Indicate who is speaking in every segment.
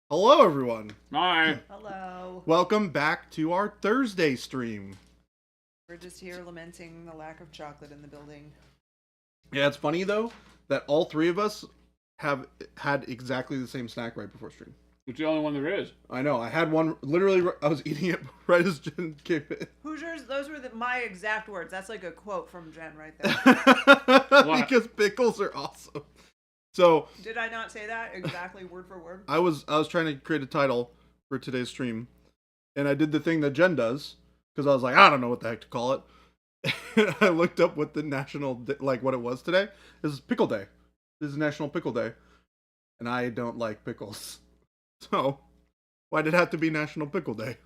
Speaker 1: Hello, everyone.
Speaker 2: Hi.
Speaker 3: Hello.
Speaker 1: Welcome back to our Thursday stream.
Speaker 3: We're just here lamenting the lack of chocolate in the building.
Speaker 1: Yeah, it's funny, though, that all three of us have had exactly the same snack right before stream.
Speaker 2: It's the only one there is.
Speaker 1: I know. I had one, literally, I was eating it right as Jen came in.
Speaker 3: Hoosiers, those were my exact words. That's like a quote from Jen right there.
Speaker 1: Because pickles are awesome. So
Speaker 3: did I not say that exactly word for word?
Speaker 1: I was trying to create a title for today's stream, and I did the thing that Jen does, because I was like, I don't know what the heck to call it. I looked up what the national, like what it was today. This is Pickle Day. This is National Pickle Day. And I don't like pickles. So, why did it have to be National Pickle Day?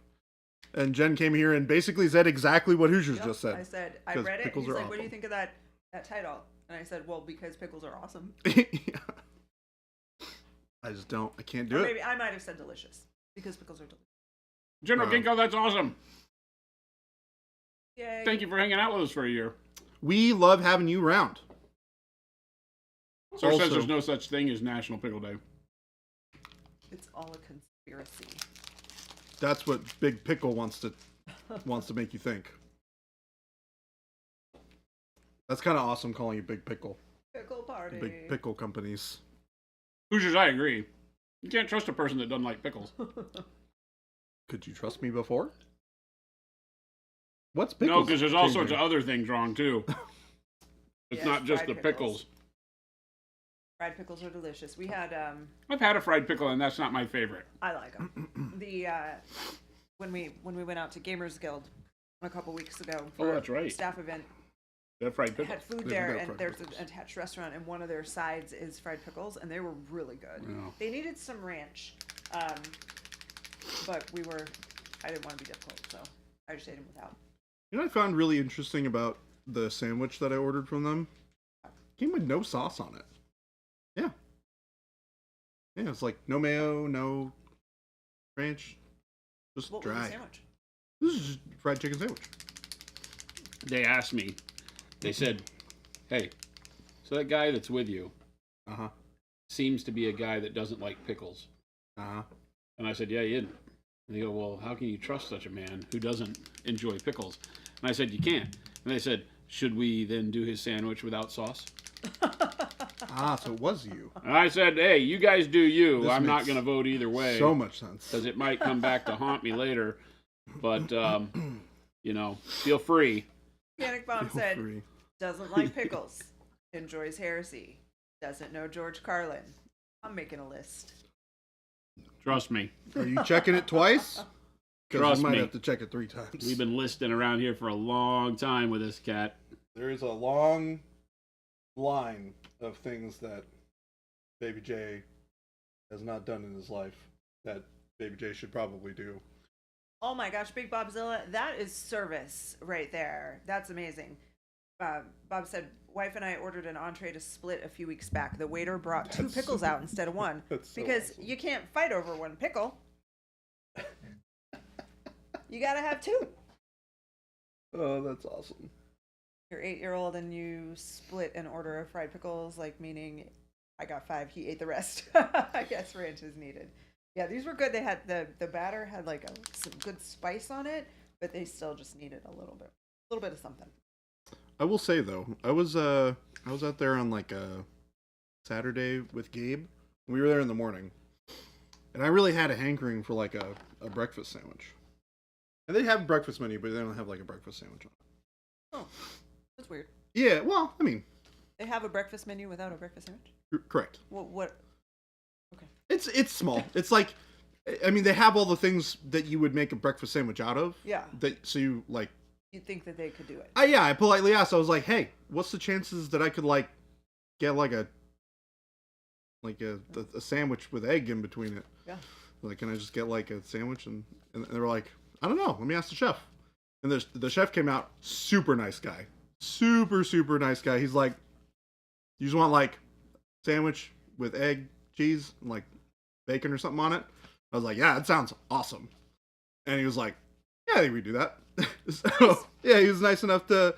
Speaker 1: And Jen came here and basically said exactly what Hoosiers just said.
Speaker 3: I said, I read it, and he's like,
Speaker 1: awesome.
Speaker 3: What do you think of that title? And I said, well, because pickles are awesome.
Speaker 1: Yeah. I can't do it.
Speaker 3: Maybe I might have said delicious, because pickles are delicious.
Speaker 2: General Ginkgo, that's awesome.
Speaker 3: Yay.
Speaker 2: Thank you for hanging out with us for a year.
Speaker 1: We love having you around.
Speaker 2: Sir says there's no such thing as National Pickle Day.
Speaker 3: It's all a conspiracy.
Speaker 1: That's what Big Pickle wants to make you think. That's kind of awesome calling you Big Pickle.
Speaker 3: Pickle party.
Speaker 1: Big pickle companies.
Speaker 2: Hoosiers, I agree. You can't trust a person that doesn't like pickles.
Speaker 1: Could you trust me before? What's pickles?
Speaker 2: No, because there's all sorts of other things wrong, too. It's
Speaker 3: Yes,
Speaker 2: not just the
Speaker 3: fried
Speaker 2: pickles.
Speaker 3: Fried pickles are delicious. We had
Speaker 2: I've had a fried pickle, and that's not my favorite.
Speaker 3: I like them. When we went out to Gamers Guild a couple weeks ago for
Speaker 2: that's right.
Speaker 3: a staff event,
Speaker 2: They have fried pickles.
Speaker 3: had food
Speaker 1: They
Speaker 3: there,
Speaker 1: do have
Speaker 3: and
Speaker 1: fried
Speaker 3: there's
Speaker 1: pickles.
Speaker 3: an attached restaurant, and one of their sides is fried pickles, and they were really good.
Speaker 2: Yeah.
Speaker 3: They needed some ranch, but I didn't want to be difficult, so I just ate them without.
Speaker 1: You know what I found really interesting about the sandwich that I ordered from them? It came with no sauce on it. Yeah. Yeah, it's like no mayo, no ranch, just
Speaker 3: What
Speaker 1: dry.
Speaker 3: was the sandwich?
Speaker 1: This is just fried chicken sandwich.
Speaker 2: They asked me, they said, hey, so that guy that's with you
Speaker 1: Uh-huh.
Speaker 2: seems to be a guy that doesn't like pickles.
Speaker 1: Uh-huh.
Speaker 2: And I said, yeah, he isn't. And they go, well, how can you trust such a man who doesn't enjoy pickles? And I said, you can't. And they said, should we then do his sandwich without sauce?
Speaker 1: Ah, so it was you.
Speaker 2: And I said, hey, you guys do you.
Speaker 1: This
Speaker 2: I'm not
Speaker 1: makes
Speaker 2: going to vote either way.
Speaker 1: So much sense.
Speaker 2: Because it might come back to haunt me later. But, feel free.
Speaker 3: Panic Bomb
Speaker 1: Feel
Speaker 3: said,
Speaker 1: free.
Speaker 3: doesn't like pickles, enjoys heresy, doesn't know George Carlin. I'm making a list.
Speaker 2: Trust me.
Speaker 1: Are you checking it twice? Because
Speaker 2: Trust
Speaker 1: you might
Speaker 2: me.
Speaker 1: have to check it 3 times.
Speaker 2: We've been listing around here for a long time with this cat.
Speaker 1: There is a long line of things that Baby J has not done in his life that Baby J should probably do.
Speaker 3: Oh my gosh, Big Bobzilla, that is service right there. That's amazing. Bob said, wife and I ordered an entree to split a few weeks back. The waiter brought 2 pickles out instead of 1
Speaker 1: That's so
Speaker 3: because
Speaker 1: awesome.
Speaker 3: you can't fight over 1 pickle. You gotta have 2.
Speaker 1: Oh, that's awesome.
Speaker 3: You're 8-year-old and you split an order of fried pickles, like meaning I got 5, he ate the rest. I guess ranch is needed. Yeah, these were good. They had the batter had like some good spice on it, but they still just needed a little bit of something.
Speaker 1: I will say though, I was out there on like a Saturday with Gabe. We were there in the morning, and I really had a hankering for like a breakfast sandwich. And they have breakfast menu, but they don't have like a breakfast sandwich on it.
Speaker 3: Oh, that's weird.
Speaker 1: Yeah, well, I mean,
Speaker 3: They have a breakfast menu without a breakfast sandwich.
Speaker 1: correct.
Speaker 3: What? Okay.
Speaker 1: It's small. It's like, I mean, they have all the things that you would make a breakfast sandwich out of.
Speaker 3: Yeah.
Speaker 1: So you like.
Speaker 3: You'd think that they could do it.
Speaker 1: Yeah, I politely asked. I was like, "Hey, what's the chances that I could like get like a sandwich with egg in between it?
Speaker 3: Yeah.
Speaker 1: Like, can I just get like a sandwich?" And they were like, "I don't know. Let me ask the chef." And the chef came out, super nice guy, super nice guy. He's like, "You just want like sandwich with egg, cheese, and like bacon or something on it?" I was like, "Yeah, that sounds awesome." And he was like, "Yeah, I think we do that." So yeah, he was nice enough to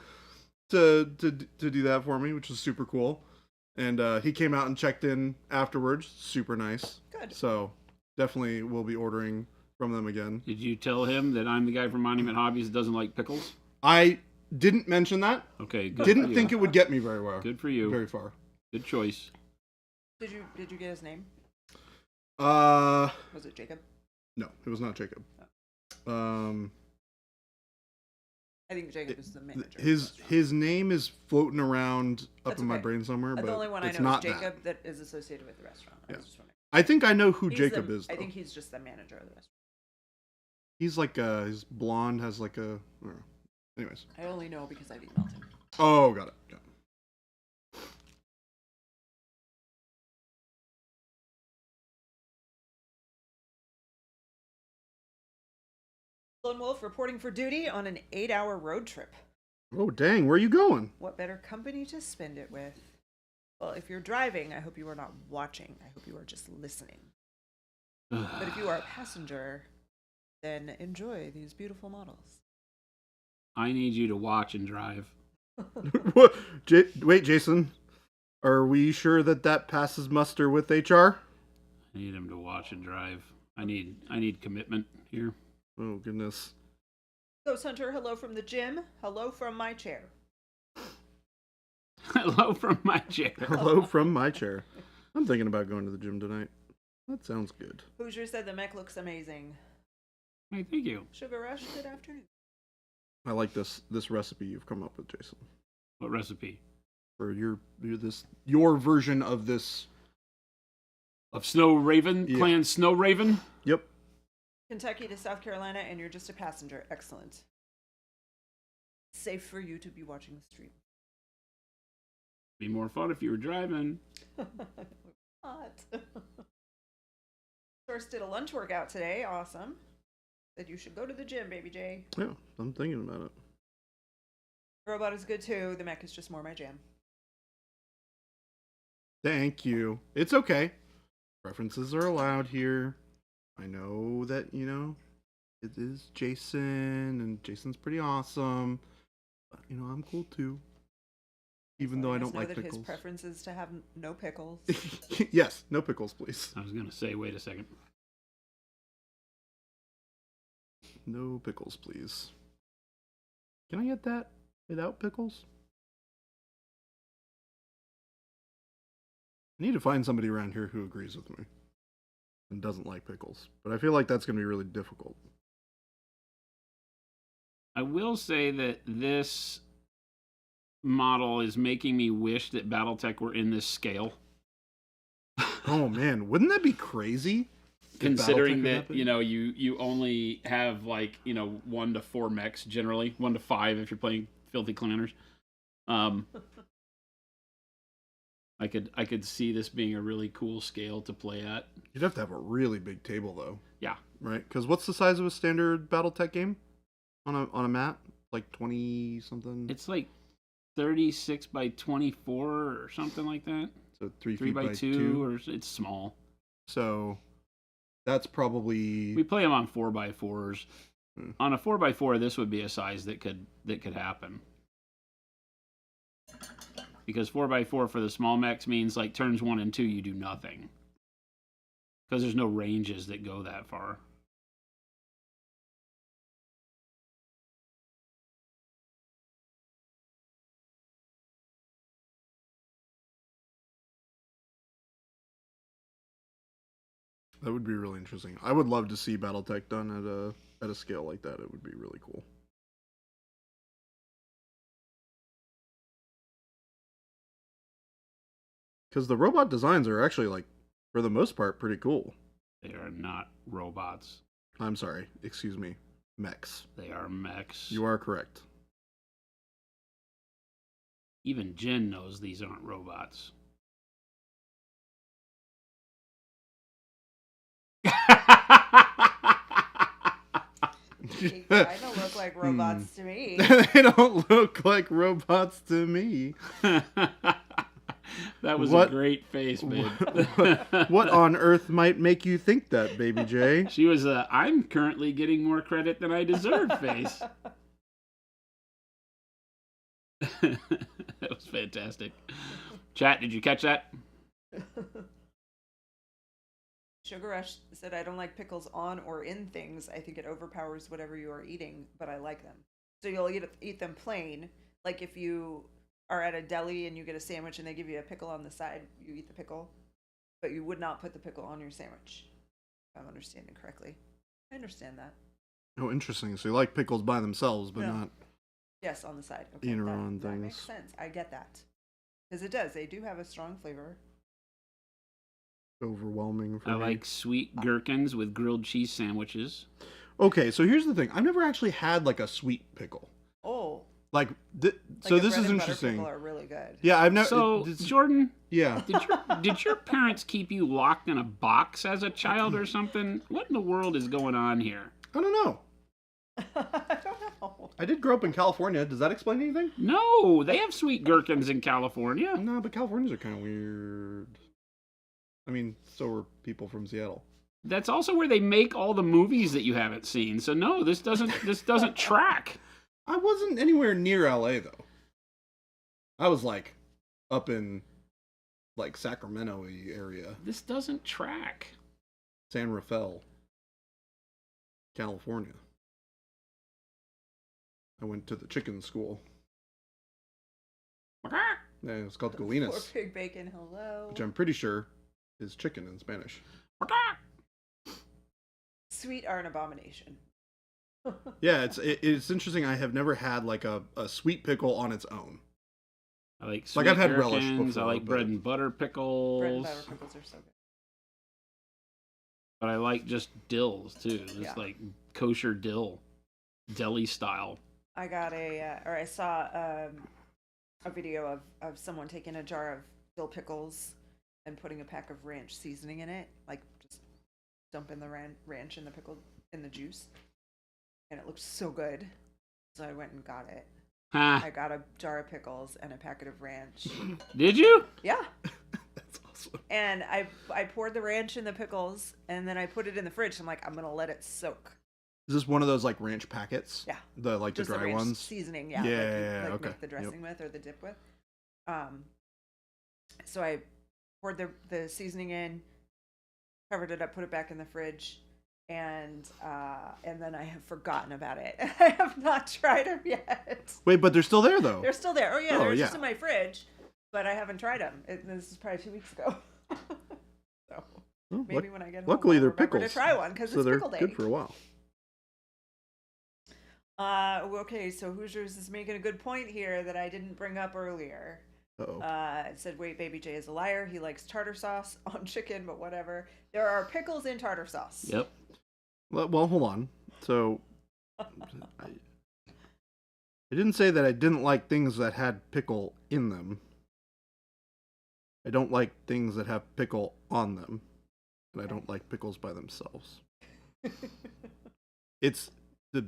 Speaker 1: do that for me, which was super cool. And he came out and checked in afterwards. Super nice.
Speaker 3: Good.
Speaker 1: So definitely will be ordering from them again.
Speaker 2: Did you tell him that I'm the guy from Monument Hobbies that doesn't like pickles?
Speaker 1: I didn't mention that.
Speaker 2: Okay, good.
Speaker 1: Didn't think it would get me very well.
Speaker 2: Good for you.
Speaker 1: Very far.
Speaker 2: Good choice.
Speaker 3: Did you get his name?
Speaker 1: Was
Speaker 3: it Jacob?
Speaker 1: No, it was not Jacob.
Speaker 3: I think Jacob is the manager.
Speaker 1: His name is floating around up
Speaker 3: That's
Speaker 1: in my
Speaker 3: okay.
Speaker 1: brain somewhere, but
Speaker 3: the only one
Speaker 1: it's
Speaker 3: I know
Speaker 1: not
Speaker 3: is Jacob that is associated with the restaurant.
Speaker 1: Yeah.
Speaker 3: Was just wondering.
Speaker 1: I think I know who
Speaker 3: He's
Speaker 1: Jacob
Speaker 3: the-
Speaker 1: is. Though.
Speaker 3: I think he's just the manager of the restaurant.
Speaker 1: He's like he's blonde, has like a. I don't know. Anyways.
Speaker 3: I only know because I've emailed him.
Speaker 1: Oh, got it.
Speaker 3: Lone Wolf reporting for duty on an 8-hour road trip.
Speaker 1: Oh, dang. Where are you going?
Speaker 3: What better company to spend it with? Well, if you're driving, I hope you are not watching. I hope you are just listening. But if you are a passenger, then enjoy these beautiful models.
Speaker 2: I need you to watch and drive.
Speaker 1: What? Wait, Jason. Are we sure that passes muster with HR?
Speaker 2: I need him to watch and drive. I need commitment here.
Speaker 1: Oh, goodness.
Speaker 3: Ghost Hunter, hello from the gym. Hello from my chair.
Speaker 2: Hello from my chair.
Speaker 1: Hello from my chair. I'm thinking about going to the gym tonight. That sounds good.
Speaker 3: Hoosier said the mech looks amazing.
Speaker 2: Hey, thank you.
Speaker 3: Sugar Rush, good afternoon.
Speaker 1: I like this recipe you've come up with, Jason.
Speaker 2: What recipe?
Speaker 1: For your version of this.
Speaker 2: Of Snow Raven?
Speaker 1: Yeah.
Speaker 2: Clan Snow Raven?
Speaker 1: Yep.
Speaker 3: Kentucky to South Carolina, and you're just a passenger. Excellent. Safe for you to be watching the stream.
Speaker 2: Be more fun if you were driving.
Speaker 3: Hot. Source did a lunch workout today. Awesome. Said you should go to the gym, baby J.
Speaker 1: Yeah, I'm thinking about it.
Speaker 3: Robot is good too. The mech is just more my jam.
Speaker 1: Thank you. It's okay. Preferences are allowed here. I know that, it is Jason, and Jason's pretty awesome. But, I'm cool too. Even though I don't like
Speaker 3: that
Speaker 1: pickles.
Speaker 3: His preference is to have no pickles.
Speaker 1: Yes, no pickles, please.
Speaker 2: I was going to say, wait a second.
Speaker 1: No pickles, please. Can I get that without pickles? I need to find somebody around here who agrees with me and doesn't like pickles. But I feel like that's going to be really difficult.
Speaker 2: I will say that this model is making me wish that BattleTech were in this scale.
Speaker 1: Oh man, wouldn't that be crazy?
Speaker 2: Considering that, you only have 1 to 4 mechs generally, 1 to 5 if you're playing Filthy Clanners. I could see this being a really cool scale to play at.
Speaker 1: You'd have to have a really big table though.
Speaker 2: Yeah.
Speaker 1: Right? Because what's the size of a standard BattleTech game on a mat? Like 20 something?
Speaker 2: It's like 36 by 24 or something like that.
Speaker 1: So 3
Speaker 2: 3
Speaker 1: feet
Speaker 2: by 2 or it's small.
Speaker 1: So that's probably.
Speaker 2: We play them on 4x4s.
Speaker 1: Hmm.
Speaker 2: On a 4x4, this would be a size that could happen. Because 4x4 for the small mechs means turns 1 and 2 you do nothing. Because there's no ranges that go that far.
Speaker 1: That would be really interesting. I would love to see BattleTech done at a scale like that, it would be really cool. Because the robot designs are actually, like, for the most part, pretty cool.
Speaker 2: They are not robots.
Speaker 1: I'm sorry, excuse me, mechs.
Speaker 2: They are mechs.
Speaker 1: You are correct.
Speaker 2: Even Jen knows these aren't robots.
Speaker 3: They kind of look like robots to me.
Speaker 1: They don't look like robots to me.
Speaker 2: That was
Speaker 1: What-
Speaker 2: a great face, babe.
Speaker 1: What on earth might make you think that, Baby J?
Speaker 2: She was a, I'm currently getting more credit than I deserve face. That was fantastic. Chat, did you catch that?
Speaker 3: Sugar Rush said, I don't like pickles on or in things. I think it overpowers whatever you are eating, but I like them. So you'll eat them plain. Like if you are at a deli and you get a sandwich and they give you a pickle on the side, you eat the pickle, but you would not put the pickle on your sandwich. If I'm understanding correctly. I understand that.
Speaker 1: Oh, interesting. So you like pickles by themselves, but
Speaker 3: Yeah.
Speaker 1: not
Speaker 3: Yes, on the side. Okay,
Speaker 1: eating
Speaker 3: that,
Speaker 1: on
Speaker 3: that
Speaker 1: things.
Speaker 3: makes sense. I get that. Because it does. They do have a strong flavor.
Speaker 1: Overwhelming for
Speaker 2: I
Speaker 1: me.
Speaker 2: like sweet gherkins with grilled cheese sandwiches.
Speaker 1: Okay, so here's the thing. I've never actually had like a sweet pickle.
Speaker 3: Oh.
Speaker 1: Like, so
Speaker 3: Like a
Speaker 1: this
Speaker 3: bread
Speaker 1: is
Speaker 3: and butter
Speaker 1: interesting.
Speaker 3: pickle are really good.
Speaker 1: Yeah, I've never.
Speaker 2: So, Jordan,
Speaker 1: yeah.
Speaker 2: did your parents keep you locked in a box as a child or something? What in the world is going on here?
Speaker 1: I don't know.
Speaker 3: I don't know.
Speaker 1: I did grow up in California. Does that explain anything?
Speaker 2: No, they have sweet gherkins in California.
Speaker 1: No, but Californians are kind of weird. I mean, so are people from Seattle.
Speaker 2: That's also where they make all the movies that you haven't seen. So no, this doesn't track.
Speaker 1: I wasn't anywhere near LA though. I was like up in like Sacramento area,
Speaker 2: This doesn't track.
Speaker 1: San Rafael, California. I went to the chicken school. Yeah, it's called
Speaker 3: Poor
Speaker 1: Galinas,
Speaker 3: pig bacon, hello.
Speaker 1: which I'm pretty sure is chicken in Spanish.
Speaker 3: Sweet are an abomination.
Speaker 1: Yeah, it's interesting. I have never had like a sweet pickle on its own.
Speaker 2: I like
Speaker 1: Like,
Speaker 2: sweet
Speaker 1: I've had relish
Speaker 2: gherkins. I
Speaker 1: before,
Speaker 2: like
Speaker 1: but-
Speaker 2: bread and butter pickles.
Speaker 3: Bread and butter pickles are so good.
Speaker 2: But I like just dills too. Just
Speaker 3: Yeah.
Speaker 2: like kosher dill, deli style.
Speaker 3: I got I saw a video of someone taking a jar of dill pickles and putting a pack of ranch seasoning in it, like just dumping the ranch in the pickle in the juice, and it looked so good. So I went and got it.
Speaker 2: Ha!
Speaker 3: I got a jar of pickles and a packet of ranch.
Speaker 2: Did you?
Speaker 3: Yeah,
Speaker 1: That's awesome.
Speaker 3: and I poured the ranch in the pickles, and then I put it in the fridge. I'm like, I'm gonna let it soak.
Speaker 1: Is this one of those like ranch packets?
Speaker 3: Yeah.
Speaker 1: The like
Speaker 3: Just
Speaker 1: the dry
Speaker 3: ranch
Speaker 1: ones.
Speaker 3: seasoning, yeah.
Speaker 1: Yeah,
Speaker 3: like
Speaker 1: okay.
Speaker 3: make the
Speaker 1: Yep.
Speaker 3: dressing with or the dip with. So I poured the seasoning in, covered it up, put it back in the fridge, and then I have forgotten about it. I have not tried them yet.
Speaker 1: Wait, but they're still there though.
Speaker 3: They're still there. Oh yeah,
Speaker 1: Oh,
Speaker 3: they're
Speaker 1: yeah.
Speaker 3: just in my fridge, but I haven't tried them. This is probably 2 weeks ago. So
Speaker 1: Well,
Speaker 3: maybe when I get home,
Speaker 1: luckily
Speaker 3: I'll
Speaker 1: they're
Speaker 3: remember
Speaker 1: pickles.
Speaker 3: to try one because
Speaker 1: so
Speaker 3: it's
Speaker 1: they're
Speaker 3: pickle day.
Speaker 1: good for a while.
Speaker 3: Okay, so Hoosiers is making a good point here that I didn't bring up earlier.
Speaker 1: Uh-oh.
Speaker 3: It said, wait, Baby J is a liar. He likes tartar sauce on chicken, but whatever. There are pickles in tartar sauce.
Speaker 2: Yep.
Speaker 1: Well, hold on. So I didn't say that I didn't like things that had pickle in them. I don't like things that have pickle on them. And I don't like pickles by themselves. It's the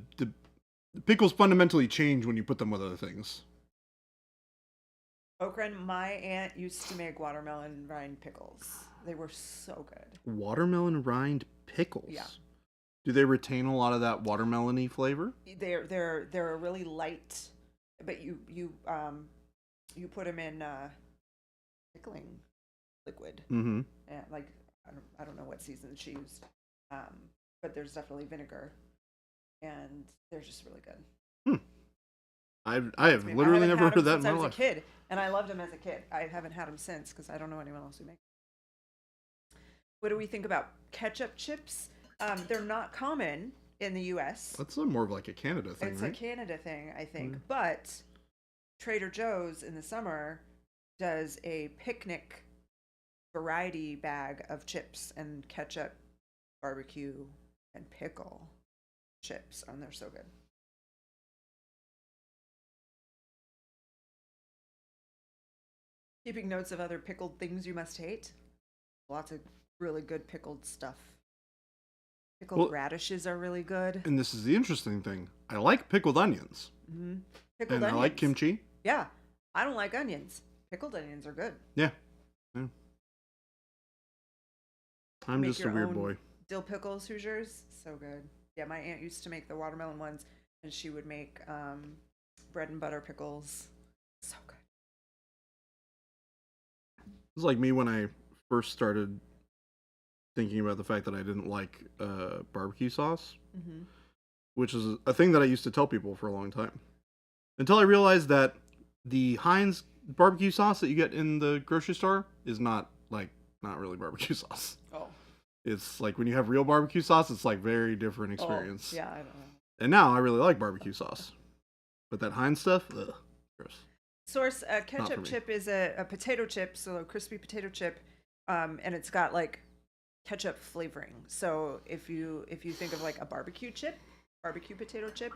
Speaker 1: pickles fundamentally change when you put them with other things.
Speaker 3: Okran, my aunt used to make watermelon rind pickles. They were so good.
Speaker 1: Watermelon rind pickles.
Speaker 3: Yeah.
Speaker 1: Do they retain a lot of that watermelon-y flavor?
Speaker 3: They're a really light, but you put them in pickling liquid.
Speaker 1: Mm-hmm.
Speaker 3: And like I don't know what season she used, but there's definitely vinegar, and they're just really good.
Speaker 1: I have
Speaker 3: I
Speaker 1: literally
Speaker 3: haven't
Speaker 1: never
Speaker 3: had
Speaker 1: heard of
Speaker 3: them
Speaker 1: that in
Speaker 3: since
Speaker 1: my
Speaker 3: I was
Speaker 1: life.
Speaker 3: a kid, and I loved them as a kid. I haven't had them since because I don't know anyone else who makes them. What do we think about ketchup chips? They're not common, in the U.S.
Speaker 1: That's more of like a Canada thing,
Speaker 3: It's
Speaker 1: right?
Speaker 3: a Canada thing, I think.
Speaker 1: Mm.
Speaker 3: But Trader Joe's in the summer does a picnic variety bag of chips and ketchup, barbecue, and pickle chips, and they're so good. Keeping notes of other pickled things you must hate. Lots of really good pickled stuff. Pickled
Speaker 1: Well-
Speaker 3: radishes are really good.
Speaker 1: And this is the interesting thing. I like pickled onions,
Speaker 3: Mm-hmm. Pickled
Speaker 1: and
Speaker 3: onions.
Speaker 1: I like kimchi.
Speaker 3: Yeah, I don't like onions. Pickled onions are good.
Speaker 1: Yeah. Yeah. I'm
Speaker 3: Make
Speaker 1: just a
Speaker 3: your
Speaker 1: weird
Speaker 3: own
Speaker 1: boy.
Speaker 3: Dill pickles, Hoosiers, so good. Yeah, my aunt used to make the watermelon ones, and she would make bread and butter pickles. So good.
Speaker 1: It's like me when I first started thinking about the fact that I didn't like barbecue sauce,
Speaker 3: Mm-hmm.
Speaker 1: which is a thing that I used to tell people for a long time. Until I realized that the Heinz barbecue sauce that you get in the grocery store is not really barbecue sauce.
Speaker 3: Oh.
Speaker 1: It's like when you have real barbecue sauce, it's like very different experience.
Speaker 3: Oh, yeah, I don't know.
Speaker 1: And now I really like barbecue sauce. But that Heinz stuff, ugh, gross.
Speaker 3: Source
Speaker 1: for
Speaker 3: ketchup
Speaker 1: me.
Speaker 3: chip is a potato chip, so a crispy potato chip, and it's got like ketchup flavoring. So if you think of like a barbecue potato chip,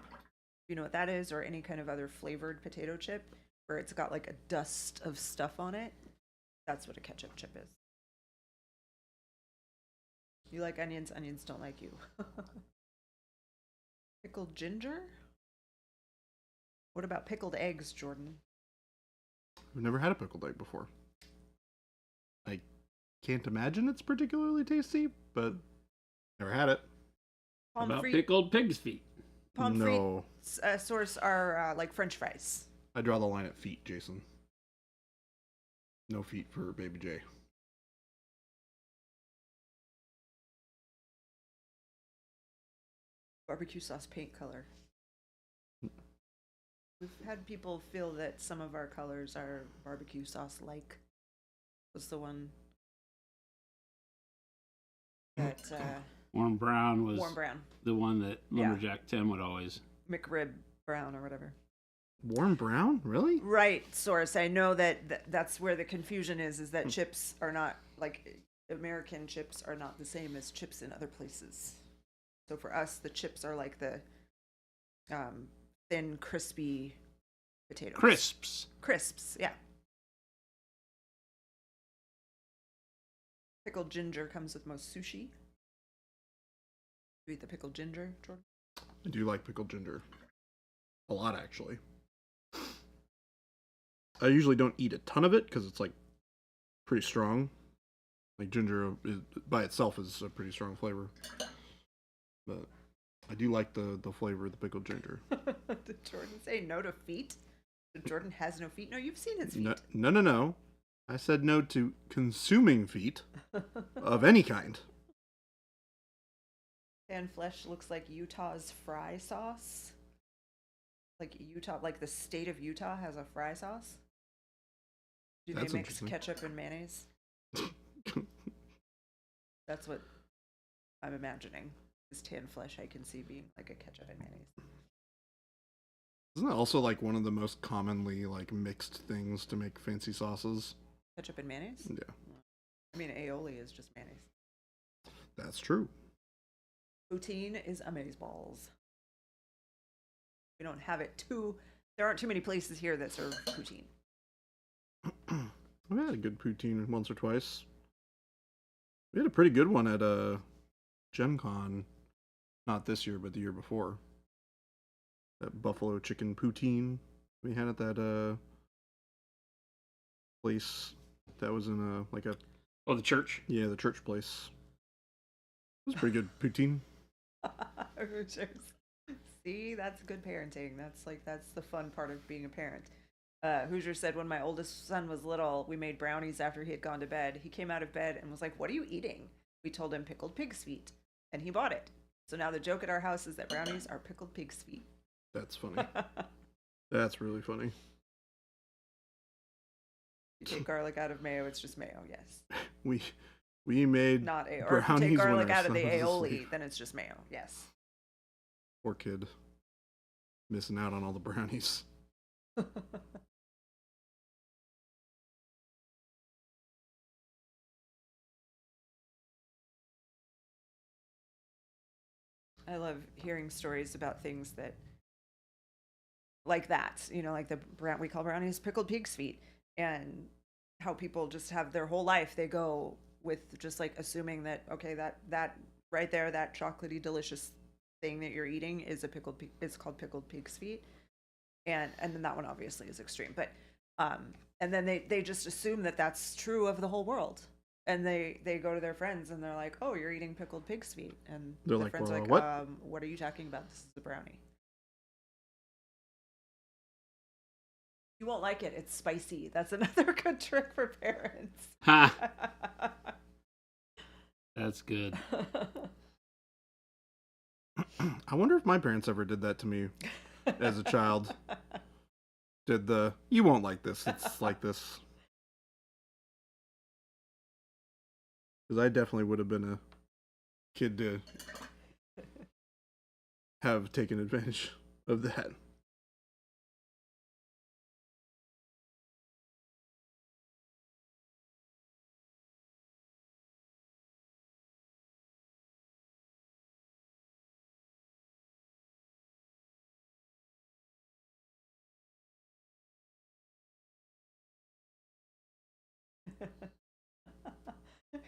Speaker 3: you know what that is, or any kind of other flavored potato chip where it's got like a dust of stuff on it, that's what a ketchup chip is. You like onions, onions don't like you. Pickled ginger? What about pickled eggs, Jordan?
Speaker 1: I've never had a pickled egg before. I can't imagine it's particularly tasty, but never had it.
Speaker 2: About
Speaker 3: Pomfret,
Speaker 2: pickled pig's feet.
Speaker 3: pomfret
Speaker 1: No.
Speaker 3: source are like French fries.
Speaker 1: I draw the line at feet, Jason. No feet for Baby J.
Speaker 3: Barbecue sauce paint color. We've had people feel that some of our colors are barbecue sauce like. Was the one that
Speaker 2: Warm brown was
Speaker 3: warm brown,
Speaker 2: the one that
Speaker 3: Yeah.
Speaker 2: Lumberjack Tim would always.
Speaker 3: McRib brown or whatever.
Speaker 1: Warm brown? Really?
Speaker 3: Right, source. I know that that's where the confusion is that chips are not like American chips are not the same as chips in other places. So for us, the chips are like the thin, crispy potatoes.
Speaker 2: Crisps.
Speaker 3: Crisps, yeah. Pickled ginger comes with most sushi. You eat the pickled ginger, Jordan?
Speaker 1: I do like pickled ginger. A lot, actually. I usually don't eat a ton of it because it's like pretty strong. Like ginger by itself is a pretty strong flavor. But I do like the flavor of the pickled ginger.
Speaker 3: Did Jordan say no to feet? Jordan has no feet? No, you've seen his feet.
Speaker 1: No. I said no to consuming feet of any kind.
Speaker 3: Pan flesh looks like Utah's fry sauce. Like Utah, like the state of Utah has a fry sauce. Do
Speaker 1: That's
Speaker 3: they mix
Speaker 1: interesting.
Speaker 3: ketchup and mayonnaise? That's what I'm imagining. Is tan flesh I can see being like a ketchup and mayonnaise.
Speaker 1: Isn't that also like one of the most commonly like mixed things to make fancy sauces?
Speaker 3: Ketchup and mayonnaise?
Speaker 1: Yeah,
Speaker 3: I mean, aioli is just mayonnaise.
Speaker 1: that's true.
Speaker 3: Poutine is amazeballs. We don't have it there aren't too many places here that serve poutine.
Speaker 1: I've had a good poutine once or twice. We had a pretty good one at Gen Con. Not this year, but the year before. That buffalo chicken poutine we had at that place that was in
Speaker 2: Oh, the church.
Speaker 1: the church place. It was pretty good poutine.
Speaker 3: Hoosiers. See, that's good parenting. That's the fun part of being a parent. Hoosier said when my oldest son was little, we made brownies after he had gone to bed. He came out of bed and was like, "What are you eating?" We told him pickled pig's feet, and he bought it. So now the joke at our house is that brownies are pickled pig's feet.
Speaker 1: That's funny. That's really funny.
Speaker 3: You take garlic out of mayo, it's just mayo, yes.
Speaker 1: We made
Speaker 3: Not a or if you
Speaker 1: brownies
Speaker 3: take
Speaker 1: when
Speaker 3: garlic
Speaker 1: our
Speaker 3: out of the
Speaker 1: son was
Speaker 3: aioli,
Speaker 1: asleep.
Speaker 3: then it's just mayo, yes.
Speaker 1: Poor kid. Missing out on all the brownies.
Speaker 3: I love hearing stories about things that, like that, like we call brownies pickled pig's feet, and how people just have their whole life, they go with just like assuming that, okay, that right there, that chocolatey delicious thing that you're eating is it's called pickled pig's feet. And then that one obviously is extreme, but and then they just assume that that's true of the whole world, and they go to their friends and they're like, oh, you're eating pickled pig's feet, and
Speaker 1: They're
Speaker 3: the
Speaker 1: like,
Speaker 3: friends
Speaker 1: "Well,
Speaker 3: are like,
Speaker 1: what?"
Speaker 3: What are you talking about? This is a brownie. You won't like it, it's spicy. That's another good trick for parents.
Speaker 2: Ha! That's good.
Speaker 1: I wonder if my parents ever did that to me as a child. You won't like this. It's like this. Because I definitely would have been a kid to have taken advantage of that.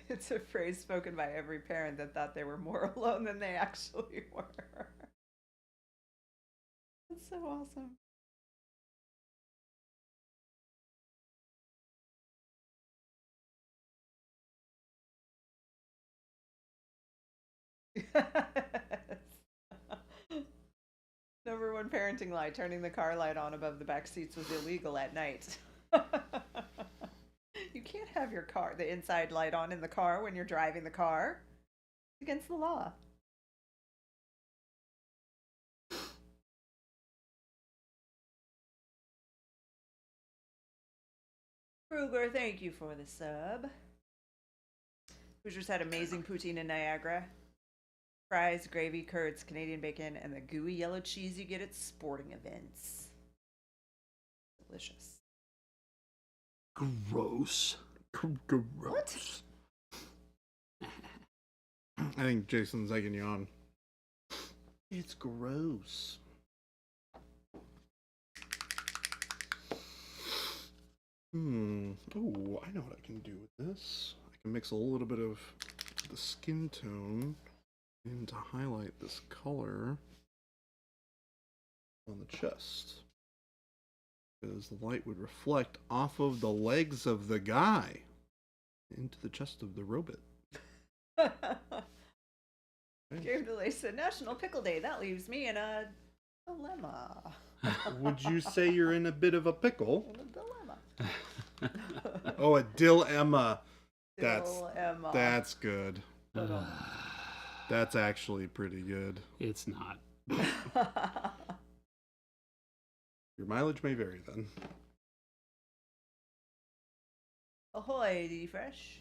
Speaker 3: It's a phrase spoken by every parent that thought they were more alone than they actually were. That's so awesome. Number one parenting lie: turning the car light on above the back seats was illegal at night. You can't have the inside light on in the car when you're driving the car. It's against the law. Kruger, thank you for the sub. Hoosiers had amazing poutine in Niagara. Fries, gravy, curds, Canadian bacon, and the gooey yellow cheese you get at sporting events. Delicious.
Speaker 1: Gross. Gross. I think Jason's egging you on. It's gross. Oh, I know what I can do with this. I can mix a little bit of the skin tone in to highlight this color on the chest. Because the light would reflect off of the legs of the guy into the chest of the robot.
Speaker 3: Game delay said National Pickle Day. That leaves me in a dilemma.
Speaker 1: Would you say you're in a bit of a pickle?
Speaker 3: In a dilemma.
Speaker 1: Oh, a dilemma.
Speaker 3: Dilemma.
Speaker 1: That's good. That's actually pretty good.
Speaker 2: It's not.
Speaker 1: Your mileage may vary then.
Speaker 3: Ahoy, D Fresh.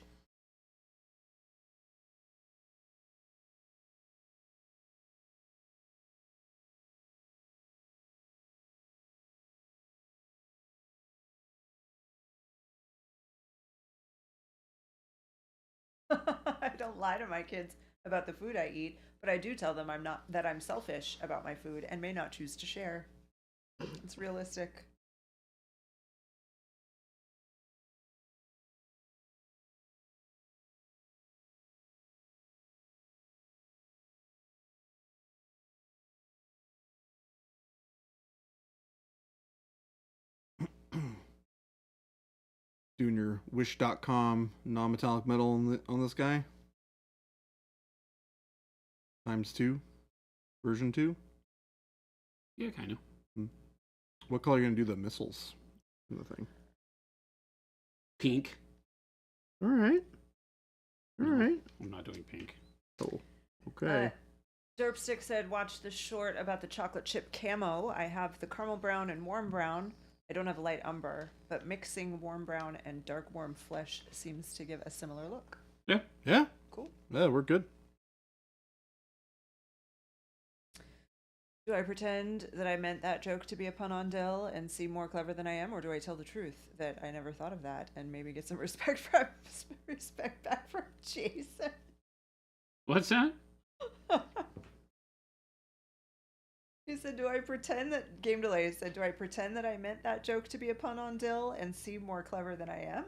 Speaker 3: I don't lie to my kids about the food I eat, but I do tell them I'm selfish about my food and may not choose to share. It's realistic.
Speaker 1: Doing your wish.com non-metallic metal on this guy. ×2. Version 2.
Speaker 2: Yeah, kind of.
Speaker 1: What color are you going to do the missiles in the thing?
Speaker 2: Pink.
Speaker 1: All right. All right.
Speaker 2: I'm not doing pink.
Speaker 1: Oh, okay.
Speaker 3: Derpstick said, watch the short about the chocolate chip camo. I have the caramel brown and warm brown. I don't have a light umber, but mixing warm brown and dark warm flesh seems to give a similar look.
Speaker 2: Yeah.
Speaker 1: Yeah.
Speaker 3: Cool.
Speaker 1: Yeah, we're good.
Speaker 3: Do I pretend that I meant that joke to be a pun on Dill and seem more clever than I am, or do I tell the truth that I never thought of that and maybe get some respect back from Jason?
Speaker 2: What's that?
Speaker 3: He said, "Do I pretend that Game Delay said, do I pretend that I meant that joke to be a pun on Dill and seem more clever than I am,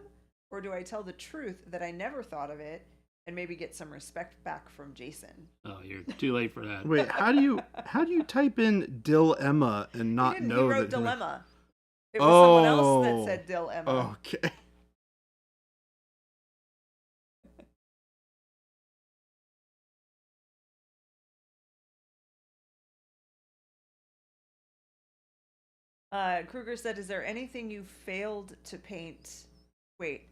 Speaker 3: or do I tell the truth that I never thought of it and maybe get some respect back from Jason?"
Speaker 2: Oh, you're too late for that.
Speaker 1: Wait, how do you type in Dill Emma and not
Speaker 3: he
Speaker 1: know
Speaker 3: wrote
Speaker 1: that?
Speaker 3: dilemma. It was someone else that
Speaker 1: Oh.
Speaker 3: said Dill Emma.
Speaker 1: Okay.
Speaker 3: Kruger said, "Is there anything you failed to paint?" Wait.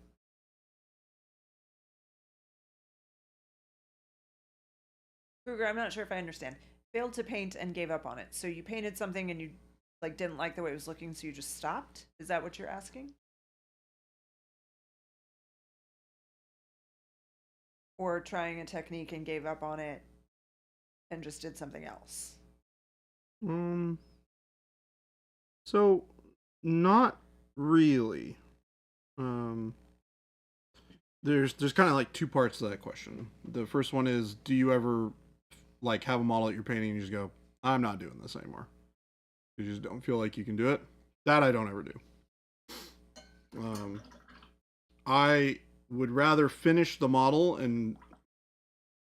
Speaker 3: Kruger, I'm not sure if I understand. Failed to paint and gave up on it. So you painted something and you like didn't like the way it was looking, so you just stopped? Is that what you're asking? Or trying a technique and gave up on it and just did something else?
Speaker 1: Um. So, not really. Um. There's kind of like two parts to that question. The first one is, do you ever like have a model that you're painting and you just go, I'm not doing this anymore. You just don't feel like you can do it. That I don't ever do. I would rather finish the model and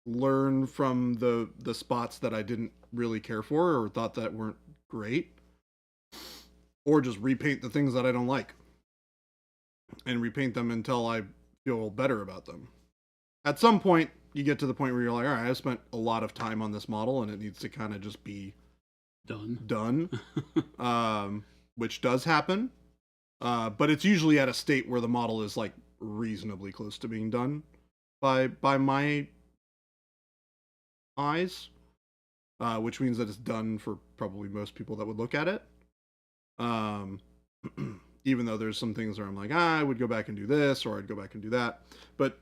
Speaker 1: learn from the spots that I didn't really care for or thought that weren't great, or just repaint the things that I don't like and repaint them until I feel better about them. At some point, you get to the point where you're like, all right, I spent a lot of time on this model and it needs to kind of just be done. Which does happen. But it's usually at a state where the model is like reasonably close to being done by my eyes, which means that it's done for probably most people that would look at it. Even though there's some things where I'm like, I would go back and do this, or I'd go back and do that. But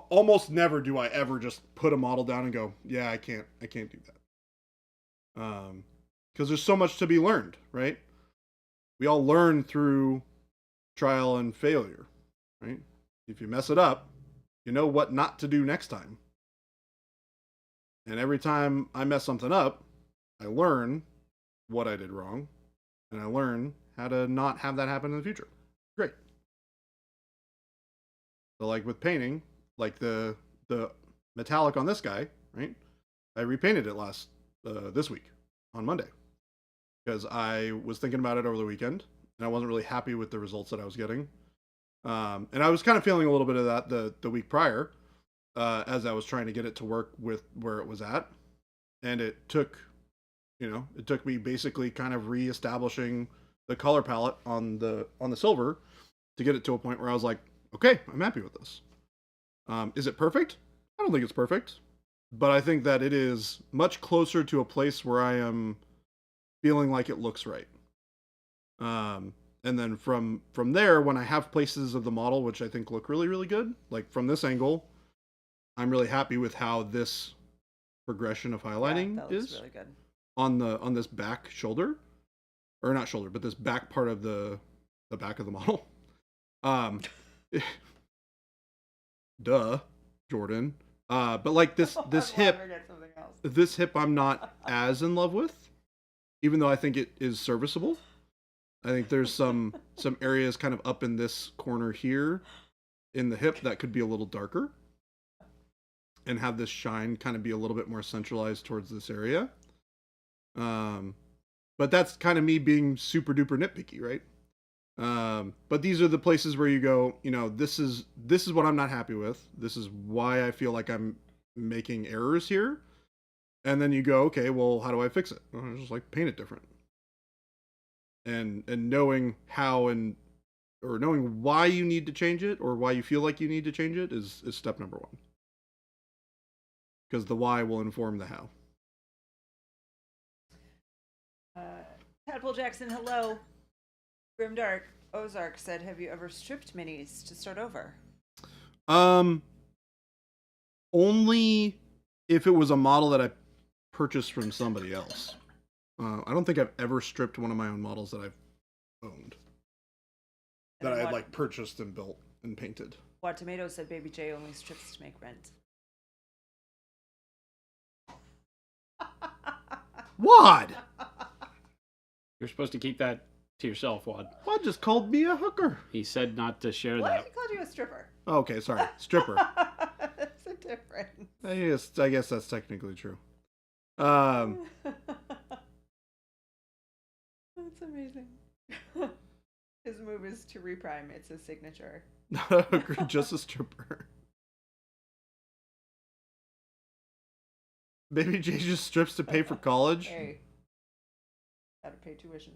Speaker 1: almost never do I ever just put a model down and go, yeah, I can't do that. Because there's so much to be learned, right? We all learn through trial and failure, right? If you mess it up, you know what not to do next time. And every time I mess something up, I learn what I did wrong, and I learn how to not have that happen in the future. Great. So like with painting, like the metallic on this guy, right? I repainted it this week on Monday because I was thinking about it over the weekend and I wasn't really happy with the results that I was getting. And I was kind of feeling a little bit of that the week prior as I was trying to get it to work with where it was at. And it took me basically kind of reestablishing the color palette on the silver to get it to a point where I was like, okay, I'm happy with this. Is it perfect? I don't think it's perfect, but I think that it is much closer to a place where I am feeling like it looks right. And then from there, when I have places of the model which I think look really, really good, like from this angle, I'm really happy with how this progression of highlighting
Speaker 3: that looks
Speaker 1: is
Speaker 3: really good.
Speaker 1: on this back shoulder, or not shoulder, but this back part of the back of the model. Duh, Jordan. But like this hip, I'm not as in love with, even though I think it is serviceable. I think there's some areas kind of up in this corner here in the hip that could be a little darker and have this shine kind of be a little bit more centralized towards this area. But that's kind of me being super duper nitpicky, right? But these are the places where you go, this is what I'm not happy with. This is why I feel like I'm making errors here. And then you go, okay, well, how do I fix it? Well, just like paint it different. And knowing how or knowing why you need to change it or why you feel like you need to change it is step number one. Because the why will inform the how.
Speaker 3: Tadpole Jackson, hello. Grimdark Ozark said, "Have you ever stripped minis to start over?"
Speaker 1: Only if it was a model that I purchased from somebody else. I don't think I've ever stripped one of my own models that I've owned. That I had like purchased and built and painted.
Speaker 3: What Tomato said Baby J only strips to make rent.
Speaker 1: Wad!
Speaker 2: You're supposed to keep that to yourself, Wad.
Speaker 1: Wad just called me a hooker.
Speaker 2: He said not to share
Speaker 3: What?
Speaker 2: that.
Speaker 3: He called you a stripper.
Speaker 1: Okay, sorry. Stripper.
Speaker 3: That's a difference.
Speaker 1: I guess that's technically true.
Speaker 3: That's amazing. His move is to reprime. It's his signature.
Speaker 1: Not a hooker, just a stripper. Baby J just strips to pay for college.
Speaker 3: Hey, gotta pay tuition.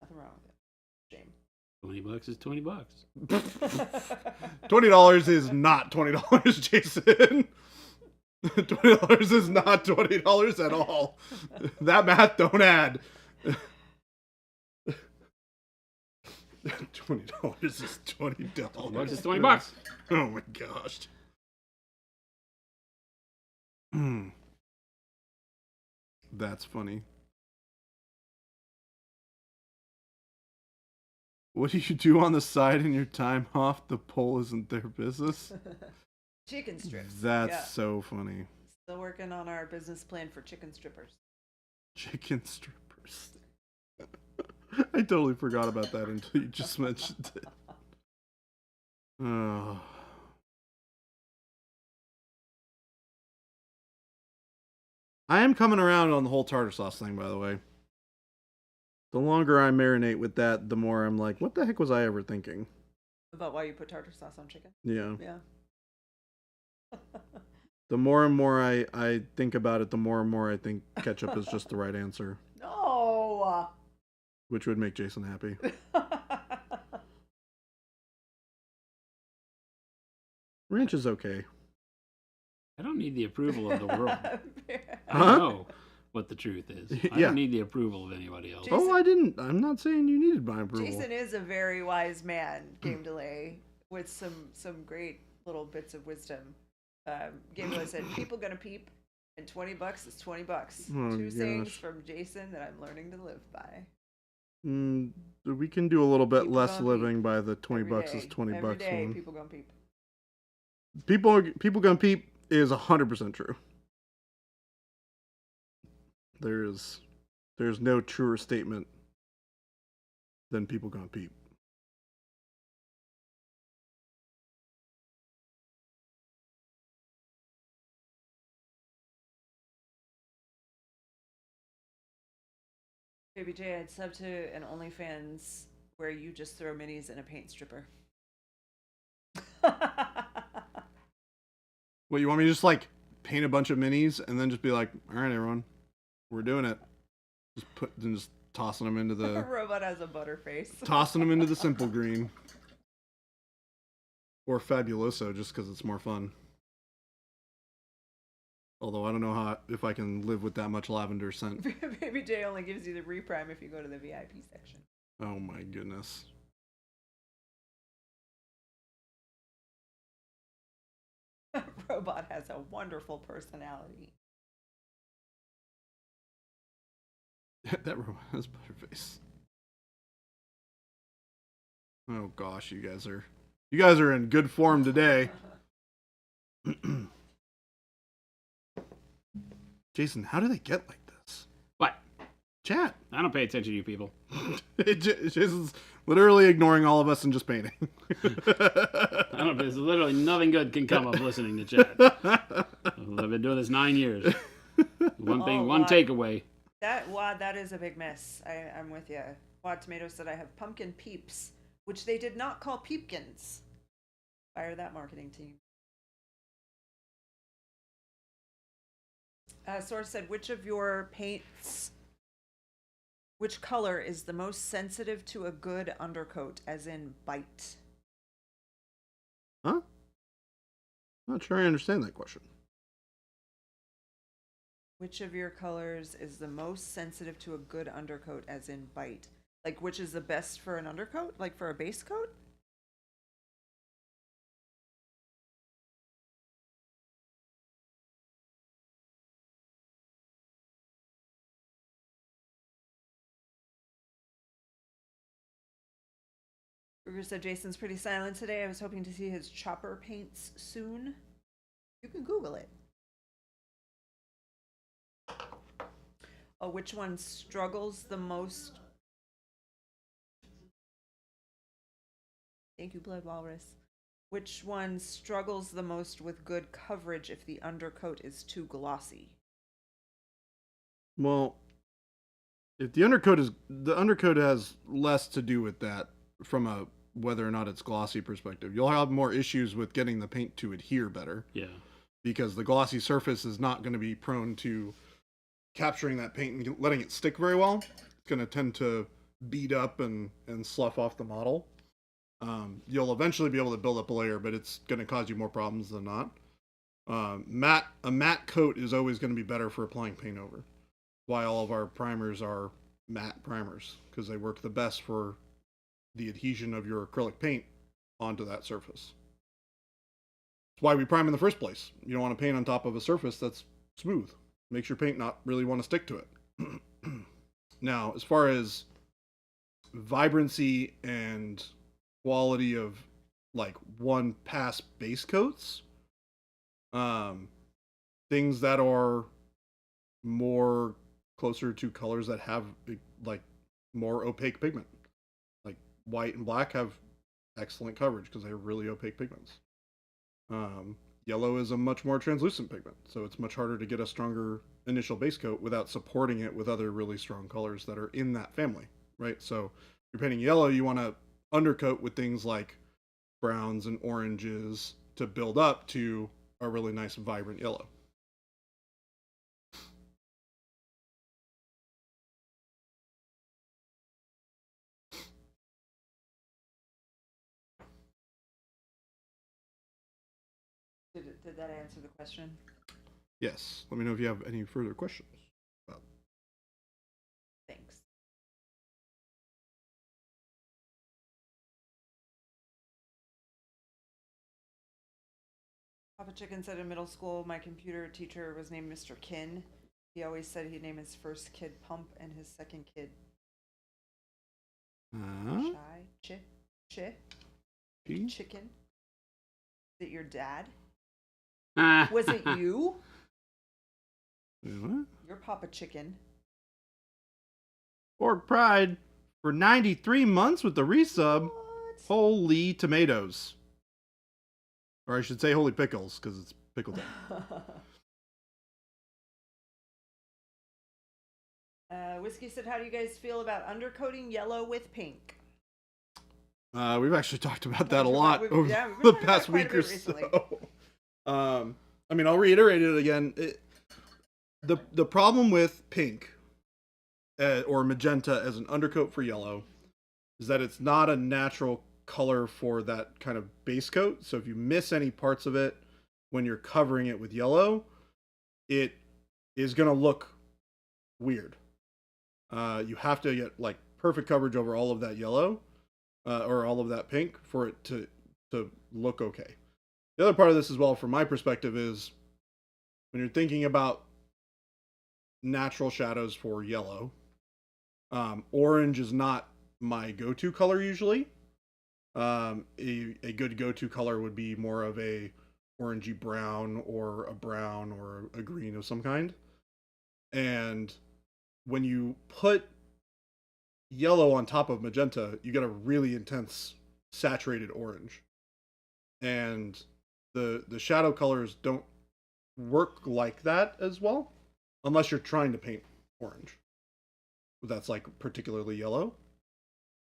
Speaker 3: Nothing wrong with it. Shame.
Speaker 2: $20 is $20.
Speaker 1: $20 is not $20, Jason. $20 is not $20 at all. That math don't add. $20 is $20.
Speaker 2: $20 is $20.
Speaker 1: Oh my gosh. That's funny. What do you do on the side in your time off? The poll isn't their business.
Speaker 3: Chicken strips.
Speaker 1: That's so funny.
Speaker 3: Still working on our business plan for chicken strippers.
Speaker 1: Chicken strippers. I totally forgot about that until you just mentioned it. Oh. I am coming around on the whole tartar sauce thing, by the way. The longer I marinate with that, the more I'm like, what the heck was I ever thinking?
Speaker 3: About why you put tartar sauce on chicken?
Speaker 1: Yeah.
Speaker 3: Yeah.
Speaker 1: The more and more I think about it, the more and more I think ketchup is just the right answer.
Speaker 3: No!
Speaker 1: Which would make Jason happy. Ranch is okay.
Speaker 2: I don't need the approval of the world. I
Speaker 1: Huh?
Speaker 2: know what the truth is. I
Speaker 1: Yeah.
Speaker 2: don't need the approval of anybody else.
Speaker 3: Jason-
Speaker 1: Oh, I didn't. I'm not saying you needed my approval.
Speaker 3: Jason is a very wise man, Game Delay, with some great little bits of wisdom. Game Delay said, "People gonna peep, and $20 is $20."
Speaker 1: Oh,
Speaker 3: Two sayings
Speaker 1: gosh.
Speaker 3: from Jason that I'm learning to live by.
Speaker 1: We can do a little bit
Speaker 3: People
Speaker 1: less
Speaker 3: gonna
Speaker 1: living by the 20
Speaker 3: Every
Speaker 1: bucks
Speaker 3: day.
Speaker 1: is 20
Speaker 3: Every
Speaker 1: bucks
Speaker 3: day,
Speaker 1: one.
Speaker 3: people gonna peep.
Speaker 1: People gonna peep is 100% true. There's no truer statement than people gonna peep.
Speaker 3: Baby J, I'd sub to an OnlyFans where you just throw minis in a paint stripper.
Speaker 1: What, you want me to just like paint a bunch of minis and then just be like, all right, everyone, we're doing it. Just tossing them into the
Speaker 3: Robot has a butterface.
Speaker 1: tossing them into the simple green or fabuloso just because it's more fun. Although I don't know if I can live with that much lavender scent.
Speaker 3: Baby J only gives you the reprime if you go to the VIP section.
Speaker 1: Oh my goodness.
Speaker 3: Robot has a wonderful personality.
Speaker 1: That robot has butterface. Oh gosh, you guys are in good form today. Jason, how do they get like this?
Speaker 2: What?
Speaker 1: Chat.
Speaker 2: I don't pay attention to you people.
Speaker 1: Jason's literally ignoring all of us and just painting.
Speaker 2: I don't. There's literally nothing good can come of listening to chat. I've been doing this 9 years. One
Speaker 3: Wad.
Speaker 2: takeaway.
Speaker 3: That is a big miss. I'm with you. Wad Tomato said I have pumpkin peeps, which they did not call peepkins. Fire that marketing team. Source said, which color is the most sensitive to a good undercoat, as in bite?
Speaker 1: Huh? Not sure I understand that question.
Speaker 3: Which of your colors is the most sensitive to a good undercoat, as in bite? Like, which is the best for an undercoat? Like, for a base coat? Kruger said Jason's pretty silent today. I was hoping to see his chopper paints soon. You can Google it. Oh, which one struggles the most? Thank you, Blood Walrus. Which one struggles the most with good coverage if the undercoat is too glossy?
Speaker 1: Well, if the undercoat has less to do with that from a whether or not it's glossy perspective. You'll have more issues with getting the paint to adhere better.
Speaker 2: Yeah.
Speaker 1: Because the glossy surface is not going to be prone to capturing that paint and letting it stick very well. It's going to tend to bead up and slough off the model. You'll eventually be able to build up a layer, but it's going to cause you more problems than not. A matte coat is always going to be better for applying paint over. Why all of our primers are matte primers, because they work the best for the adhesion of your acrylic paint onto that surface. That's why we prime in the first place. You don't want to paint on top of a surface that's smooth. Makes your paint not really want to stick to it. Now, as far as vibrancy and quality of like one pass base coats, things that are more closer to colors that have like more opaque pigment, like white and black, have excellent coverage because they're really opaque pigments. Yellow is a much more translucent pigment, so it's much harder to get a stronger initial base coat without supporting it with other really strong colors that are in that family, right? So if you're painting yellow, you want to undercoat with things like browns and oranges to build up to a really nice vibrant yellow.
Speaker 3: Did that answer the question?
Speaker 1: Yes. Let me know if you have any further questions.
Speaker 3: Thanks. Papa Chicken said in middle school, my computer teacher was named Mr. Kin. He always said he'd name his first kid Pump and his second kid Chicken. Is it your dad? Was it you?
Speaker 1: What?
Speaker 3: You're Papa Chicken.
Speaker 1: Pork Pride for 93 months with the resub.
Speaker 3: What?
Speaker 1: Holy tomatoes. Or I should say holy pickles, because it's pickle day.
Speaker 3: Whiskey said, how do you guys feel about undercoating yellow with pink?
Speaker 1: We've actually talked about that a lot over
Speaker 3: we've
Speaker 1: the
Speaker 3: talked
Speaker 1: past
Speaker 3: about it
Speaker 1: week
Speaker 3: quite a
Speaker 1: or
Speaker 3: bit recently.
Speaker 1: so. I mean, I'll reiterate it again. The problem with pink or magenta as an undercoat for yellow is that it's not a natural color for that kind of base coat. So if you miss any parts of it when you're covering it with yellow, it is going to look weird. You have to get like perfect coverage over all of that yellow or all of that pink for it to look okay. The other part of this as well, from my perspective, is when you're thinking about natural shadows for yellow, orange is not my go-to color usually. A good go-to color would be more of a orangey brown or a green of some kind. And when you put yellow on top of magenta, you get a really intense saturated orange. And the shadow colors don't work like that as well unless you're trying to paint orange. That's like particularly yellow.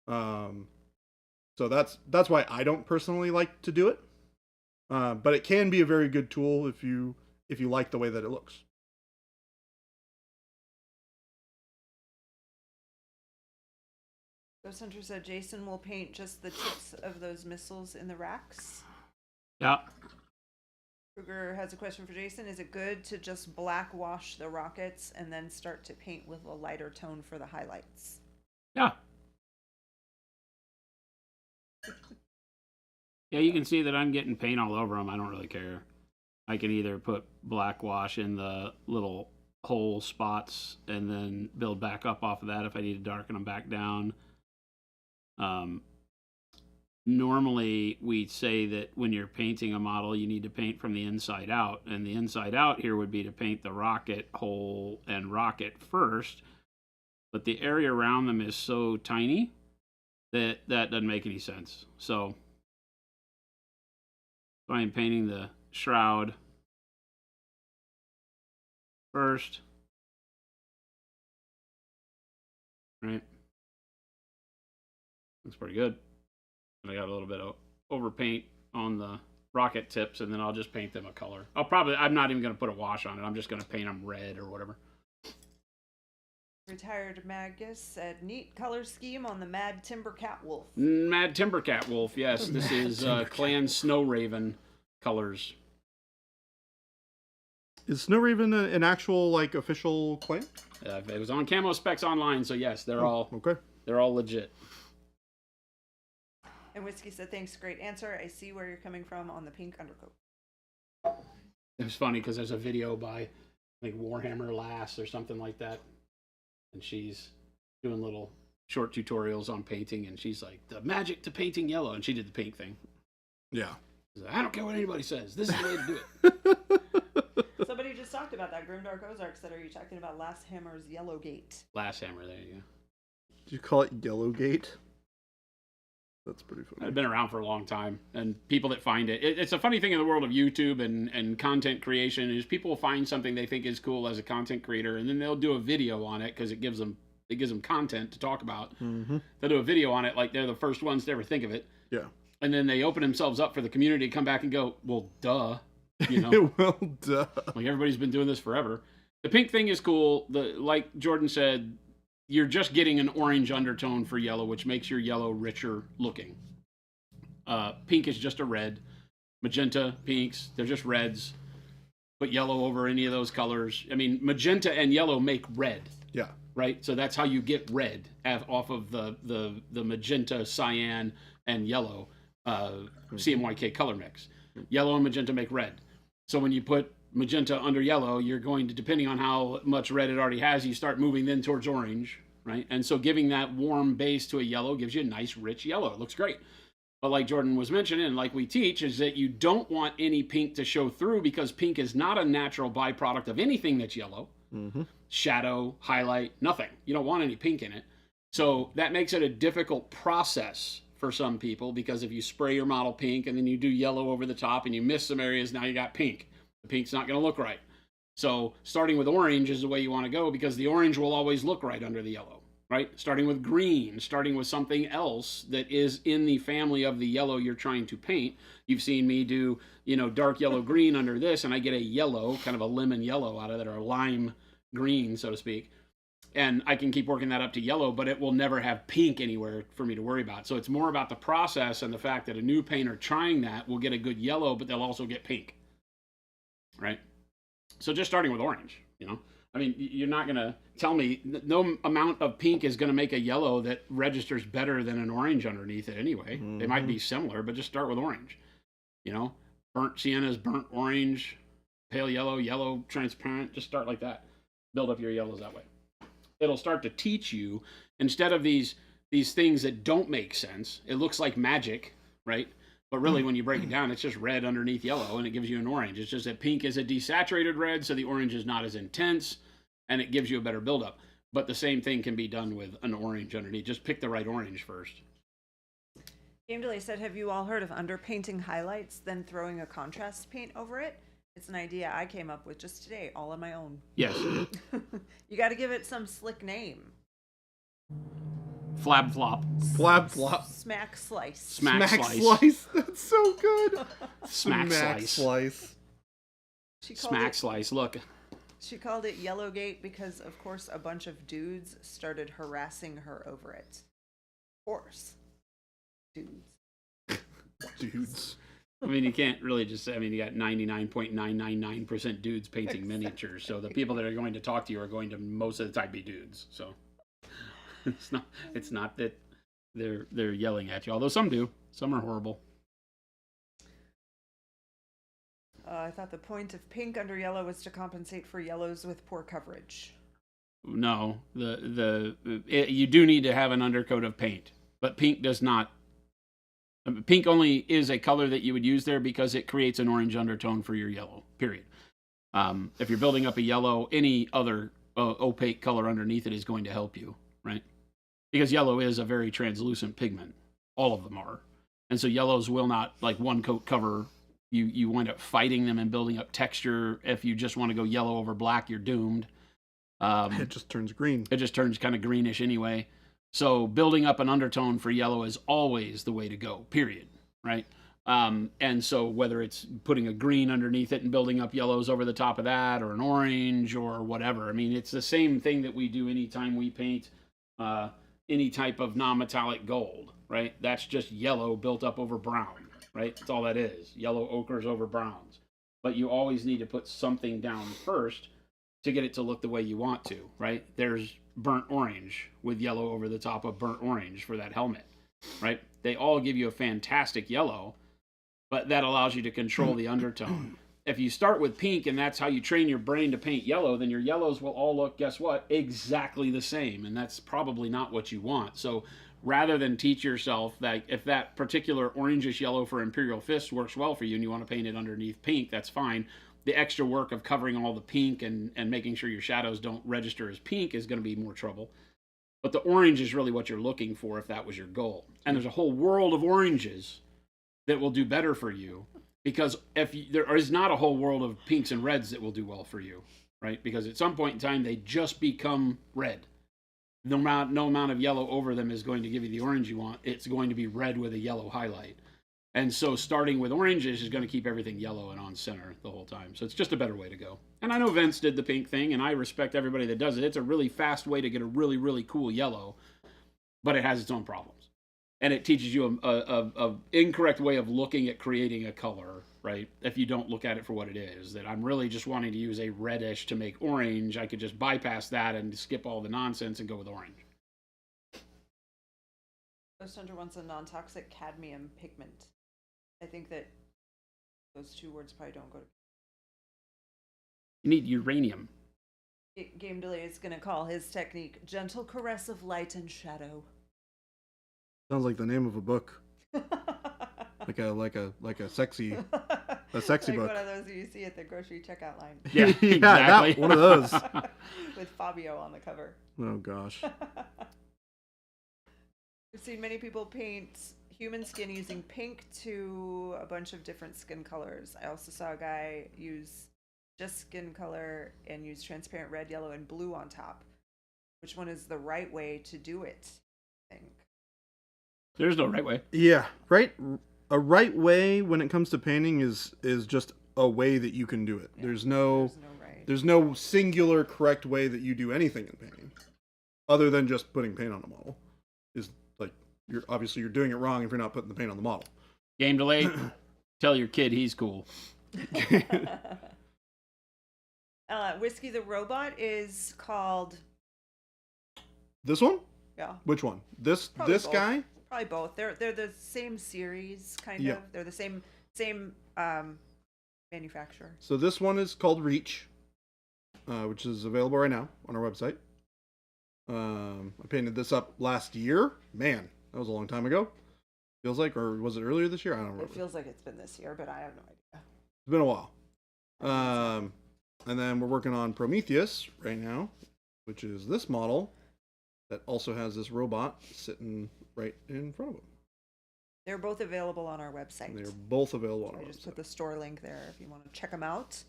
Speaker 1: So that's why I don't personally like to do it. But it can be a very good tool if you like the way that it looks.
Speaker 3: Ghost Hunter said Jason will paint just the tips of those missiles in the racks.
Speaker 2: Yeah.
Speaker 3: Kruger has a question for Jason. Is it good to just black wash the rockets and then start to paint with a lighter tone for the highlights?
Speaker 2: Yeah. Yeah, you can see that I'm getting paint all over them. I don't really care. I can either put black wash in the little hole spots and then build back up off of that if I need to darken them back down. normally we say that when you're painting a model, you need to paint from the inside out. And the inside out here would be to paint the rocket hole and rocket first. But the area around them is so tiny that that doesn't make any sense. So I am painting the shroud first. Right. Looks pretty good. And I got a little bit of over paint on the rocket tips, and then I'll just paint them a color. I'm not even going to put a wash on it. I'm just going to paint them red or whatever.
Speaker 3: Retired Magus said, neat color scheme on the Mad Timber Cat Wolf.
Speaker 2: Mad Timber Cat Wolf, yes. This is Clan Snow Raven colors.
Speaker 1: Is Snow Raven an actual, like, official clan?
Speaker 2: It was on Camo Specs Online, so yes, they're all legit.
Speaker 3: And Whiskey said, thanks, great answer. I see where you're coming from on the pink undercoat.
Speaker 2: It was funny because there's a video by, like, Warhammer Lass or something like that. And she's doing little short tutorials on painting, and she's like, the magic to painting yellow. And she did the pink thing.
Speaker 1: Yeah.
Speaker 2: Like, I don't care what anybody says. This is the way to do it.
Speaker 3: Somebody just talked about that. Grimdark Ozark said, are you talking about Last Hammer's Yellow Gate?
Speaker 2: Last Hammer, there you go.
Speaker 1: Did you call it Yellowgate? That's pretty funny.
Speaker 2: It's been around for a long time, and people that find it's a funny thing in the world of YouTube and content creation is people will find something they think is cool as a content creator, and then they'll do a video on it because it gives them content to talk about.
Speaker 1: Mm-hmm.
Speaker 2: They'll do a video on it like they're the first ones to ever think of it.
Speaker 1: Yeah.
Speaker 2: And then they open themselves up for the community to come back and go, well, duh. You know?
Speaker 1: Well, duh.
Speaker 2: Like, everybody's been doing this forever. The pink thing is cool. Like Jordan said, you're just getting an orange undertone for yellow, which makes your yellow richer looking. Pink is just a red. Magenta, pinks, they're just reds. Put yellow over any of those colors. I mean, magenta and yellow make red.
Speaker 1: Yeah.
Speaker 2: Right? So that's how you get red off of the magenta, cyan, and yellow CMYK color mix. Yellow and magenta make red. So when you put magenta under yellow, you're going to, depending on how much red it already has, you start moving then towards orange, right? And so giving that warm base to a yellow gives you a nice rich yellow. It looks great. But like Jordan was mentioning, and like we teach, is that you don't want any pink to show through because pink is not a natural byproduct of anything that's yellow.
Speaker 1: Mm-hmm.
Speaker 2: Shadow, highlight, nothing. You don't want any pink in it. So that makes it a difficult process for some people, because if you spray your model pink and then you do yellow over the top and you miss some areas, now you got pink. The pink's not going to look right. So starting with orange is the way you want to go, because the orange will always look right under the yellow, right? Starting with green, starting with something else that is in the family of the yellow you're trying to paint. You've seen me do, dark yellow green under this, and I get a yellow, kind of a lemon yellow out of it, or a lime green, so to speak. And I can keep working that up to yellow, but it will never have pink anywhere for me to worry about. So it's more about the process and the fact that a new painter trying that will get a good yellow, but they'll also get pink, right? So just starting with orange, I mean, you're not going to tell me no amount of pink is going to make a yellow that registers better than an orange underneath it anyway. Mm-hmm. They might be similar, but just start with orange. Burnt siennas, burnt orange, pale yellow, yellow transparent. Just start like that. Build up your yellows that way. It'll start to teach you, instead of these things that don't make sense. It looks like magic, right? But really, when you break it down, it's just red underneath yellow, and it gives you an orange. It's just that pink is a desaturated red, so the orange is not as intense, and it gives you a better buildup. But the same thing can be done with an orange underneath. Just pick the right orange first.
Speaker 3: Game Delay said, have you all heard of underpainting highlights, then throwing a contrast paint over it? It's an idea I came up with just today, all on my own.
Speaker 2: Yes.
Speaker 3: You got to give it some slick name.
Speaker 2: Flab flop.
Speaker 1: Flab flop.
Speaker 3: Smack slice.
Speaker 2: Smack slice.
Speaker 1: Slice. That's so good.
Speaker 2: Smack slice.
Speaker 1: Slice.
Speaker 2: Smack slice. Look.
Speaker 3: She called it Yellowgate because, of course, a bunch of dudes started harassing her over it. Of course. Dudes.
Speaker 1: Dudes.
Speaker 2: I mean, you can't really just say, you got 99.999% dudes painting miniatures. So the people that are going to talk to you are going to most of the time be dudes. So it's not that they're yelling at you, although some do. Some are horrible.
Speaker 3: I thought the point of pink under yellow was to compensate for yellows with poor coverage.
Speaker 2: No, you do need to have an undercoat of paint, but pink does not Pink only is a color that you would use there because it creates an orange undertone for your yellow, period. If you're building up a yellow, any other opaque color underneath it is going to help you, right? Because yellow is a very translucent pigment. All of them are. And so yellows will not, like one coat cover, you wind up fighting them and building up texture. If you just want to go yellow over black, you're doomed.
Speaker 1: It just turns green.
Speaker 2: It just turns kind of greenish anyway. So building up an undertone for yellow is always the way to go, period, right? And so whether it's putting a green underneath it and building up yellows over the top of that, or an orange or whatever, I mean, it's the same thing that we do anytime we paint any type of non-metallic gold, right? That's just yellow built up over brown, right? That's all that is, yellow ochres over browns. But you always need to put something down first to get it to look the way you want to, right? There's burnt orange with yellow over the top of burnt orange for that helmet, right? They all give you a fantastic yellow, but that allows you to control the undertone. If you start with pink and that's how you train your brain to paint yellow, then your yellows will all look, guess what, exactly the same, and that's probably not what you want. So rather than teach yourself that if that particular orangish yellow for Imperial Fist works well for you and you want to paint it underneath pink, that's fine. The extra work of covering all the pink and making sure your shadows don't register as pink is going to be more trouble. But the orange is really what you're looking for if that was your goal. And there's a whole world of oranges that will do better for you, because there is not a whole world of pinks and reds that will do well for you, right? Because at some point in time, they just become red. No amount of yellow over them is going to give you the orange you want. It's going to be red with a yellow highlight. And so starting with oranges is going to keep everything yellow and on center the whole time. So it's just a better way to go. And I know Vince did the pink thing, and I respect everybody that does it. It's a really fast way to get a really, really cool yellow, but it has its own problems. And it teaches you a incorrect way of looking at creating a color, right? If you don't look at it for what it is, that I'm really just wanting to use a reddish to make orange, I could just bypass that and skip all the nonsense and go with orange.
Speaker 3: Ghost Hunter wants a non-toxic cadmium pigment. I think that those two words probably don't go together.
Speaker 2: You need uranium.
Speaker 3: Game Delay is going to call his technique Gentle Caress of Light and Shadow.
Speaker 1: Sounds like the name of a book. like a sexy
Speaker 3: like
Speaker 1: book.
Speaker 3: one of those you see at the grocery checkout line.
Speaker 2: Yeah, exactly.
Speaker 1: One of those.
Speaker 3: With Fabio on the cover.
Speaker 1: Oh gosh.
Speaker 3: We've seen many people paint human skin using pink to a bunch of different skin colors. I also saw a guy use just skin color and use transparent red, yellow, and blue on top. Which one is the right way to do it, I think?
Speaker 2: There's no right way.
Speaker 1: Yeah, right. A right way when it comes to painting is just a way that you can do it. Yeah, there's no singular correct way that you do anything in painting, other than just putting paint on a model. Is like you're doing it wrong if you're not putting the paint on the model.
Speaker 2: Game Delay. Tell your kid he's cool.
Speaker 3: Whiskey the Robot is called
Speaker 1: this one.
Speaker 3: Yeah.
Speaker 1: Which one? This
Speaker 3: both.
Speaker 1: Guy?
Speaker 3: Probably both. They're the same series, kind of. They're the same manufacturer.
Speaker 1: So this one is called Reach, which is available right now on our website. I painted this up last year. Man, that was a long time ago. Feels like, or was it earlier this year? I don't remember.
Speaker 3: It feels like it's been this year, but I have no idea.
Speaker 1: It's been a while. And then we're working on Prometheus right now, which is this model that also has this robot sitting right in front of him.
Speaker 3: They're both available on our website.
Speaker 1: They're both available on our website.
Speaker 3: I just put the store link there if you want to check them out.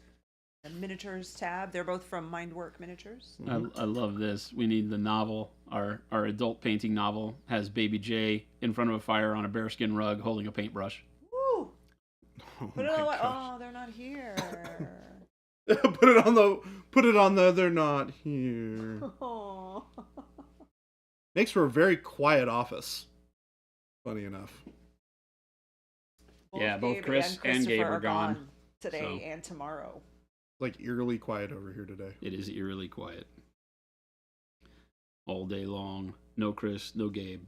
Speaker 3: The miniatures tab. They're both from Mindwork Miniatures.
Speaker 2: I love this. We need the novel. Our adult painting novel has Baby J in front of a fire on a bearskin rug holding a paintbrush.
Speaker 3: Woo!
Speaker 1: Oh,
Speaker 3: they're not here.
Speaker 1: Put it on the they're not here.
Speaker 3: Oh.
Speaker 1: Makes for a very quiet office. Funny enough.
Speaker 2: Both Chris and Gabe are gone
Speaker 3: today and tomorrow.
Speaker 1: Like eerily quiet over here today.
Speaker 2: It is eerily quiet. All day long. No Chris, no Gabe.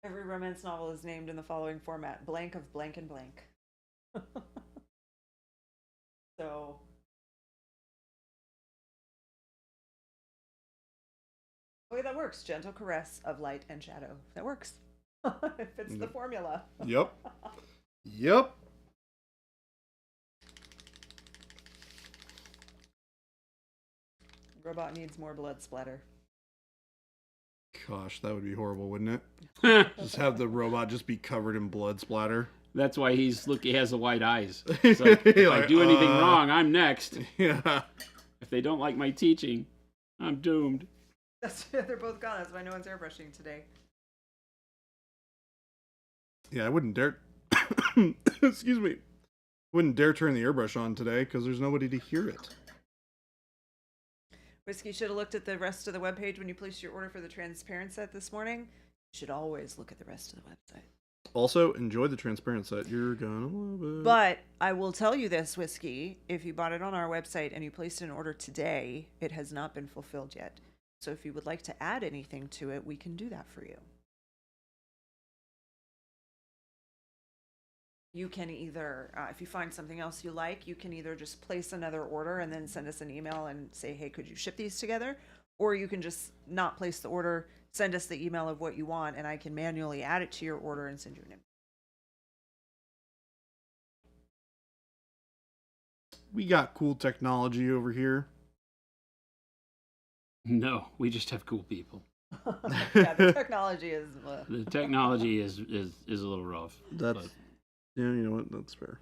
Speaker 3: Every romance novel is named in the following format: blank of blank and blank. So okay, that works. Gentle Caress of Light and Shadow. That works. It fits the formula.
Speaker 1: Yep. Yep.
Speaker 3: Robot needs more blood splatter.
Speaker 1: Gosh, that would be horrible, wouldn't it? Just have the robot just be covered in blood splatter.
Speaker 2: That's why he has the white eyes. It's like, if I do anything wrong, I'm next.
Speaker 1: Yeah.
Speaker 2: If they don't like my teaching, I'm doomed.
Speaker 3: They're both gone. That's why no one's airbrushing today.
Speaker 1: Yeah, I wouldn't dare. Excuse me. Wouldn't dare turn the airbrush on today because there's nobody to hear it.
Speaker 3: Whiskey should have looked at the rest of the webpage when you placed your order for the transparent set this morning. You should always look at the rest of the website.
Speaker 1: Also, enjoy the transparent set. You're gonna love it.
Speaker 3: But I will tell you this, Whiskey. If you bought it on our website and you placed an order today, it has not been fulfilled yet. So if you would like to add anything to it, we can do that for you. You can either, if you find something else you like, you can either just place another order and then send us an email and say, hey, could you ship these together? Or you can just not place the order, send us the email of what you want, and I can manually add it to your order and send you an email.
Speaker 1: We got cool technology over here.
Speaker 2: No, we just have cool people.
Speaker 3: Yeah, the technology is...
Speaker 2: The technology is a little rough.
Speaker 1: That's... Yeah, you know what? That's fair.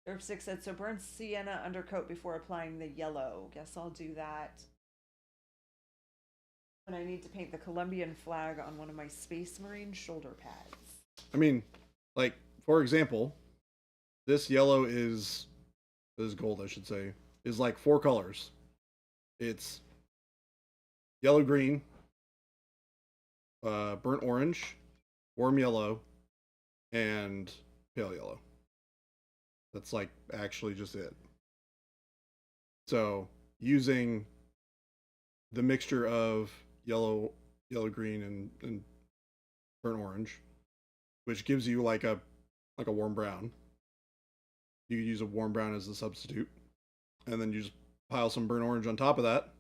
Speaker 3: Derp 6 said, so burn sienna undercoat before applying the yellow. Guess I'll do that when I need to paint the Colombian flag on one of my Space Marine shoulder pads.
Speaker 1: I mean, like, for example, this yellow is gold, I should say, is like 4 colors. It's yellow green, burnt orange, warm yellow, and pale yellow. That's like actually just it. So using the mixture of yellow, green, and burnt orange, which gives you like a warm brown. You could use a warm brown as the substitute, and then you just pile some burnt orange on top of that,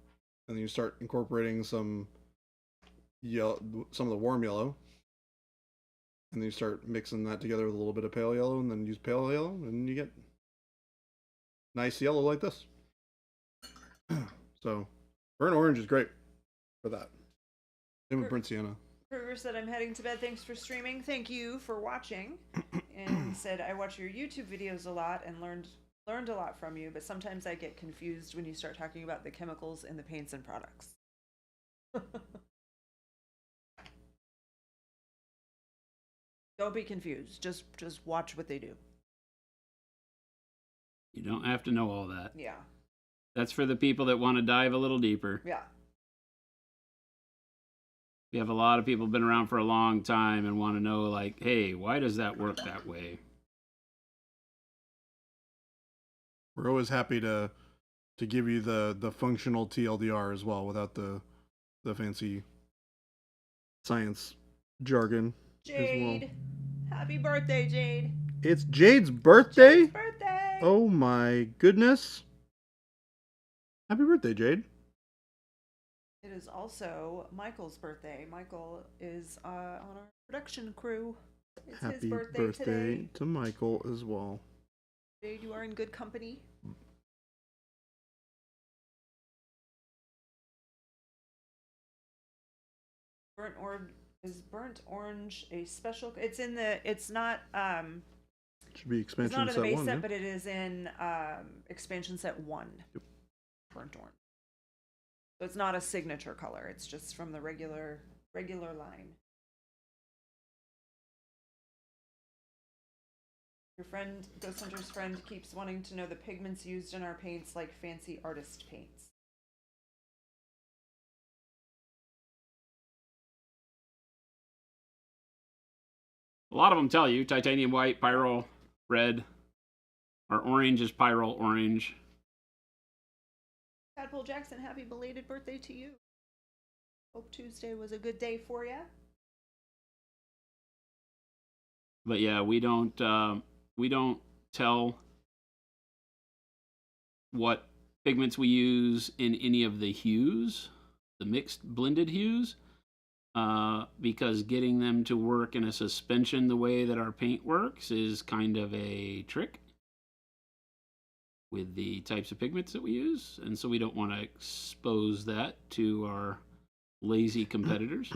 Speaker 1: and then you start incorporating some of the warm yellow. And then you start mixing that together with a little bit of pale yellow, and then use pale yellow, and you get nice yellow like this. So, burnt orange is great for that. Same with burnt sienna.
Speaker 3: Kruger said, I'm heading to bed. Thanks for streaming. Thank you for watching. And he said, I watch your YouTube videos a lot and learned a lot from you, but sometimes I get confused when you start talking about the chemicals in the paints and products. Don't be confused. Just watch what they do.
Speaker 2: You don't have to know all that.
Speaker 3: Yeah.
Speaker 2: That's for the people that want to dive a little deeper.
Speaker 3: Yeah.
Speaker 2: We have a lot of people been around for a long time and want to know, like, hey, why does that work that way?
Speaker 1: We're always happy to give you the functional TLDR as well, without the fancy science jargon.
Speaker 3: Jade. Happy birthday, Jade.
Speaker 1: It's Jade's birthday?
Speaker 3: Jade's birthday.
Speaker 1: Oh my goodness. Happy birthday, Jade.
Speaker 3: It is also Michael's birthday. Michael is on our production crew. It's
Speaker 1: Happy
Speaker 3: his birthday today.
Speaker 1: to Michael as well.
Speaker 3: Jade, you are in good company. Is burnt orange a special? It's in the. It's not.
Speaker 1: Should be
Speaker 3: It's
Speaker 1: expansion
Speaker 3: not in the
Speaker 1: set
Speaker 3: base
Speaker 1: 1.
Speaker 3: set,
Speaker 1: Yeah?
Speaker 3: but it is in expansion set 1.
Speaker 1: Yep.
Speaker 3: Burnt orange. So it's not a signature color. It's just from the regular line. Your friend, Ghost Hunter's friend, keeps wanting to know the pigments used in our paints, like fancy artist paints.
Speaker 2: A lot of them tell you titanium white, pyro red, or orange is pyro orange.
Speaker 3: Tadpole Jackson, happy belated birthday to you. Hope Tuesday was a good day for you.
Speaker 2: But yeah, we don't tell what pigments we use in any of the hues, the mixed blended hues. because getting them to work in a suspension the way that our paint works is kind of a trick with the types of pigments that we use, and so we don't want to expose that to our lazy competitors.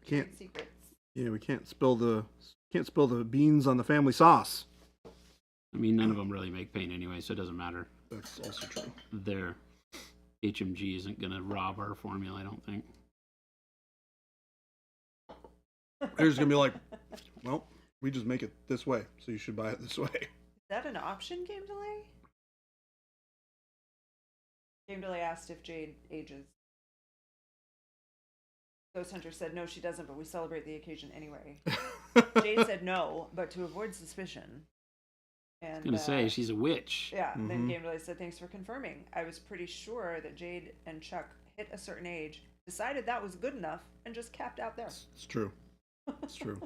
Speaker 1: Can't.
Speaker 3: Secrets.
Speaker 1: Yeah, we can't spill the beans on the family sauce.
Speaker 2: I mean, none of them really make paint anyway, so it doesn't matter.
Speaker 1: That's also true.
Speaker 2: Their HMG isn't going to rob our formula, I don't think.
Speaker 1: They're just gonna be like, well, we just make it this way, so you should buy it this way.
Speaker 3: Is that an option, Game Delay? Game Delay asked if Jade ages. Ghost Hunter said no, she doesn't, but we celebrate the occasion anyway. Jade said no, but to avoid suspicion. And,
Speaker 2: I was going to say, she's a witch.
Speaker 3: Yeah, then Game Delay said thanks for confirming. I was pretty sure that Jade and Chuck hit a certain age, decided that was good enough, and just capped out there.
Speaker 1: It's true. It's true.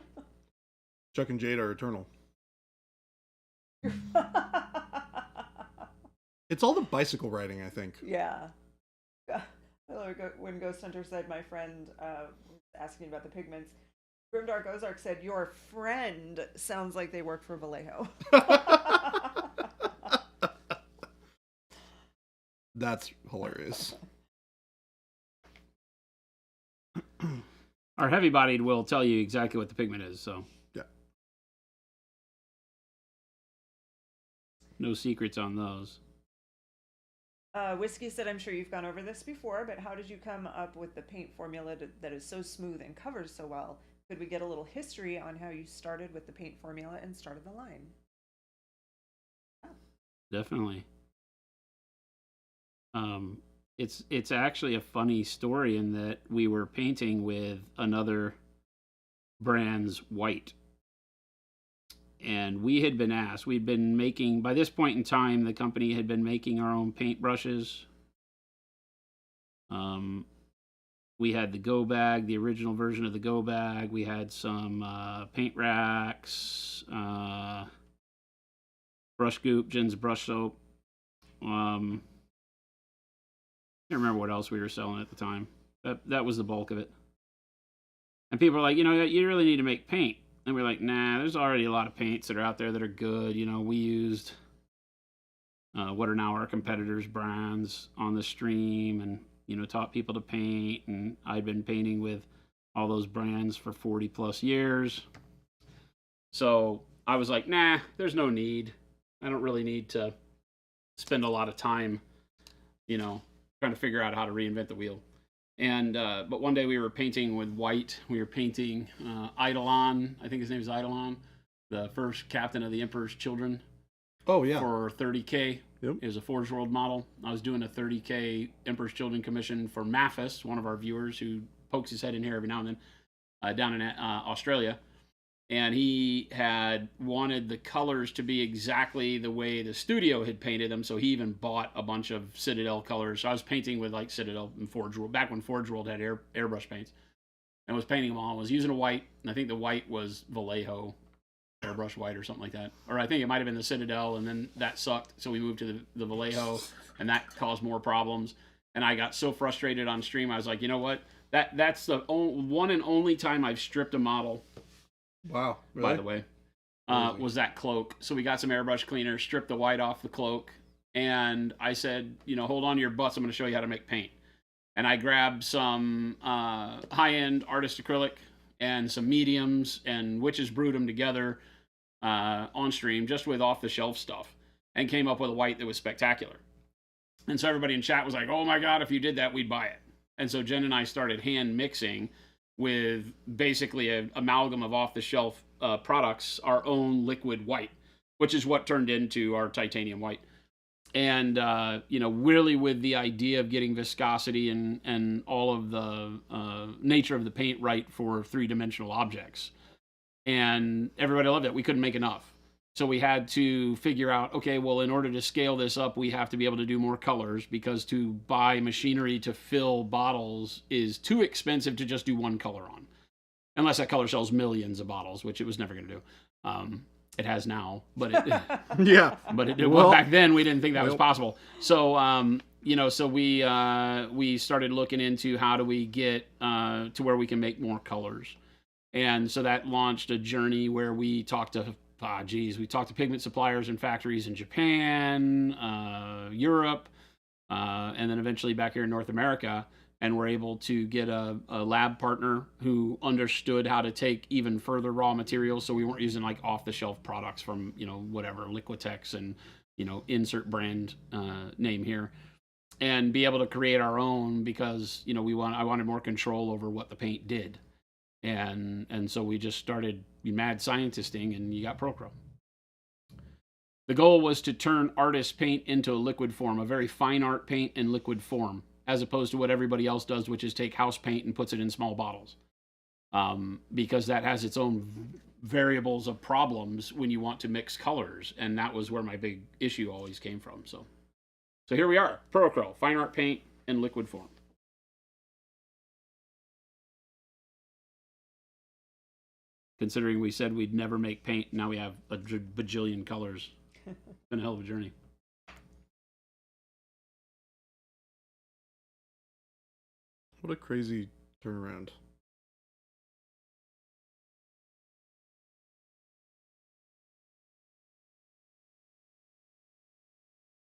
Speaker 1: Chuck and Jade are eternal. It's all the bicycle riding, I think.
Speaker 3: Yeah. When Ghost Hunter said my friend was asking about the pigments, Grimdark Ozark said your friend sounds like they work for Vallejo.
Speaker 1: That's hilarious.
Speaker 2: Our heavy-bodied will tell you exactly what the pigment is, so.
Speaker 1: Yeah.
Speaker 2: No secrets on those.
Speaker 3: Whiskey said, I'm sure you've gone over this before, but how did you come up with the paint formula that is so smooth and covers so well? Could we get a little history on how you started with the paint formula and started the line?
Speaker 2: Definitely. It's actually a funny story in that we were painting with another brand's white. And we had been asked, we'd been making, by this point in time, the company had been making our own paint brushes. We had the Go Bag, the original version of the Go Bag. We had some paint racks, brush goop, Jen's brush soap. I can't remember what else we were selling at the time. That was the bulk of it. And people were like, you really need to make paint. And we're like, nah, there's already a lot of paints that are out there that are good. We used what are now our competitors' brands on the stream and, taught people to paint. And I'd been painting with all those brands for 40 plus years. So I was like, nah, there's no need. I don't really need to spend a lot of time, trying to figure out how to reinvent the wheel. And but one day we were painting with white. We were painting Eidolon. I think his name is Eidolon, the first captain of the Emperor's Children.
Speaker 1: Oh, yeah.
Speaker 2: For 30K.
Speaker 1: Yep.
Speaker 2: It was a Forge World model. I was doing a 30K Emperor's Children commission for Mathis, one of our viewers who pokes his head in here every now and then, down in Australia. And he had wanted the colors to be exactly the way the studio had painted them, so he even bought a bunch of Citadel colors. So I was painting with like Citadel and Forge World, back when Forge World had airbrush paints. And I was painting them all. I was using a white, and I think the white was Vallejo airbrush white or something like that. Or I think it might have been the Citadel, and then that sucked, so we moved to the Vallejo, and that caused more problems. And I got so frustrated on stream, I was like, you know what? That's the one and only time I've stripped a model.
Speaker 1: Wow. Really?
Speaker 2: By the way, was that cloak. So we got some airbrush cleaner, stripped the white off the cloak, and I said, hold on to your butts, I'm going to show you how to make paint. And I grabbed some high-end artist acrylic and some mediums and witches brewed them together on stream just with off-the-shelf stuff and came up with a white that was spectacular. And so everybody in chat was like, oh my God, if you did that, we'd buy it. And so Jen and I started hand mixing with basically an amalgam of off-the-shelf products, our own liquid white, which is what turned into our titanium white. And, really with the idea of getting viscosity and all of the nature of the paint right for three-dimensional objects. And everybody loved it. We couldn't make enough. So we had to figure out, okay, well, in order to scale this up, we have to be able to do more colors, because to buy machinery to fill bottles is too expensive to just do one color on. Unless that color sells millions of bottles, which it was never going to do. It has now, but
Speaker 1: yeah.
Speaker 2: But back then we didn't think that was possible. So so we started looking into how do we get to where we can make more colors. And so that launched a journey where we talked to pigment suppliers and factories in Japan, Europe, and then eventually back here in North America. And we're able to get a lab partner who understood how to take even further raw materials. So we weren't using like off the shelf products from, whatever, Liquitex and, insert brand name here, and be able to create our own because, I wanted more control over what the paint did. And so we just started mad scientisting, and you got Prochrome. The goal was to turn artist paint into a liquid form, a very fine art paint in liquid form, as opposed to what everybody else does, which is take house paint and puts it in small bottles. Because that has its own variables of problems when you want to mix colors, and that was where my big issue always came from. So here we are, Prochrome, fine art paint in liquid form. Considering we said we'd never make paint, now we have a bajillion colors. It's been a hell of a journey.
Speaker 1: What a crazy turnaround.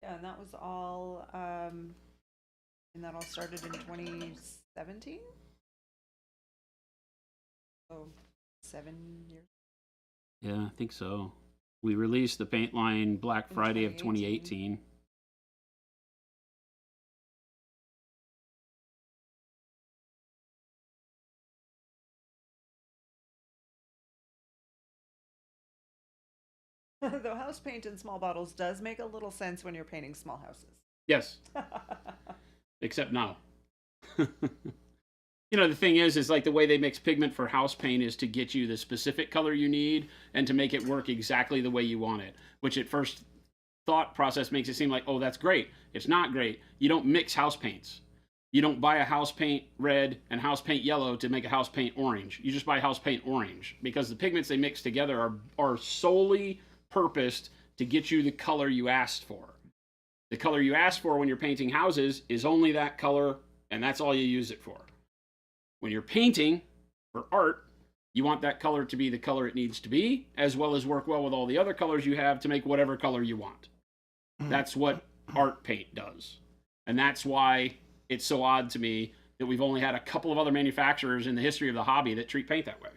Speaker 3: Yeah, and that was all, and that all started in 2017? So, 7 years.
Speaker 2: Yeah, I think so. We released the paint line Black Friday of 2018.
Speaker 3: Though house paint in small bottles does make a little sense when you're painting small houses.
Speaker 2: Yes. Except now. The thing is like the way they mix pigment for house paint is to get you the specific color you need and to make it work exactly the way you want it, which at first thought process makes it seem like, oh, that's great. It's not great. You don't mix house paints. You don't buy a house paint red and house paint yellow to make a house paint orange. You just buy house paint orange because the pigments they mix together are solely purposed to get you the color you asked for. The color you asked for when you're painting houses is only that color, and that's all you use it for. When you're painting for art, you want that color to be the color it needs to be, as well as work well with all the other colors you have to make whatever color you want. That's what art paint does. And that's why it's so odd to me that we've only had a couple of other manufacturers in the history of the hobby that treat paint that way.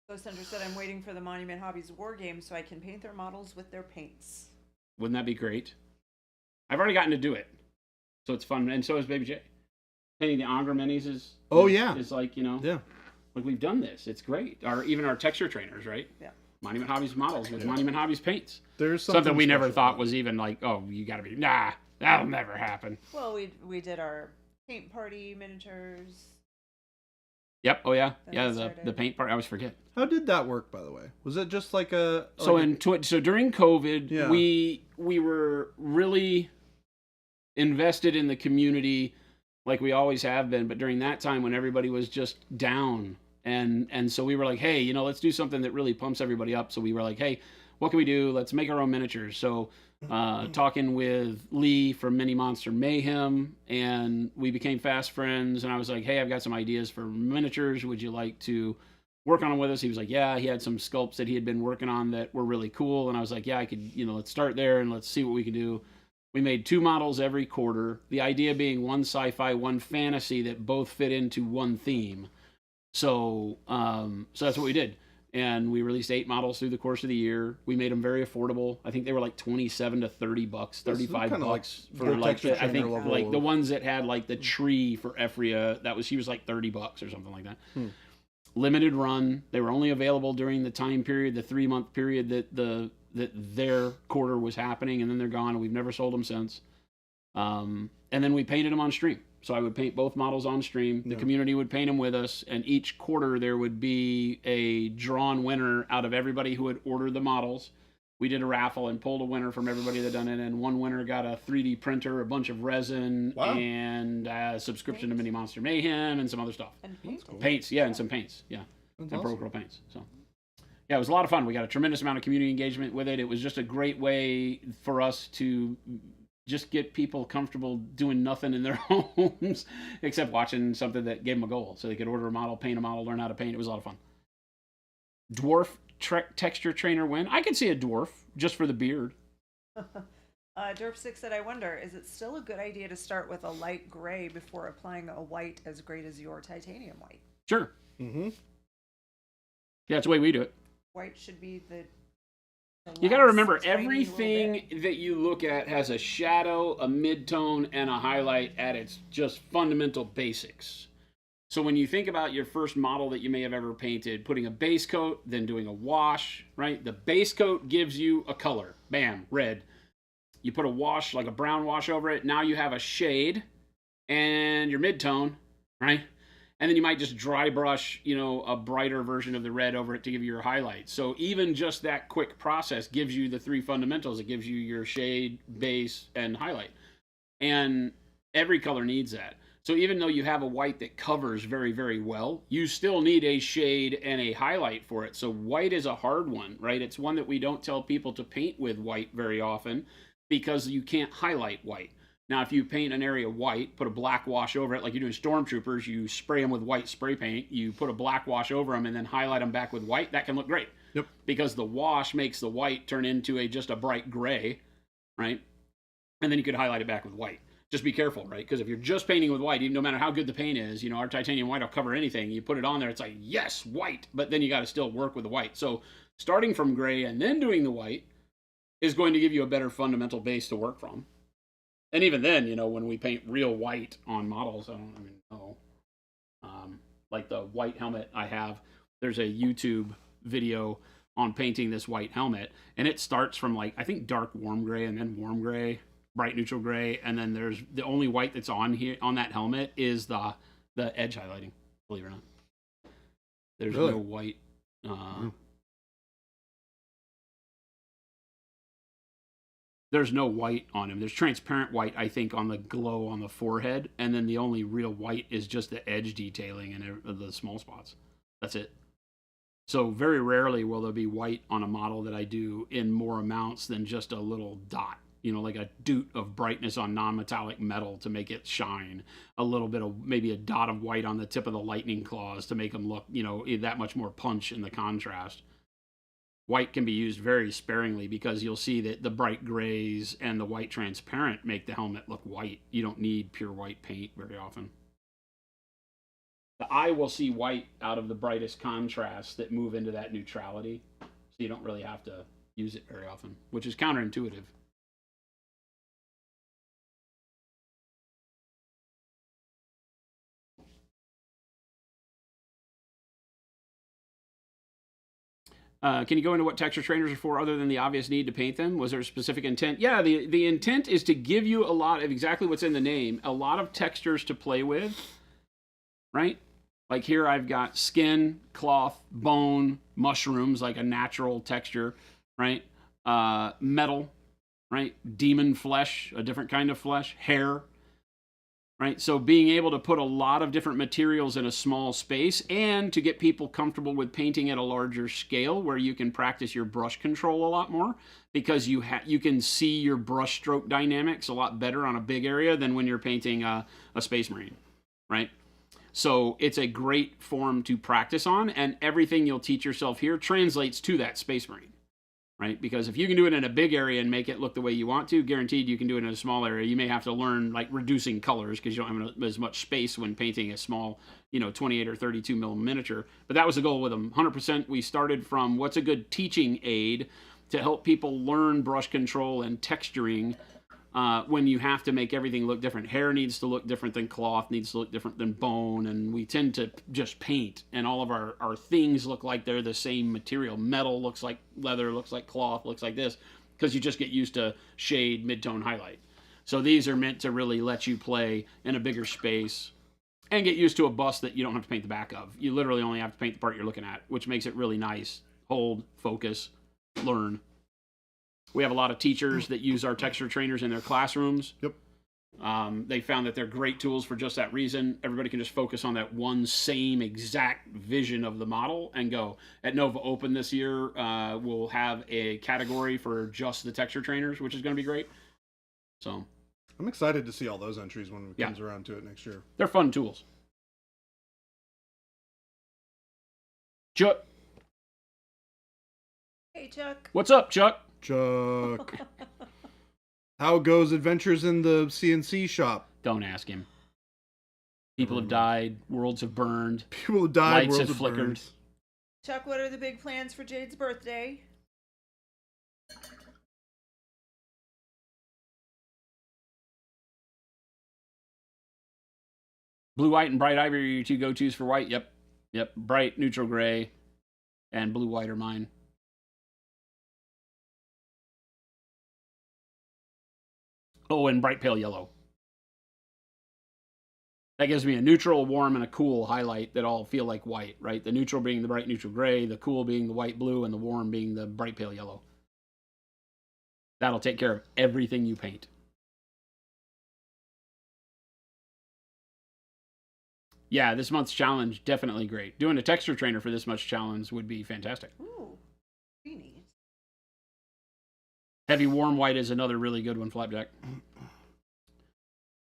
Speaker 3: Ghost Hunter said, I'm waiting for the Monument Hobbies war game so I can paint their models with their paints.
Speaker 2: Wouldn't that be great? I've already gotten to do it. So it's fun. And so is Baby J. Painting the Angra minis is like,
Speaker 1: yeah,
Speaker 2: like we've done this. It's great. Even our texture trainers, right?
Speaker 3: Yeah.
Speaker 2: Monument Hobbies models with Monument Hobbies paints.
Speaker 1: There's
Speaker 2: something we never thought was even like, oh, you got to be, nah, that'll never happen.
Speaker 3: Well, we did our paint party miniatures.
Speaker 2: Yep. Oh yeah. Yeah. The paint part. I always forget.
Speaker 1: How did that work, by the way? Was it just like a?
Speaker 2: So during COVID, we were really invested in the community, like we always have been. But during that time, when everybody was just down, and so we were like, hey, let's do something that really pumps everybody up. So we were like, hey, what can we do? Let's make our own miniatures. So talking with Lee from Mini Monster Mayhem, and we became fast friends, and I was like, hey, I've got some ideas for miniatures. Would you like to work on them with us? He was like, yeah. He had some sculpts that he had been working on that were really cool, and I was like, yeah, I could, let's start there and let's see what we can do. We made 2 models every quarter, the idea being 1 sci-fi, 1 fantasy that both fit into one theme. So that's what we did. And we released 8 models through the course of the year. We made them very affordable. I think they were like $27 to $30, $35 for like I think like the ones that had like the tree for Ephria. He was like $30 or something like that. Limited run. They were only available during the time period, the 3-month period that their quarter was happening, and then they're gone. And we've never sold them since. And then we painted them on stream. So I would paint both models on stream. The community would paint them with us, and each quarter there would be a drawn winner out of everybody who had ordered the models. We did a raffle and pulled a winner from everybody that done it, and one winner got a 3D printer, a bunch of resin, and a subscription to Mini Monster Mayhem and some other stuff.
Speaker 3: And paints.
Speaker 2: Paints, yeah, and some paints, yeah.
Speaker 1: That's
Speaker 2: and
Speaker 1: awesome.
Speaker 2: Prochrome paints. So Yeah, it was a lot of fun. We got a tremendous amount of community engagement with it. It was just a great way for us to just get people comfortable doing nothing in their homes except watching something that gave them a goal. So they could order a model, paint a model, learn how to paint. It was a lot of fun. Dwarf texture trainer win. I could see a dwarf just for the beard.
Speaker 3: Derp 6 said, I wonder, is it still a good idea to start with a light gray before applying a white as great as your titanium white?
Speaker 2: Sure.
Speaker 1: Mm-hmm.
Speaker 2: Yeah, that's the way we do it.
Speaker 3: White should be the
Speaker 2: you got to remember,
Speaker 3: last tiny little
Speaker 2: everything
Speaker 3: bit.
Speaker 2: that you look at has a shadow, a mid-tone, and a highlight at its just fundamental basics. So when you think about your first model that you may have ever painted, putting a base coat, then doing a wash, right? The base coat gives you a color. Bam, red. You put a wash, like a brown wash over it. Now you have a shade and your mid-tone, right? And then you might just dry brush, a brighter version of the red over it to give you your highlight. So even just that quick process gives you the three fundamentals. It gives you your shade, base, and highlight. And every color needs that. So even though you have a white that covers very, very well, you still need a shade and a highlight for it. So white is a hard one, right? It's one that we don't tell people to paint with white very often because you can't highlight white. Now, if you paint an area white, put a black wash over it, like you're doing stormtroopers, you spray them with white spray paint, you put a black wash over them and then highlight them back with white, that can look great.
Speaker 1: Yep.
Speaker 2: Because the wash makes the white turn into just a bright gray, right? And then you could highlight it back with white. Just be careful, right? Because if you're just painting with white, even no matter how good the paint is, our titanium white will cover anything. You put it on there, it's like, yes, white, but then you got to still work with the white. So starting from gray and then doing the white is going to give you a better fundamental base to work from. And even then, when we paint real white on models, I don't even know. Like the white helmet I have, there's a YouTube video on painting this white helmet, and it starts from I think dark warm gray and then warm gray, bright neutral gray, and then there's the only white that's on here on that helmet is the edge highlighting, believe it or not. There's
Speaker 1: Really?
Speaker 2: no white. There's no white on him. There's transparent white, I think, on the glow on the forehead, and then the only real white is just the edge detailing and the small spots. That's it. So very rarely will there be white on a model that I do in more amounts than just a little dot, like a doot of brightness on non-metallic metal to make it shine. A little bit of maybe a dot of white on the tip of the lightning claws to make them look, that much more punch in the contrast. White can be used very sparingly because you'll see that the bright grays and the white transparent make the helmet look white. You don't need pure white paint very often. The eye will see white out of the brightest contrasts that move into that neutrality. So you don't really have to use it very often, which is counterintuitive. Can you go into what texture trainers are for other than the obvious need to paint them? Was there a specific intent? Yeah, the intent is to give you a lot of exactly what's in the name, a lot of textures to play with, right? Like here I've got skin, cloth, bone, mushrooms, like a natural texture, right? Metal, right? Demon flesh, a different kind of flesh, hair, right? So being able to put a lot of different materials in a small space and to get people comfortable with painting at a larger scale where you can practice your brush control a lot more because you can see your brush stroke dynamics a lot better on a big area than when you're painting a Space Marine, right? So it's a great form to practice on, and everything you'll teach yourself here translates to that Space Marine. Right? Because if you can do it in a big area and make it look the way you want to, guaranteed you can do it in a small area. You may have to learn reducing colors because you don't have as much space when painting a small, 28 or 32 mil miniature. But that was the goal with them. 100%. We started from what's a good teaching aid to help people learn brush control and texturing when you have to make everything look different. Hair needs to look different than cloth, needs to look different than bone, and we tend to just paint, and all of our things look like they're the same material. Metal looks like leather, looks like cloth, looks like this, because you just get used to shade, mid-tone, highlight. So these are meant to really let you play in a bigger space and get used to a bust that you don't have to paint the back of. You literally only have to paint the part you're looking at, which makes it really nice. Hold, focus, learn. We have a lot of teachers that use our texture trainers in their classrooms.
Speaker 1: Yep.
Speaker 2: They found that they're great tools for just that reason. Everybody can just focus on that one same exact vision of the model and go. At Nova Open this year, we'll have a category for just the texture trainers, which is going to be great. So
Speaker 1: I'm excited to see all those entries when it comes around to it next year.
Speaker 2: they're fun tools. Chuck.
Speaker 3: Hey, Chuck.
Speaker 2: What's up, Chuck?
Speaker 1: Chuck. How goes adventures in the CNC shop?
Speaker 2: Don't ask him. People have died. Worlds have burned.
Speaker 1: People have died.
Speaker 2: Lights
Speaker 1: Worlds
Speaker 2: have flickered.
Speaker 1: burned.
Speaker 3: Chuck, what are the big plans for Jade's birthday?
Speaker 2: Blue, white, and bright ivory are your two go-tos for white. Yep. Bright, neutral gray, and blue, white are mine. Oh, and bright pale yellow. That gives me a neutral, warm, and a cool highlight that all feel like white, right? The neutral being the bright neutral gray, the cool being the white blue, and the warm being the bright pale yellow. That'll take care of everything you paint. Yeah, this month's challenge, definitely great. Doing a texture trainer for this much challenge would be fantastic.
Speaker 3: Ooh, beanie.
Speaker 2: Heavy warm white is another really good one, Flapjack.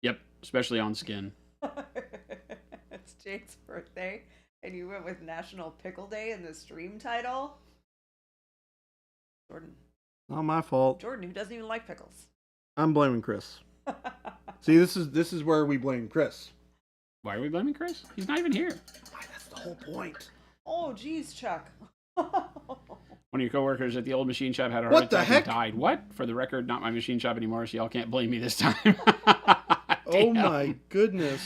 Speaker 2: Yep, especially on skin.
Speaker 3: It's Jade's birthday, and you went with National Pickle Day in the stream title. Jordan.
Speaker 1: Not my fault.
Speaker 3: Jordan, who doesn't even like pickles.
Speaker 1: I'm blaming Chris. See, this is where we blame Chris.
Speaker 2: Why are we blaming Chris? He's not even here.
Speaker 1: That's the whole point.
Speaker 3: Oh, geez, Chuck.
Speaker 2: One of your coworkers at the old machine shop had a heart
Speaker 1: What the
Speaker 2: attack
Speaker 1: heck?
Speaker 2: and died. What? For the record, not my machine shop anymore, so y'all can't blame me this time.
Speaker 1: Oh my goodness.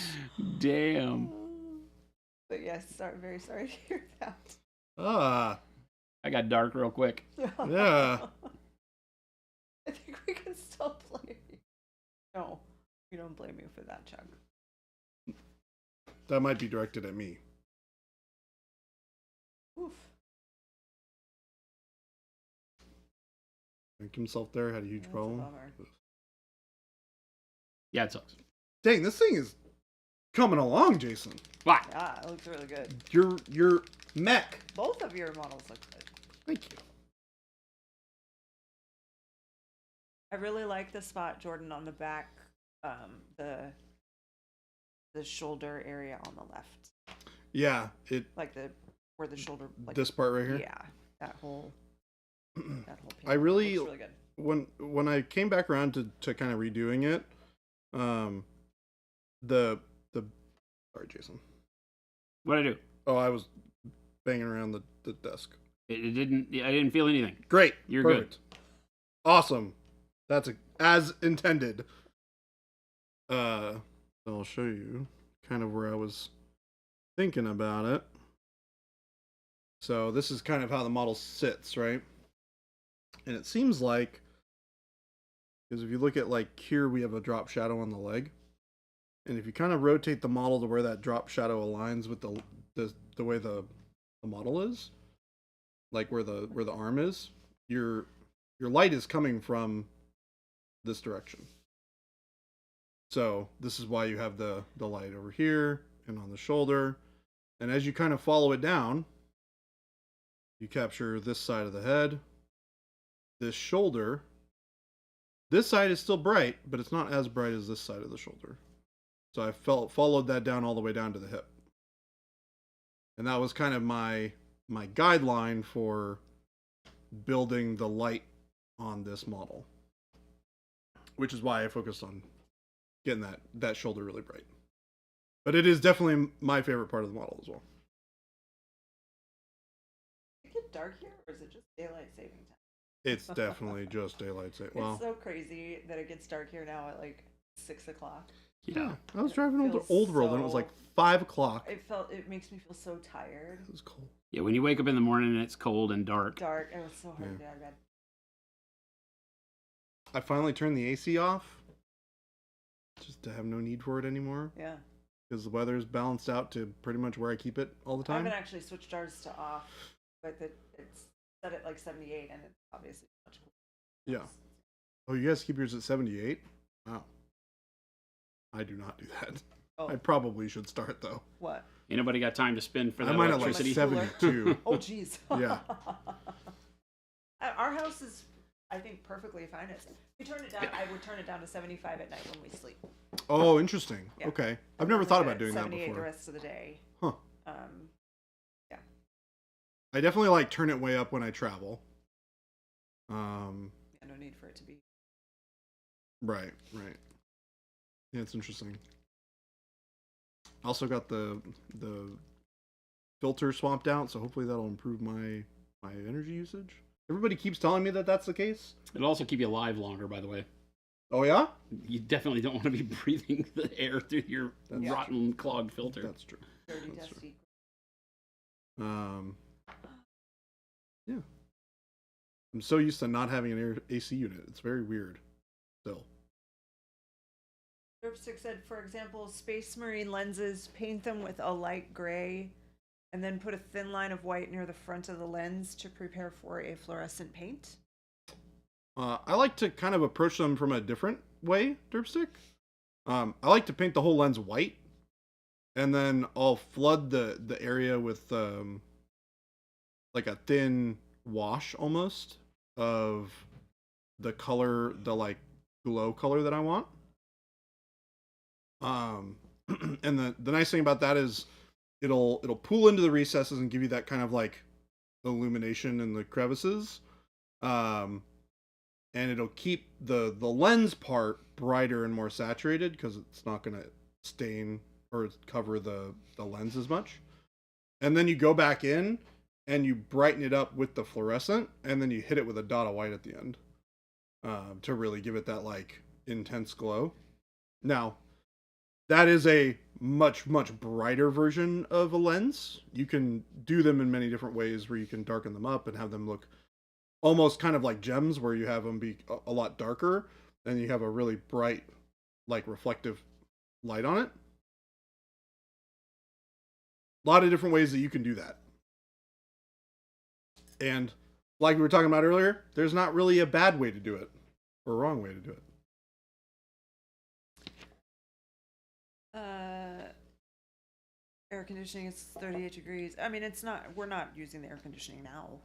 Speaker 2: Damn.
Speaker 3: But yes, very sorry to hear that.
Speaker 1: Ah,
Speaker 2: I got dark real quick.
Speaker 1: yeah.
Speaker 3: I think we can still blame you. No, we don't blame you for that, Chuck.
Speaker 1: That might be directed at me.
Speaker 3: Oof.
Speaker 1: Think himself there, had a huge
Speaker 3: That's a
Speaker 1: problem.
Speaker 3: bummer.
Speaker 2: Yeah, it sucks.
Speaker 1: Dang, this thing is coming along, Jason.
Speaker 2: Why?
Speaker 3: Yeah, it looks really good.
Speaker 1: Your mech.
Speaker 3: Both of your models look good.
Speaker 1: Thank you.
Speaker 3: I really like the spot, Jordan, on the back, the shoulder area on the left,
Speaker 1: Yeah, it.
Speaker 3: like where the shoulder, like
Speaker 1: This part right here.
Speaker 3: yeah, that whole piece
Speaker 1: I really,
Speaker 3: looks really good.
Speaker 1: when I came back around to kind of redoing it, the sorry, Jason.
Speaker 2: What'd I do?
Speaker 1: Oh, I was banging around the desk.
Speaker 2: It didn't. I didn't feel anything.
Speaker 1: Great.
Speaker 2: You're
Speaker 1: Perfect. Awesome. That's as intended. I'll show you kind of where I was thinking about it. So this is kind of how the model sits, right? And it seems like, because if you look at like here, we have a drop shadow on the leg. And if you kind of rotate the model to where that drop shadow aligns with the way the model is, like where the arm is, your light is coming from this direction. So this is why you have the light over here and on the shoulder. And as you kind of follow it down, you capture this side of the head, this shoulder. This side is still bright, but it's not as bright as this side of the shoulder. So I followed that down all the way down to the hip. And that was kind of my guideline for building the light on this model. Which is why I focused on getting that shoulder really bright. But it is definitely my favorite part of the model as well.
Speaker 3: Does it get dark here, or is it just daylight saving time?
Speaker 1: It's definitely just daylight saving. Well,
Speaker 3: It's so crazy that it gets dark here now at like 6 o'clock.
Speaker 2: Yeah.
Speaker 1: I was driving
Speaker 3: It
Speaker 1: over
Speaker 3: feels
Speaker 1: Old World and it was
Speaker 3: so-
Speaker 1: like 5 o'clock.
Speaker 3: It makes me feel so tired.
Speaker 1: It was cold.
Speaker 2: Yeah. When you wake up in the morning and it's cold and dark.
Speaker 3: Dark, and it was so hard
Speaker 1: Yeah.
Speaker 3: to get out of bed.
Speaker 1: I finally turned the AC off, just to have no need for it anymore,
Speaker 3: Yeah.
Speaker 1: because the weather's balanced out to pretty much where I keep it all the
Speaker 3: I
Speaker 1: time.
Speaker 3: haven't actually switched ours to off, but it's set at like 78, and it's obviously much cooler.
Speaker 1: Yeah. Oh, you guys keep yours at 78? Wow. I do not do that.
Speaker 3: Oh,
Speaker 1: I probably should start though.
Speaker 3: what?
Speaker 2: Anybody got time to spend for that
Speaker 1: I might at like
Speaker 2: electricity?
Speaker 1: 72.
Speaker 3: Oh, jeez.
Speaker 1: Yeah.
Speaker 3: Our house is, I think, perfectly fine. We turn it down. I would turn it down to 75 at night when we sleep.
Speaker 1: Oh, interesting.
Speaker 3: Yeah.
Speaker 1: Okay. I've never thought about doing that
Speaker 3: 78
Speaker 1: before.
Speaker 3: the rest of the day.
Speaker 1: Huh.
Speaker 3: Yeah.
Speaker 1: I definitely like turn it way up when I travel.
Speaker 3: Yeah, no need for it to be.
Speaker 1: Right. Yeah, it's interesting. Also got the filter swapped out, so hopefully that'll improve my energy usage. Everybody keeps telling me that that's the case.
Speaker 2: It'll also keep you alive longer, by the way.
Speaker 1: Oh yeah?
Speaker 2: You definitely don't want to be breathing the air through your rotten, clogged filter.
Speaker 1: That's true.
Speaker 3: Dirty,
Speaker 1: That's
Speaker 3: dusty.
Speaker 1: Yeah. I'm so used to not having an AC unit. It's very weird. Still.
Speaker 3: Derpstick said, for example, Space Marine lenses, paint them with a light gray, and then put a thin line of white near the front of the lens to prepare for a fluorescent paint.
Speaker 1: I like to kind of approach them from a different way, Derpstick. I like to paint the whole lens white, and then I'll flood the area with like a thin wash almost of the color, the like glow color that I want. And the nice thing about that is it'll pool into the recesses and give you that kind of like illumination in the crevices. And it'll keep the lens part brighter and more saturated because it's not going to stain or cover the lens as much. And then you go back in and you brighten it up with the fluorescent, and then you hit it with a dot of white at the end to really give it that like intense glow. Now, that is a much brighter version of a lens. You can do them in many different ways where you can darken them up and have them look almost kind of like gems, where you have them be a lot darker and you have a really bright, like reflective light on it. A lot of different ways that you can do that. And like we were talking about earlier, there's not really a bad way to do it or a wrong way to do it.
Speaker 3: Air conditioning is 38 degrees. I mean, we're not using the air conditioning now.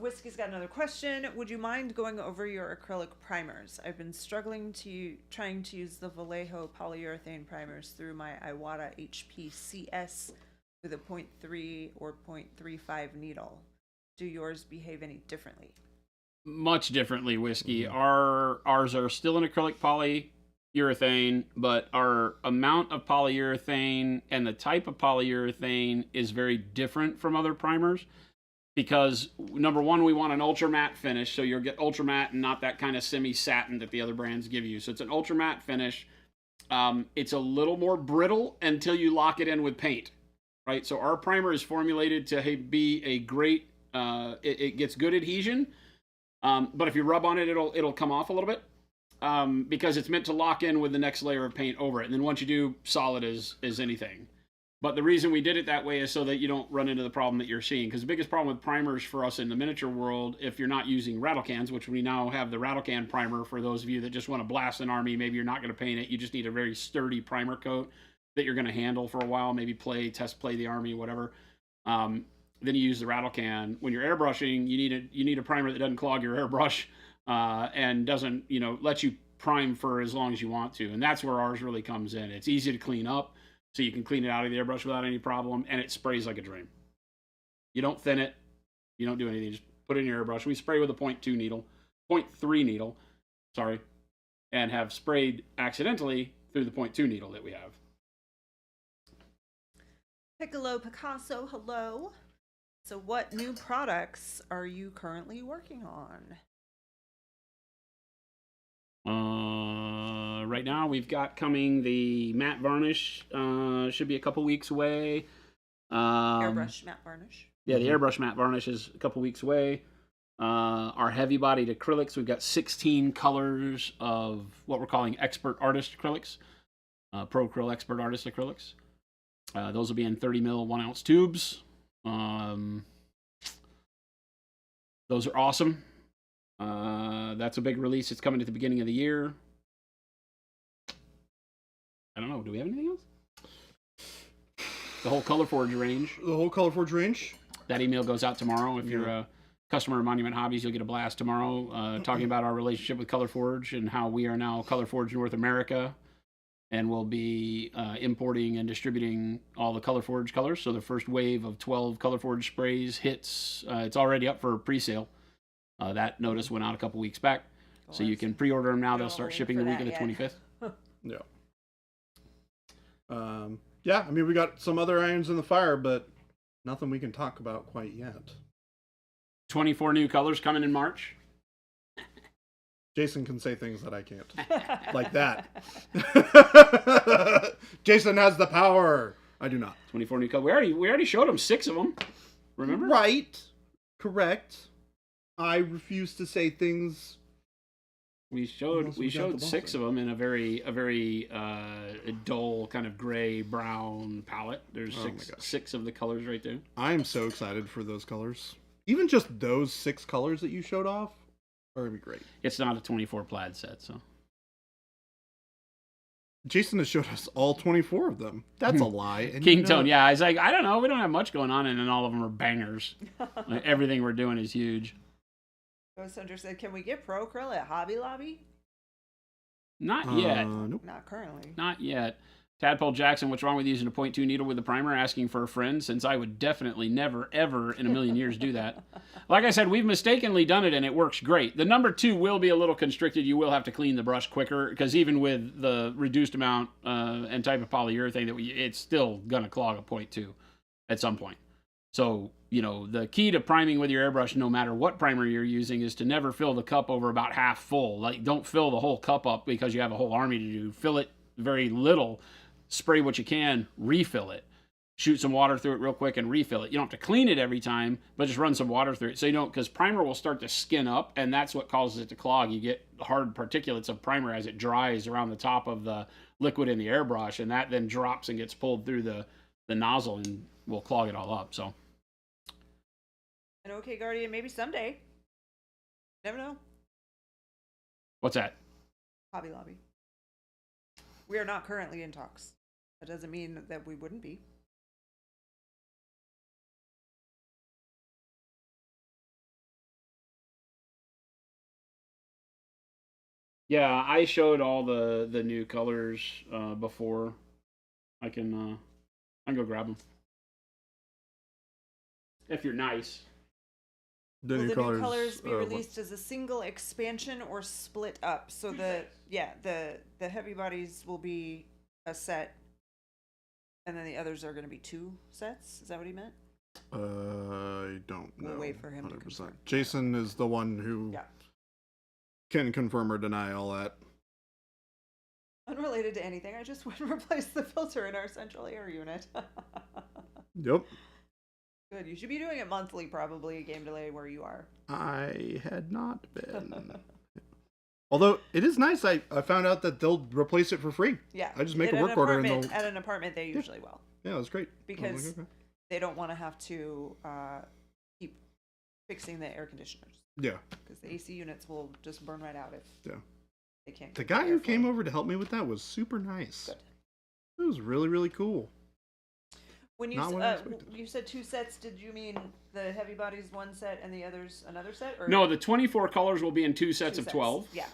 Speaker 3: Whiskey's got another question. Would you mind going over your acrylic primers? I've been struggling trying to use the Vallejo polyurethane primers through my Iwata HPCS with a 0.3 or 0.35 needle. Do yours behave any differently?
Speaker 2: Much differently, Whiskey. Ours are still an acrylic polyurethane, but our amount of polyurethane and the type of polyurethane is very different from other primers. Because number one, we want an ultra matte finish, so you'll get ultra matte and not that kind of semi-satin that the other brands give you. So it's an ultra matte finish. It's a little more brittle until you lock it in with paint, right? So our primer is formulated to be a great. It gets good adhesion, but if you rub on it, it'll come off a little bit because it's meant to lock in with the next layer of paint over it. And then once you do, solid as anything. But the reason we did it that way is so that you don't run into the problem that you're seeing. Because the biggest problem with primers for us in the miniature world, if you're not using rattle cans, which we now have the rattle can primer for those of you that just want to blast an army, maybe you're not going to paint it, you just need a very sturdy primer coat that you're going to handle for a while, maybe test play the army, whatever. Then you use the rattle can. When you're airbrushing, you need a primer that doesn't clog your airbrush and doesn't let you prime for as long as you want to. And that's where ours really comes in. It's easy to clean up. So you can clean it out of the airbrush without any problem, and it sprays like a dream. You don't thin it. You don't do anything. Just put it in your airbrush. We spray with a 0.3 needle, and have sprayed accidentally through the 0.2 needle that we have.
Speaker 3: Piccolo Picasso, hello. So what new products are you currently working on?
Speaker 2: Right now we've got coming the matte varnish, should be a couple weeks away.
Speaker 3: Airbrush matte varnish.
Speaker 2: Yeah, the airbrush matte varnish is a couple weeks away. Our heavy bodied acrylics, we've got 16 colors of what we're calling expert artist acrylics, Pro Acryl expert artist acrylics. Those will be in 30 mil 1 ounce tubes. Those are awesome. That's a big release. It's coming at the beginning of the year. I don't know. Do we have anything else? The whole Color Forge range.
Speaker 1: The whole Color Forge range.
Speaker 2: That email goes out tomorrow. If you're a customer of Monument Hobbies, you'll get a blast tomorrow talking about our relationship with Color Forge and how we are now Color Forge North America. And we'll be importing and distributing all the Color Forge colors. So the first wave of 12 Color Forge sprays hits. It's already up for pre-sale. That notice went out a couple weeks back. So you can pre-order them now. They'll start shipping the week of the 25th.
Speaker 1: Yeah. Yeah, I mean, we got some other irons in the fire, but nothing we can talk about quite yet.
Speaker 2: 24 new colors coming in March.
Speaker 1: Jason can say things that I can't. Like that. Jason has the power. I do not.
Speaker 2: 24 new colors. We already showed him 6 of them. Remember?
Speaker 1: Right. Correct. I refuse to say things.
Speaker 2: We showed 6 of them in a very dull kind of gray brown palette. There's six of the colors right there.
Speaker 1: I'm so excited for those colors. Even just those 6 colors that you showed off are gonna be great.
Speaker 2: It's not a 24 plaid set, so.
Speaker 1: Jason has showed us all 24 of them. That's a lie. And
Speaker 2: King Tone, yeah. I was like, I don't know. We don't have much going on, and then all of them are bangers. Like, everything we're doing is huge.
Speaker 3: Ghost Hunter said, can we get Pro Acryl at Hobby Lobby?
Speaker 2: Not yet.
Speaker 1: Nope.
Speaker 3: Not currently.
Speaker 2: Not yet. Tadpole Jackson, what's wrong with using a 0.2 needle with a primer? Asking for a friend, since I would definitely never, ever in a million years do that. Like I said, we've mistakenly done it, and it works great. The number 2 will be a little constricted. You will have to clean the brush quicker, because even with the reduced amount and type of polyurethane, it's still going to clog a 0.2 at some point. So, you know, the key to priming with your airbrush, no matter what primer you're using, is to never fill the cup over about half full. Like, don't fill the whole cup up because you have a whole army to do. Fill it very little. Spray what you can, refill it. Shoot some water through it real quick and refill it. You don't have to clean it every time, but just run some water through it. So you don't, because primer will start to skin up, and that's what causes it to clog. You get hard particulates of primer as it dries around the top of the liquid in the airbrush, and that then drops and gets pulled through the nozzle and will clog it all up. So.
Speaker 3: And okay, Guardian, maybe someday. Never know.
Speaker 2: What's that?
Speaker 3: Hobby Lobby. We are not currently in talks. That doesn't mean that we wouldn't be.
Speaker 2: Yeah, I showed all the new colors before. I can go grab them if you're nice.
Speaker 1: The
Speaker 3: Will
Speaker 1: new
Speaker 3: the
Speaker 1: colors,
Speaker 3: new colors be released as a single expansion or split up? So the heavy bodies will be a set, and then the others are going to be 2 sets. Is that what he meant?
Speaker 1: I don't know.
Speaker 3: We'll wait for him to confirm.
Speaker 1: Jason is the one who can confirm or deny all that.
Speaker 3: Unrelated to anything, I just went and replaced the filter in our central air unit.
Speaker 1: Yep.
Speaker 3: Good. You should be doing it monthly, probably, game delay where you are.
Speaker 1: I had not been. Although it is nice, I found out that they'll replace it for free.
Speaker 3: Yeah.
Speaker 1: I just make a work order and they'll...
Speaker 3: At an apartment, they usually will.
Speaker 1: Yeah, that's great.
Speaker 3: Because they don't want to have to keep fixing the air conditioners.
Speaker 1: Yeah.
Speaker 3: Because the AC units will just burn right out if they can't.
Speaker 1: The guy who came over to help me with that was super nice. Good. It was really, really cool.
Speaker 3: When you you said 2 sets, did you mean the heavy bodies 1 set and the others another set? Or
Speaker 2: no, the 24 colors will be in 2 sets of 12.
Speaker 3: Yeah.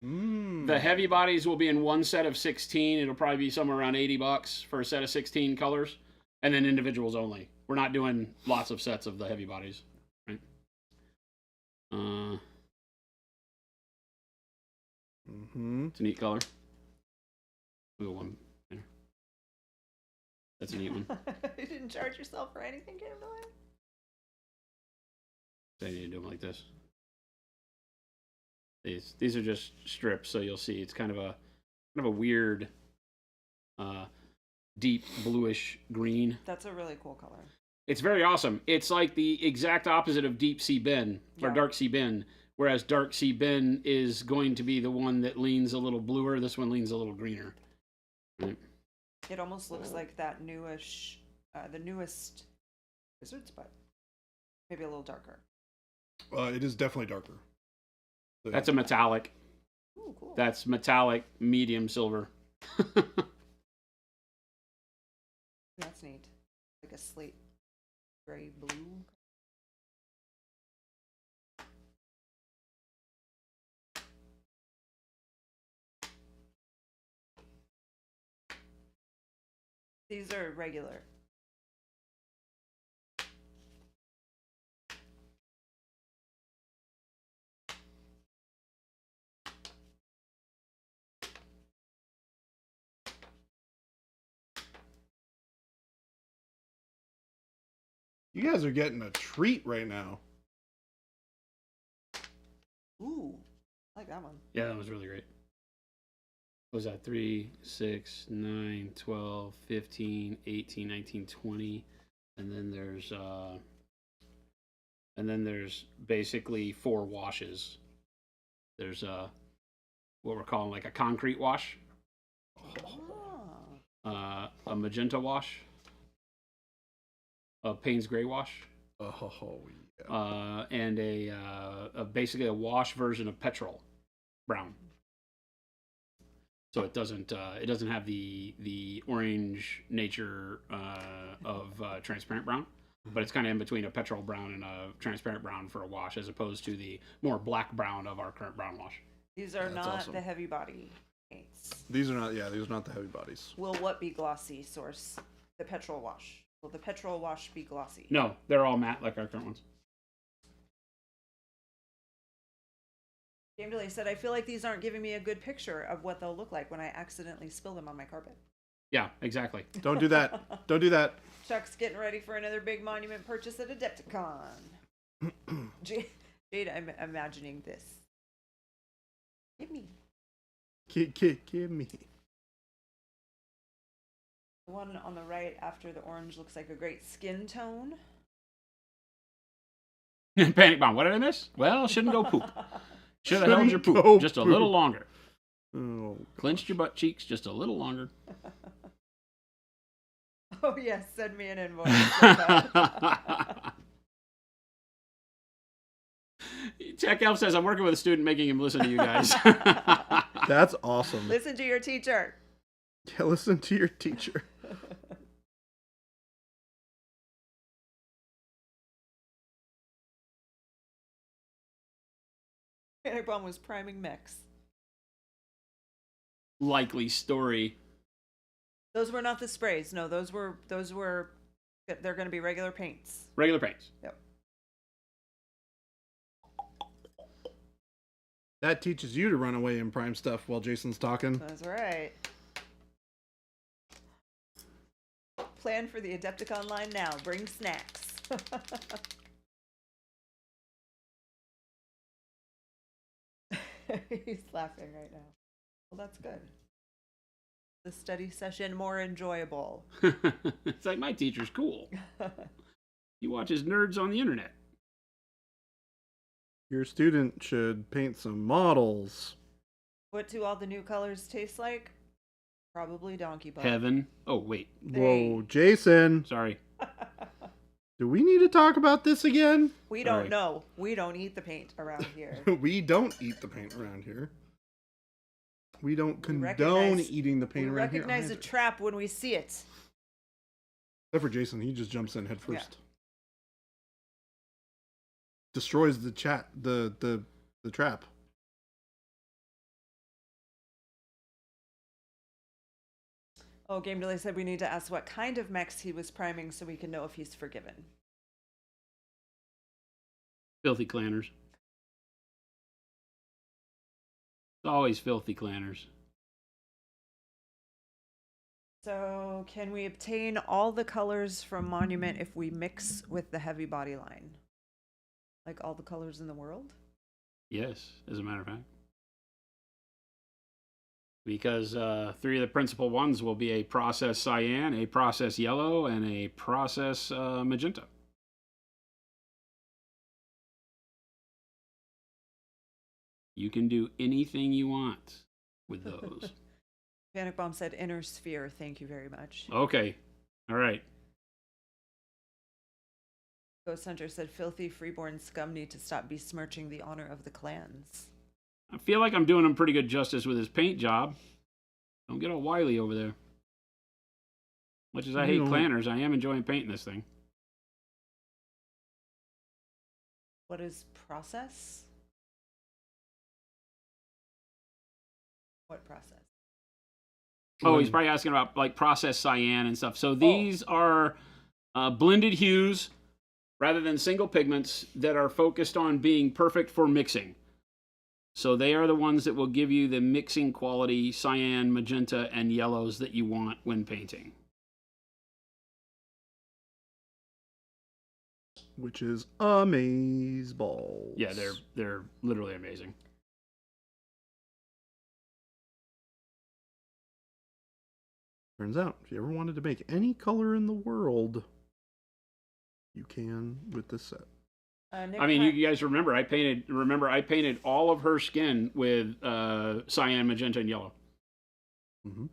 Speaker 2: The heavy bodies will be in 1 set of 16. It'll probably be somewhere around $80 for a set of 16 colors, and then individuals only. We're not doing lots of sets of the heavy bodies, right? It's a neat color. We got one. That's a neat one.
Speaker 3: You didn't charge yourself for anything, Game Delay?
Speaker 2: So I need to do them like this. These are just strips, so you'll see it's kind of a weird, deep bluish green.
Speaker 3: That's a really cool color.
Speaker 2: It's very awesome. It's like the exact opposite of Deep Sea Ben or Dark Sea Ben, whereas Dark Sea Ben is going to be the one that leans a little bluer. This one leans a little greener. Right.
Speaker 3: It almost looks like that newish, the newest Wizards, but maybe a little darker.
Speaker 1: It is definitely darker. So,
Speaker 2: That's a metallic.
Speaker 3: Ooh, cool.
Speaker 2: That's metallic medium silver.
Speaker 3: That's neat. Like a slate gray blue. These are regular.
Speaker 1: you guys are getting a treat right now.
Speaker 3: Ooh, I like that one.
Speaker 2: Yeah, that was really great. What was that? 3, 6, 9, 12, 15, 18, 19, 20. And then there's basically 4 washes. There's what we're calling like a concrete wash,
Speaker 3: Oh.
Speaker 2: a magenta wash, a Payne's gray wash,
Speaker 1: Oh, yeah.
Speaker 2: and basically a wash version of petrol brown. So it doesn't have the orange nature of transparent brown, but it's kind of in between a petrol brown and a transparent brown for a wash, as opposed to the more black brown of our current brown wash.
Speaker 3: These are
Speaker 1: That's
Speaker 3: not
Speaker 1: awesome.
Speaker 3: the heavy body paints.
Speaker 1: These are not the heavy bodies.
Speaker 3: Will what be glossy, Source? The petrol wash. Will the petrol wash be glossy?
Speaker 2: No, they're all matte like our current ones.
Speaker 3: Game Delay said, I feel like these aren't giving me a good picture of what they'll look like when I accidentally spill them on my carpet.
Speaker 2: Yeah, exactly.
Speaker 1: Don't do that. Don't do that.
Speaker 3: Chuck's getting ready for another big monument purchase at Adepticon. Jade, I'm imagining this. Give me.
Speaker 1: Give me.
Speaker 3: The one on the right after the orange looks like a great skin tone.
Speaker 2: Panic bomb. What did I miss? Well, shouldn't go poop. Should have held your
Speaker 1: Shouldn't
Speaker 2: poop
Speaker 1: go
Speaker 2: just a
Speaker 1: poop.
Speaker 2: little longer.
Speaker 1: Oh,
Speaker 2: Clenched your butt cheeks just a little longer.
Speaker 3: Oh, yes, send me an invoice.
Speaker 2: Tech Elf says, I'm working with a student making him listen to you guys.
Speaker 1: that's awesome.
Speaker 3: Listen to your teacher.
Speaker 1: Yeah, listen to your teacher.
Speaker 3: Panic Bomb was priming mechs.
Speaker 2: Likely story.
Speaker 3: Those were not the sprays. No, those were. They're going to be regular paints.
Speaker 2: Regular paints.
Speaker 3: Yep.
Speaker 1: That teaches you to run away and prime stuff while Jason's talking.
Speaker 3: That's right. Plan for the Adepticon line now. Bring snacks. He's laughing right now. Well, that's good. The study session more enjoyable.
Speaker 2: It's like, my teacher's cool. He watches nerds on the internet.
Speaker 1: Your student should paint some models.
Speaker 3: What do all the new colors taste like? Probably donkey butt.
Speaker 2: Heaven. Oh, wait.
Speaker 1: Whoa, Jason.
Speaker 2: Sorry.
Speaker 1: Do we need to talk about this again?
Speaker 3: We
Speaker 2: Sorry.
Speaker 3: don't know. We don't eat the paint around here.
Speaker 1: We don't eat the paint around here. We don't condone
Speaker 3: recognize-
Speaker 1: eating the
Speaker 3: We
Speaker 1: paint around here.
Speaker 3: recognize a
Speaker 1: either.
Speaker 3: trap when we see it.
Speaker 1: Except for Jason, he just jumps in head first. Destroys the trap.
Speaker 3: Oh, Game Delay said we need to ask what kind of mechs he was priming so we can know if he's forgiven.
Speaker 2: Filthy clanners. It's always filthy clanners.
Speaker 3: So, can we obtain all the colors from Monument if we mix with the heavy body line? Like all the colors in the world?
Speaker 2: Yes, as a matter of fact. Because 3 of the principal ones will be a process cyan, a process yellow, and a process magenta. You can do anything you want with those.
Speaker 3: Panic Bomb said inner sphere. Thank you very much.
Speaker 2: Okay. All right.
Speaker 3: Ghost Hunter said filthy freeborn scum need to stop besmirching the honor of the clans.
Speaker 2: I feel like I'm doing him pretty good justice with his paint job. Don't get all wily over there. Much as I hate planners, I am enjoying painting this thing.
Speaker 3: What is process? What process?
Speaker 2: Oh, he's probably asking about like processed cyan and stuff. So these are blended hues rather than single pigments that are focused on being perfect for mixing. So they are the ones that will give you the mixing quality cyan, magenta, and yellows that you want when painting.
Speaker 1: Which is amazeballs.
Speaker 2: Yeah, they're literally amazing.
Speaker 1: Turns out, if you ever wanted to make any color in the world, you can with this set.
Speaker 2: I mean, you guys remember I painted all of her skin with cyan, magenta, and yellow.
Speaker 1: Mm-hmm.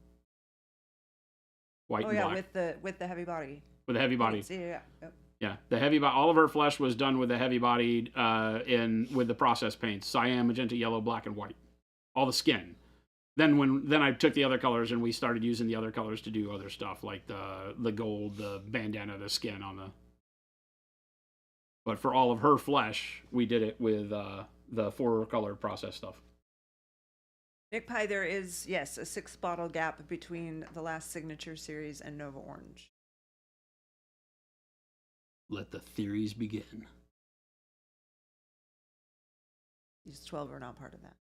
Speaker 2: White and black.
Speaker 3: with the heavy body.
Speaker 2: With the heavy body.
Speaker 3: Yeah. Yep.
Speaker 2: Yeah, the heavy body. All of her flesh was done with the heavy bodied with the process paints: cyan, magenta, yellow, black, and white. All the skin. Then I took the other colors and we started using the other colors to do other stuff like the gold, the bandana, the skin on the. But for all of her flesh, we did it with the 4-color process stuff.
Speaker 3: Nick Pie, there is, yes, a 6-bottle gap between the last Signature Series and Nova Orange.
Speaker 2: Let the theories begin.
Speaker 3: These 12 are not part of that.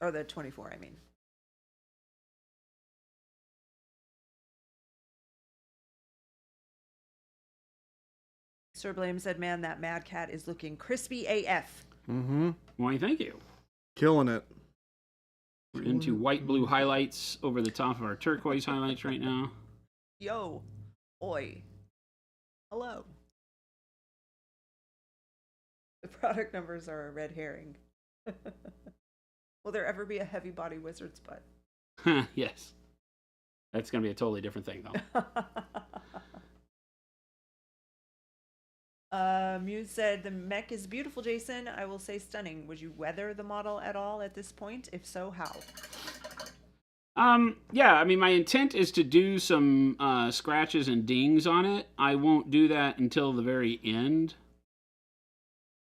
Speaker 3: Or the 24, I mean. Sir Blame said, man, that Mad Cat is looking crispy AF.
Speaker 1: Mm-hmm.
Speaker 2: Why, thank you.
Speaker 1: Killing it.
Speaker 2: We're into white-blue highlights over the top of our turquoise highlights right now.
Speaker 3: Yo. Oi. Hello. The product numbers are a red herring. Will there ever be a heavy body wizard's butt?
Speaker 2: Yes. That's going to be a totally different thing, though.
Speaker 3: Muse said, the mech is beautiful, Jason. I will say stunning. Would you weather the model at all at this point? If so, how?
Speaker 2: Yeah, I mean, my intent is to do some scratches and dings on it. I won't do that until the very end.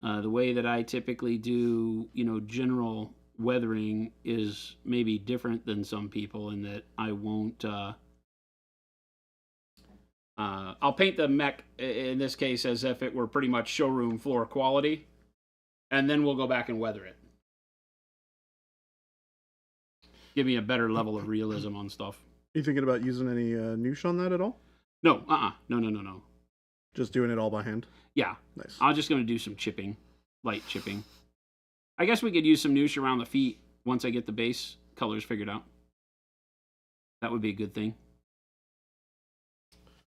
Speaker 2: The way that I typically do, general weathering is maybe different than some people in that I won't, I'll paint the mech, in this case, as if it were pretty much showroom floor quality, and then we'll go back and weather it. Give me a better level of realism on stuff.
Speaker 1: Are you thinking about using any noosh on that at all?
Speaker 2: No, no.
Speaker 1: Just doing it all by hand?
Speaker 2: Yeah.
Speaker 1: Nice.
Speaker 2: I'm just going to do some chipping, light chipping. I guess we could use some noosh around the feet once I get the base colors figured out. That would be a good thing.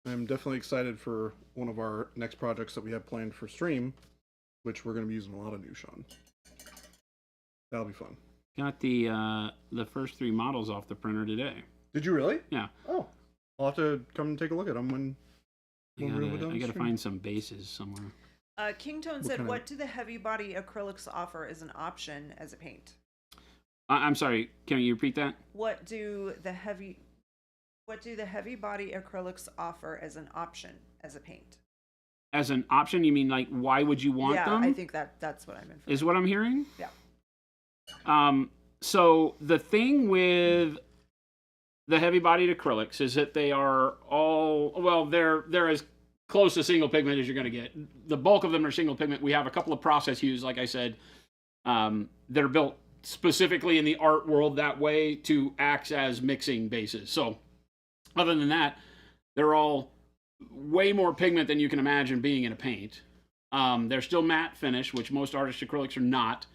Speaker 1: I'm definitely excited for one of our next projects that we have planned for stream, which we're going to be using a lot of noosh on. That'll be fun.
Speaker 2: Got the first 3 models off the printer today.
Speaker 1: Did you really?
Speaker 2: Yeah.
Speaker 1: Oh, I'll have to come and take a look at them when we're done.
Speaker 2: I gotta find some bases somewhere.
Speaker 3: King Tone said, what do the heavy body acrylics offer as an option as a paint?
Speaker 2: I'm sorry, can you repeat that?
Speaker 3: What do the heavy body acrylics offer as an option as a paint?
Speaker 2: As an option, you mean like why would you want them?
Speaker 3: Yeah, I think that's what I'm inferring.
Speaker 2: Is what I'm hearing?
Speaker 3: Yeah.
Speaker 2: So the thing with the heavy bodied acrylics is that they are all, well, they're as close to single pigment as you're going to get. The bulk of them are single pigment. We have a couple of process hues, like I said, that are built specifically in the art world that way to act as mixing bases. So other than that, they're all way more pigment than you can imagine being in a paint. They're still matte finish, which most artist acrylics are not.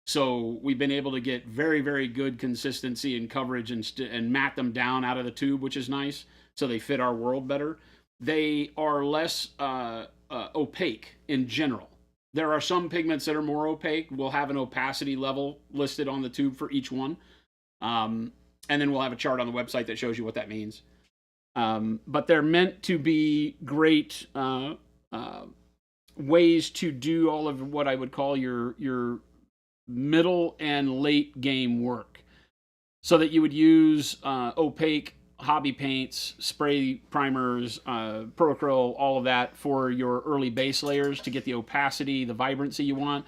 Speaker 2: So we've been able to get very, very good consistency and coverage and matte them down out of the tube, which is nice. So they fit our world better. They are less opaque in general. There are some pigments that are more opaque. We'll have an opacity level listed on the tube for each one. And then we'll have a chart on the website that shows you what that means. But they're meant to be great ways to do all of what I would call your middle and late game work, so that you would use opaque hobby paints, spray primers, Procryl, all of that for your early base layers to get the opacity, the vibrancy you want.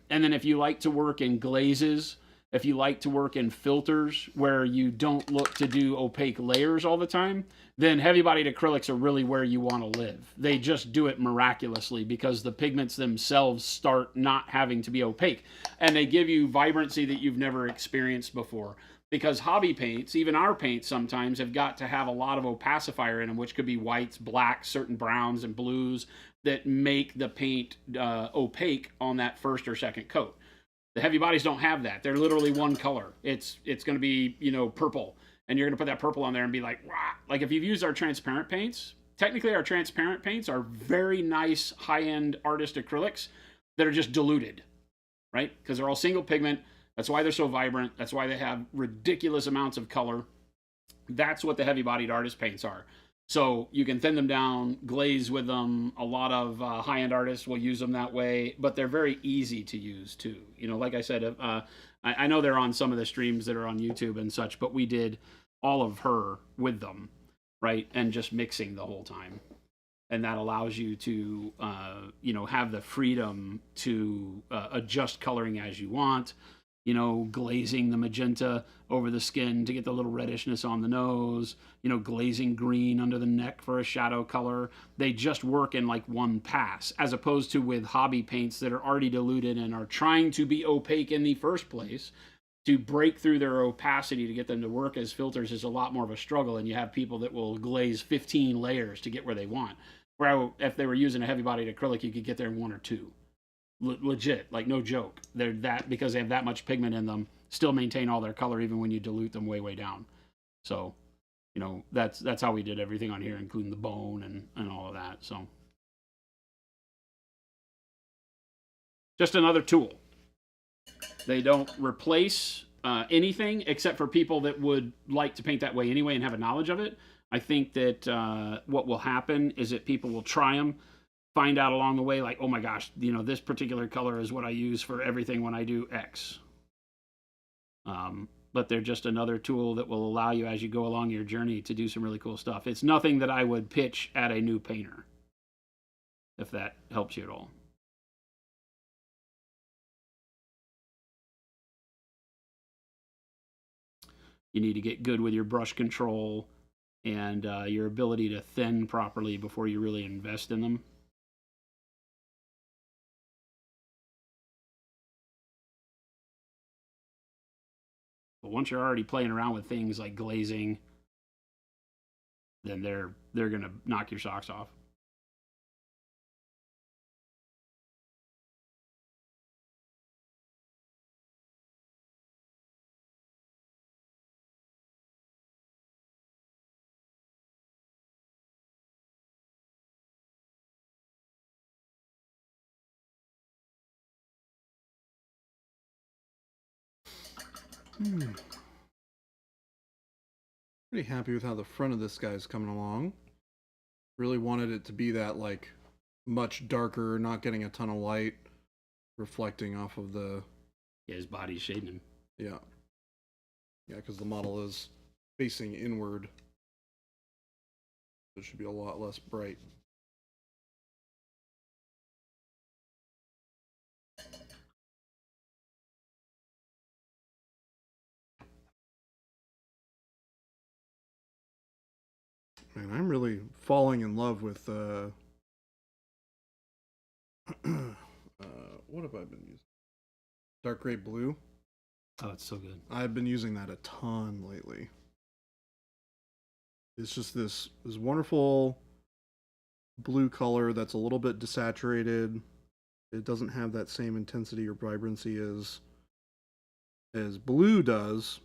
Speaker 2: And then if you like to work in glazes, if you like to work in filters where you don't look to do opaque layers all the time, then heavy bodied acrylics are really where you want to live. They just do it miraculously because the pigments themselves start not having to be opaque, and they give you vibrancy that you've never experienced before. Because hobby paints, even our paints sometimes, have got to have a lot of opacifier in them, which could be whites, blacks, certain browns and blues that make the paint opaque on that first or second coat. The heavy bodies don't have that. They're literally one color. It's going to be, purple, and you're going to put that purple on there and be like, rah. Like if you've used our transparent paints, technically our transparent paints are very nice high-end artist acrylics that are just diluted, right? Because they're all single pigment. That's why they're so vibrant. That's why they have ridiculous amounts of color. That's what the heavy-bodied artist paints are. So you can thin them down, glaze with them. A lot of high-end artists will use them that way, but they're very easy to use too. Like I said, I know they're on some of the streams that are on YouTube and such, but we did all of her with them, right? And just mixing the whole time. And that allows you to, have the freedom to adjust coloring as you want. Glazing the magenta over the skin to get the little reddishness on the nose, glazing green under the neck for a shadow color. They just work in like one pass, as opposed to with hobby paints that are already diluted and are trying to be opaque in the first place. To break through their opacity to get them to work as filters is a lot more of a struggle, and you have people that will glaze 15 layers to get where they want. Where if they were using a heavy-bodied acrylic, you could get there in one or two. Legit, like no joke. They're that, because they have that much pigment in them, still maintain all their color even when you dilute them way down. So that's how we did everything on here, including the bone and all of that. So just another tool. They don't replace anything except for people that would like to paint that way anyway and have a knowledge of it. I think that what will happen is that people will try them, find out along the way, like, oh my gosh, this particular color is what I use for everything when I do X. But they're just another tool that will allow you, as you go along your journey, to do some really cool stuff. It's nothing that I would pitch at a new painter, if that helps you at all. You need to get good with your brush control and your ability to thin properly before you really invest in them. But once you're already playing around with things like glazing, then they're gonna knock your socks off.
Speaker 1: Pretty happy with how the front of this guy's coming along. Really wanted it to be that like much darker, not getting a ton of light, reflecting off of the.
Speaker 2: Yeah, his body's shading him.
Speaker 1: Yeah, because the model is facing inward. It should be a lot less bright. Man, I'm really falling in love with what have I been using? Dark gray blue.
Speaker 2: Oh, it's so good.
Speaker 1: I've been using that a ton lately. It's just this wonderful blue color that's a little bit desaturated. It doesn't have that same intensity or vibrancy as blue does,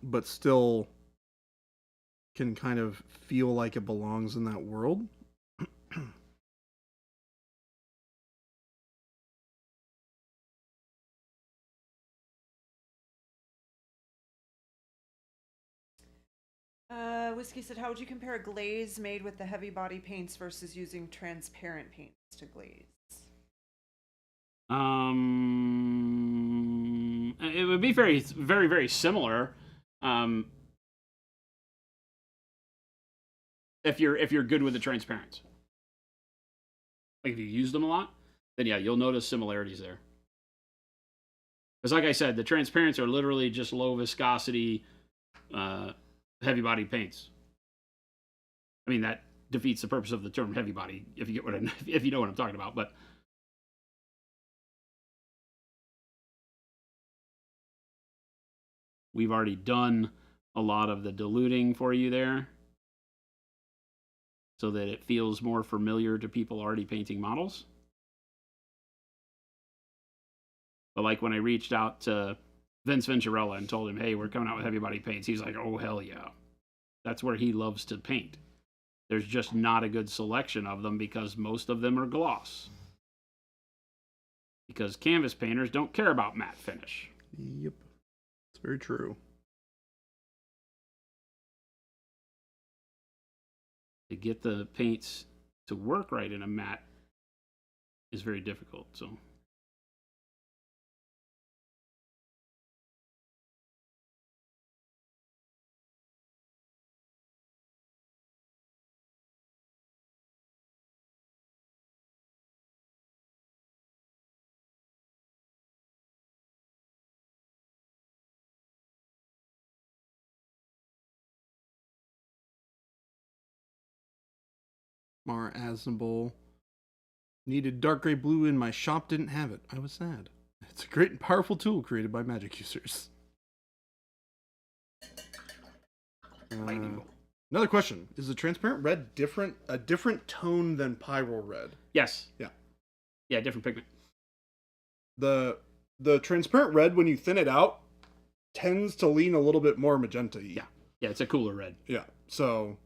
Speaker 1: but still can kind of feel like it belongs in that world.
Speaker 3: Whiskey said, how would you compare a glaze made with the heavy body paints versus using transparent paint? to glaze?
Speaker 2: It would be very, very, very similar. If you're good with the transparents, like if you use them a lot, then yeah, you'll notice similarities there. Because like I said, the transparents are literally just low viscosity, heavy body paints. I mean, that defeats the purpose of the term heavy body if you get if you know what I'm talking about. But we've already done a lot of the diluting for you there, so that it feels more familiar to people already painting models. But like when I reached out to Vince Venturella and told him, hey, we're coming out with heavy body paints, he's like, oh, hell yeah. That's where he loves to paint. There's just not a good selection of them because most of them are gloss. Because canvas painters don't care about matte finish.
Speaker 1: Yep. It's very true.
Speaker 2: To get the paints to work right in a matte is very difficult. So
Speaker 1: Mara Aznable. Needed dark gray blue in my shop, didn't have it. I was sad. It's a great and powerful tool created by magic users. Another question. Is the transparent red a different tone than pyro red?
Speaker 2: yes.
Speaker 1: Yeah.
Speaker 2: Yeah, different pigment.
Speaker 1: The transparent red, when you thin it out, tends to lean a little bit more magenta-y.
Speaker 2: Yeah. Yeah, it's a cooler red.
Speaker 1: Yeah. So,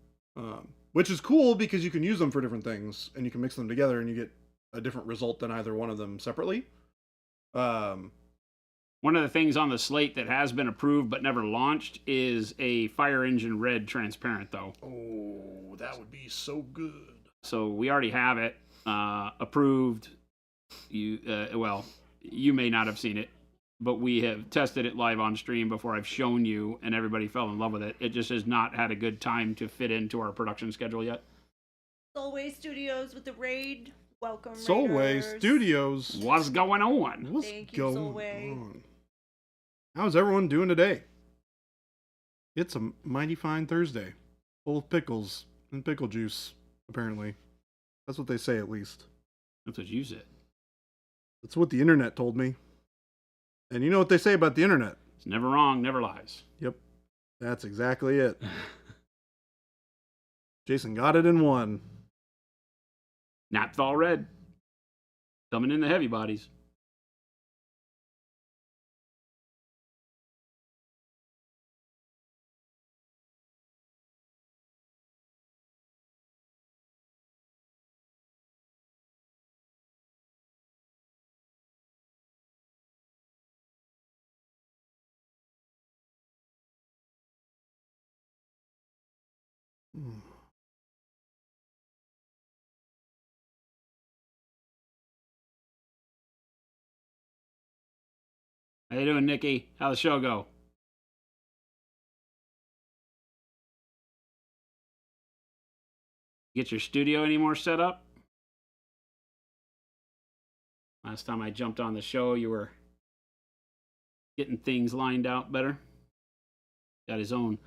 Speaker 1: which is cool because you can use them for different things and you can mix them together and you get a different result than either one of them separately.
Speaker 2: One of the things on the slate that has been approved but never launched is a fire engine red transparent, though.
Speaker 1: Oh, that would be so good.
Speaker 2: So we already have it approved. You may not have seen it, but we have tested it live on stream before I've shown you, and everybody fell in love with it. It just has not had a good time to fit into our production schedule yet.
Speaker 3: Soulway Studios with the raid. Welcome,
Speaker 1: Soulway
Speaker 3: Raiders.
Speaker 1: Studios.
Speaker 2: What's going on?
Speaker 1: What's
Speaker 3: Thank you,
Speaker 1: going
Speaker 3: Soulway.
Speaker 1: on? How's everyone doing today? It's a mighty fine Thursday, full of pickles and pickle juice, apparently. That's what they say, at least.
Speaker 2: That's what you said.
Speaker 1: That's what the internet told me. And you know what they say about the internet?
Speaker 2: It's never wrong, never lies.
Speaker 1: Yep. That's exactly it. Jason got it in one.
Speaker 2: Napthal red. Coming in the heavy bodies. How you doing, Nikki? How'd the show go? Get your studio any more set up? Last time I jumped on the show, you were getting things lined out better. Got his own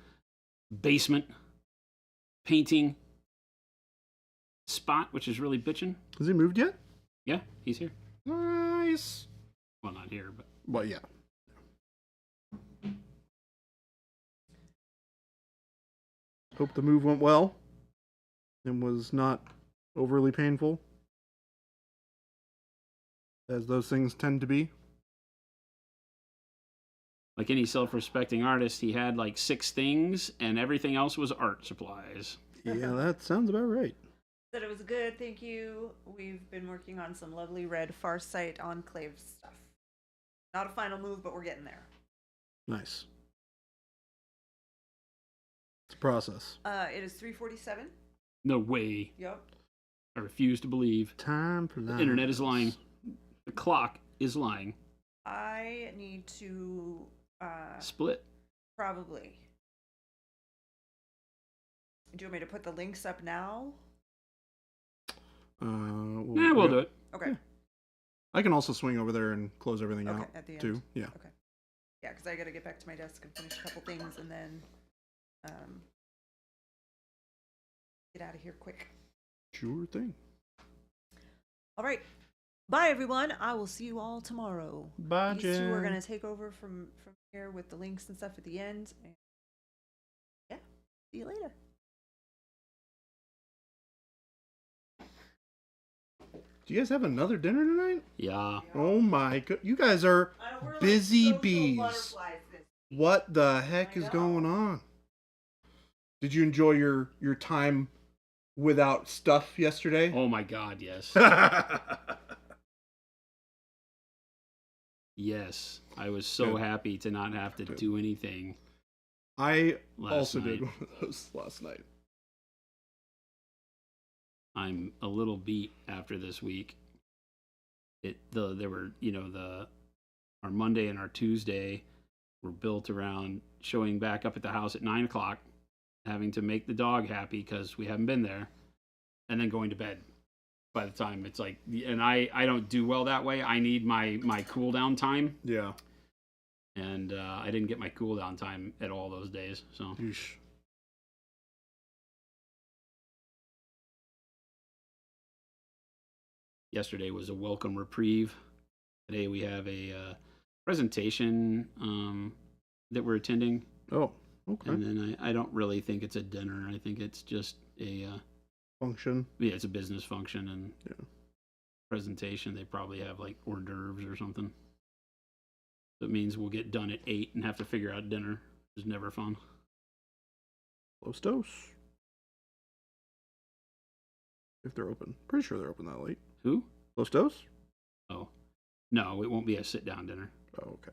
Speaker 2: basement painting spot, which is really bitchin'.
Speaker 1: Has he moved yet?
Speaker 2: Yeah, he's here.
Speaker 1: Nice.
Speaker 2: Well, not here, but
Speaker 1: Well, yeah. Hope the move went well and was not overly painful, as those things tend to be.
Speaker 2: like any self-respecting artist, he had like 6 things, and everything else was art supplies.
Speaker 1: Yeah, that sounds about right.
Speaker 3: Said it was good, thank you. We've been working on some lovely red Farsight Enclave stuff. Not a final move, but we're getting there.
Speaker 1: Nice. It's a process.
Speaker 3: It is 3:47.
Speaker 2: No way.
Speaker 3: Yep.
Speaker 2: I refuse to believe.
Speaker 1: Time for
Speaker 2: The internet is lying. The clock is lying.
Speaker 3: I need to
Speaker 2: Split.
Speaker 3: probably. Do you want me to put the links up now?
Speaker 2: We'll do it.
Speaker 3: Okay.
Speaker 1: Yeah. I can also swing over there and close everything
Speaker 3: Okay,
Speaker 1: out
Speaker 3: at the end.
Speaker 1: too. Yeah.
Speaker 3: Okay. Yeah, because I got to get back to my desk and finish a couple things and then get out of here quick.
Speaker 1: Sure thing.
Speaker 3: All right. Bye, everyone. I will see you all tomorrow.
Speaker 1: Bye,
Speaker 3: These two are
Speaker 1: Jen.
Speaker 3: going to take over from here with the links and stuff at the end. And yeah, see you later.
Speaker 1: Do you guys have another dinner tonight?
Speaker 2: Yeah.
Speaker 1: Oh my god. You guys are busy bees. What the heck is going on? Did you enjoy your time without stuff yesterday?
Speaker 2: Oh my God, yes. Yes. I was so
Speaker 1: Good.
Speaker 2: happy to not have to
Speaker 1: Good.
Speaker 2: do anything.
Speaker 1: I
Speaker 2: Last
Speaker 1: also
Speaker 2: night.
Speaker 1: did one of those last night.
Speaker 2: I'm a little beat after this week. There were, our Monday and our Tuesday were built around showing back up at the house at 9:00, having to make the dog happy because we haven't been there, and then going to bed. By the time it's like, and I don't do well that way. I need my cool down time,
Speaker 1: Yeah.
Speaker 2: and I didn't get my cool down time at all those days. So
Speaker 1: Yeesh.
Speaker 2: yesterday was a welcome reprieve. Today we have a presentation that we're attending,
Speaker 1: Oh, okay.
Speaker 2: and then I don't really think it's a dinner. I think it's just a
Speaker 1: Function.
Speaker 2: it's a business function and
Speaker 1: Yeah.
Speaker 2: presentation. They probably have like hors d'oeuvres or something. That means we'll get done at 8 and have to figure out dinner. It's never fun.
Speaker 1: Close dose. If they're open. Pretty sure they're open that late.
Speaker 2: Who?
Speaker 1: Close dose?
Speaker 2: Oh, no, it won't be a sit down dinner.
Speaker 1: Oh, okay.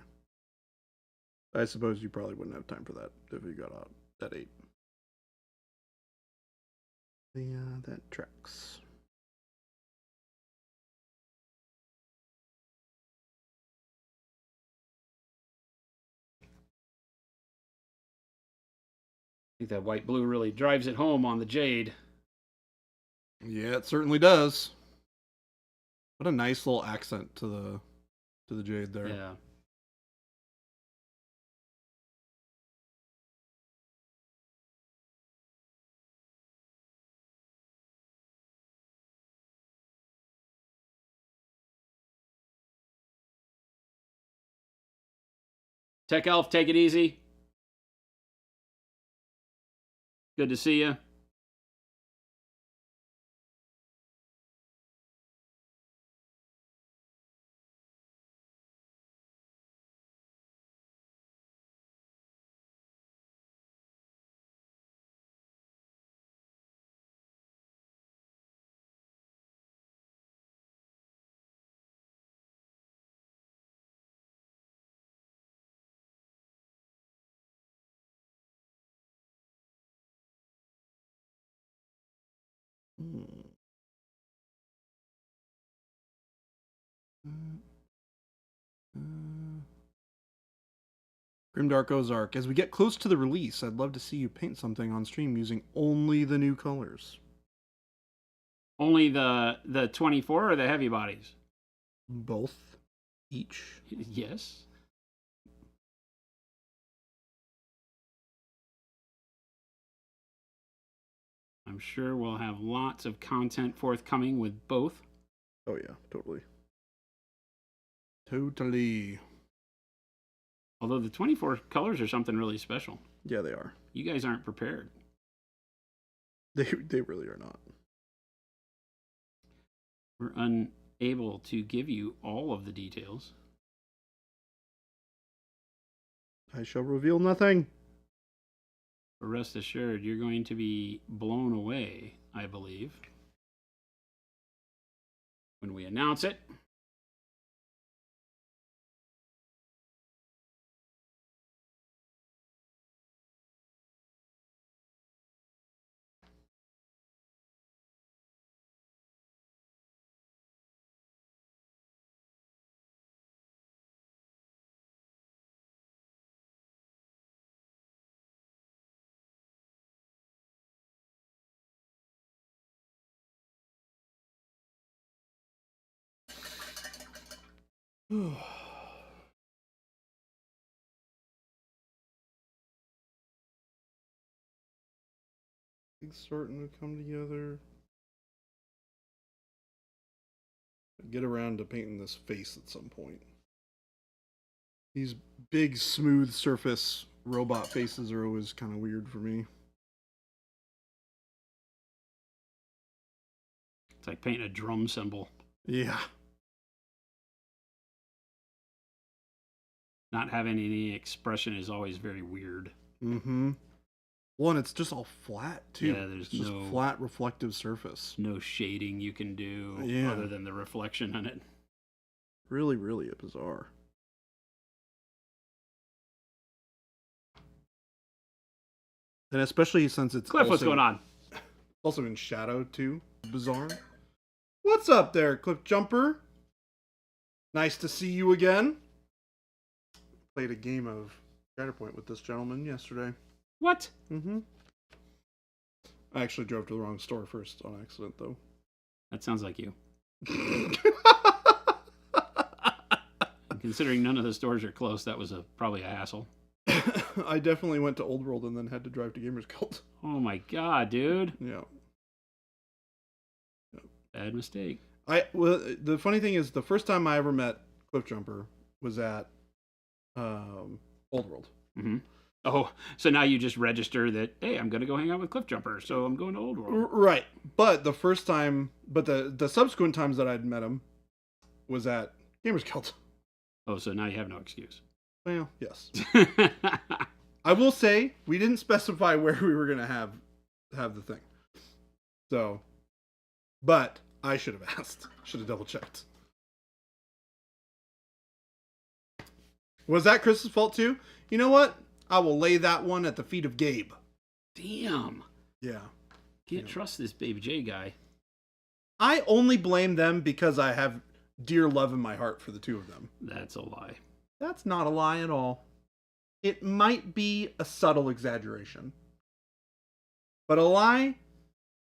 Speaker 1: I suppose you probably wouldn't have time for that if you got out at 8. Yeah, that tracks.
Speaker 2: I think that white blue really drives it home on the jade.
Speaker 1: Yeah, it certainly does. What a nice little accent to the jade there.
Speaker 2: Yeah. Tech Elf, take it easy. Good to see you.
Speaker 1: Grimdark Ozark. As we get close to the release, I'd love to see you paint something on stream using only the new colors.
Speaker 2: Only the 24 or the heavy bodies?
Speaker 1: Both. Each.
Speaker 2: Yes. I'm sure we'll have lots of content forthcoming with both.
Speaker 1: Oh yeah, totally. Totally.
Speaker 2: Although the 24 colors are something really special.
Speaker 1: Yeah, they are.
Speaker 2: You guys aren't prepared.
Speaker 1: They really are not.
Speaker 2: We're unable to give you all of the details.
Speaker 1: I shall reveal nothing.
Speaker 2: But rest assured, you're going to be blown away, I believe, when we announce it.
Speaker 1: Things starting to come together. Get around to painting this face at some point. These big, smooth surface robot faces are always kind of weird for me.
Speaker 2: It's like painting a drum cymbal.
Speaker 1: Yeah.
Speaker 2: Not having any expression is always very weird.
Speaker 1: Mm-hmm. Well, and it's just all flat too.
Speaker 2: Yeah, there's
Speaker 1: it's just
Speaker 2: no
Speaker 1: flat, reflective surface.
Speaker 2: No shading you can do other than the reflection on it.
Speaker 1: Really, really bizarre. And especially since it's
Speaker 2: Cliff,
Speaker 1: also,
Speaker 2: what's going on?
Speaker 1: Also in shadow too. Bizarre. What's up there, Cliff Jumper? Nice to see you again. Played a game of Shatterpoint with this gentleman yesterday.
Speaker 2: What?
Speaker 1: Mm-hmm. I actually drove to the wrong store first on accident, though.
Speaker 2: That sounds like you. Considering none of the stores are close, that was probably a hassle.
Speaker 1: I definitely went to Old World and then had to drive to Gamers Guild.
Speaker 2: Oh my god, dude.
Speaker 1: Yeah.
Speaker 2: Bad mistake.
Speaker 1: Well, the funny thing is, the first time I ever met Cliff Jumper was at Old World.
Speaker 2: Mm-hmm. Oh, so now you just register that, hey, I'm going to go hang out with Cliff Jumper, so I'm going to Old World.
Speaker 1: Right. But the first time, the subsequent times that I'd met him was at Gamers Guild.
Speaker 2: Oh, so now you have no excuse.
Speaker 1: Well, yes. I will say, we didn't specify where we were going to have the thing. So, but I should have asked. Should have double checked. Was that Chris's fault too? You know what? I will lay that one at the feet of Gabe.
Speaker 2: Damn.
Speaker 1: Yeah.
Speaker 2: Can't trust this Baby J guy.
Speaker 1: I only blame them because I have dear love in my heart for the two of them.
Speaker 2: That's a lie.
Speaker 1: That's not a lie at all. It might be a subtle exaggeration. But a lie?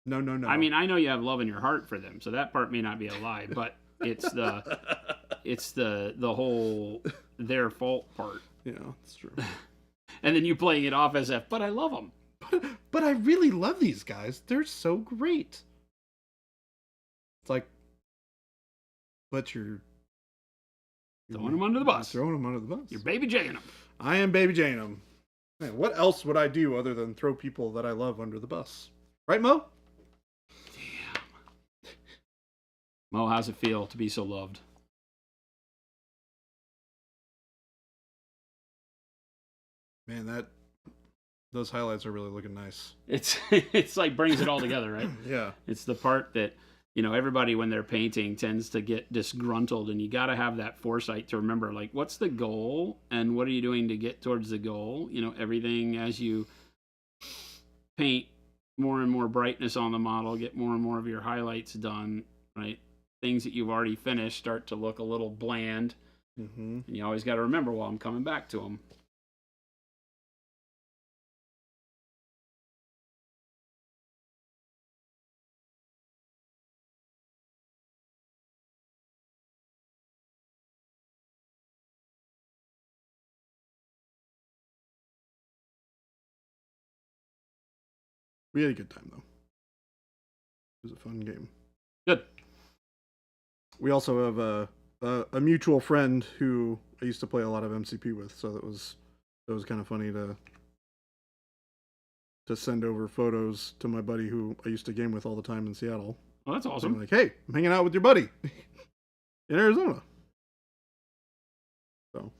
Speaker 1: No, no, no.
Speaker 2: I mean, I know you have love in your heart for them, so that part may not be a lie, but it's the whole their fault part.
Speaker 1: Yeah, that's true.
Speaker 2: And then you playing it off as if, but I love them.
Speaker 1: But I really love these guys. They're so great. It's like, but you're
Speaker 2: throwing them under the bus.
Speaker 1: Throwing them under the bus.
Speaker 2: You're Baby J-ing them.
Speaker 1: I am Baby Jane them. Man, what else would I do other than throw people that I love under the bus? Right, Mo?
Speaker 2: Damn. Mo, how's it feel to be so loved?
Speaker 1: Man, those highlights are really looking nice.
Speaker 2: It's like brings it all together, right?
Speaker 1: Yeah.
Speaker 2: It's the part that, everybody when they're painting tends to get disgruntled, and you got to have that foresight to remember, like, what's the goal and what are you doing to get towards the goal? Everything as you paint more and more brightness on the model, get more and more of your highlights done, right? Things that you've already finished start to look a little bland.
Speaker 1: Mm-hmm.
Speaker 2: And you always got to remember, well, I'm coming back to them.
Speaker 1: We had a good time, though. It was a fun game.
Speaker 2: Good.
Speaker 1: We also have a mutual friend who I used to play a lot of MCP with, so that was kind of funny to send over photos to my buddy who I used to game with all the time in Seattle.
Speaker 2: Well, that's awesome.
Speaker 1: I'm like, hey, I'm hanging out with your buddy in Arizona. So,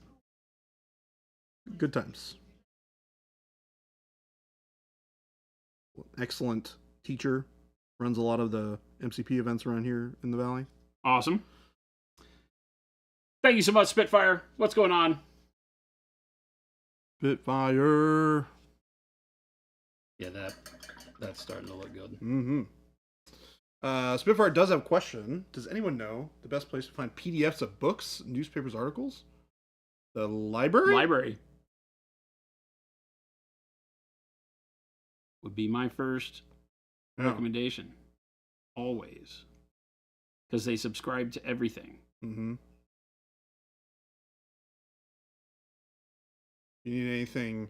Speaker 1: good times. Excellent teacher. Runs a lot of the MCP events around here in the Valley.
Speaker 2: Awesome. Thank you so much, Spitfire. What's going on?
Speaker 1: Spitfire.
Speaker 2: Yeah, that's starting to look good.
Speaker 1: Mm-hmm. Spitfire does have a question. Does anyone know the best place to find PDFs of books, newspapers, articles? The library?
Speaker 2: Library would be my first recommendation. Always. Because they subscribe to everything.
Speaker 1: Mm-hmm. you need anything,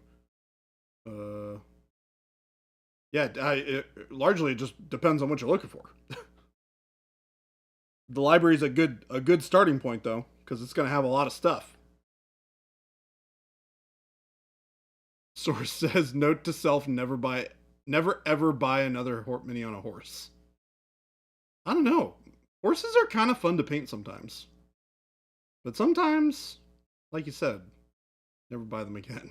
Speaker 1: largely it just depends on what you're looking for. The library's a good starting point though, because it's going to have a lot of stuff. Source says, note to self: never ever buy another mini on a horse. I don't know. Horses are kind of fun to paint sometimes, but sometimes, like you said, never buy them again.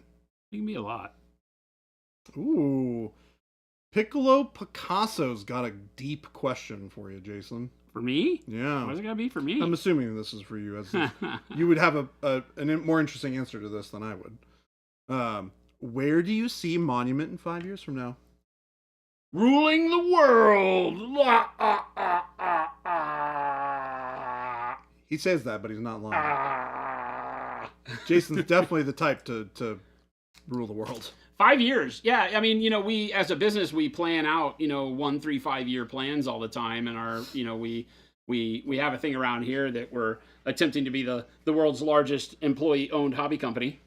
Speaker 2: It can be a lot.
Speaker 1: Ooh, Piccolo Picasso's got a deep question for you, Jason.
Speaker 2: For me?
Speaker 1: Yeah.
Speaker 2: Why's it gotta be for me?
Speaker 1: I'm assuming this is for you, as you would have a more interesting answer to this than I would. Where do you see Monument in 5 years from now?
Speaker 2: Ruling the world.
Speaker 1: He says that, but he's not lying. Jason's definitely the type to rule the world.
Speaker 2: 5 years. Yeah. I mean, we, as a business, we plan out, 1, 3, 5 year plans all the time. And we have a thing around here that we're attempting to be the world's largest employee owned hobby company.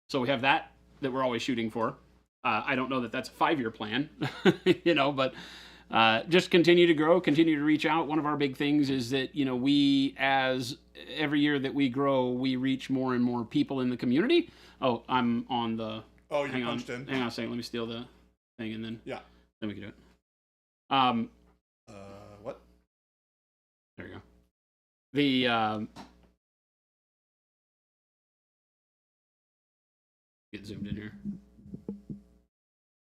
Speaker 2: So we have that we're always shooting for. I don't know that that's a 5 year plan, but just continue to grow, continue to reach out. One of our big things is that, we, as every year that we grow, we reach more and more people in the community. Oh, I'm on the...
Speaker 1: Oh, you punched in.
Speaker 2: Hang on a second. Let me steal the thing, and then
Speaker 1: yeah,
Speaker 2: then we can do it.
Speaker 1: What?
Speaker 2: There you go. The get zoomed in here.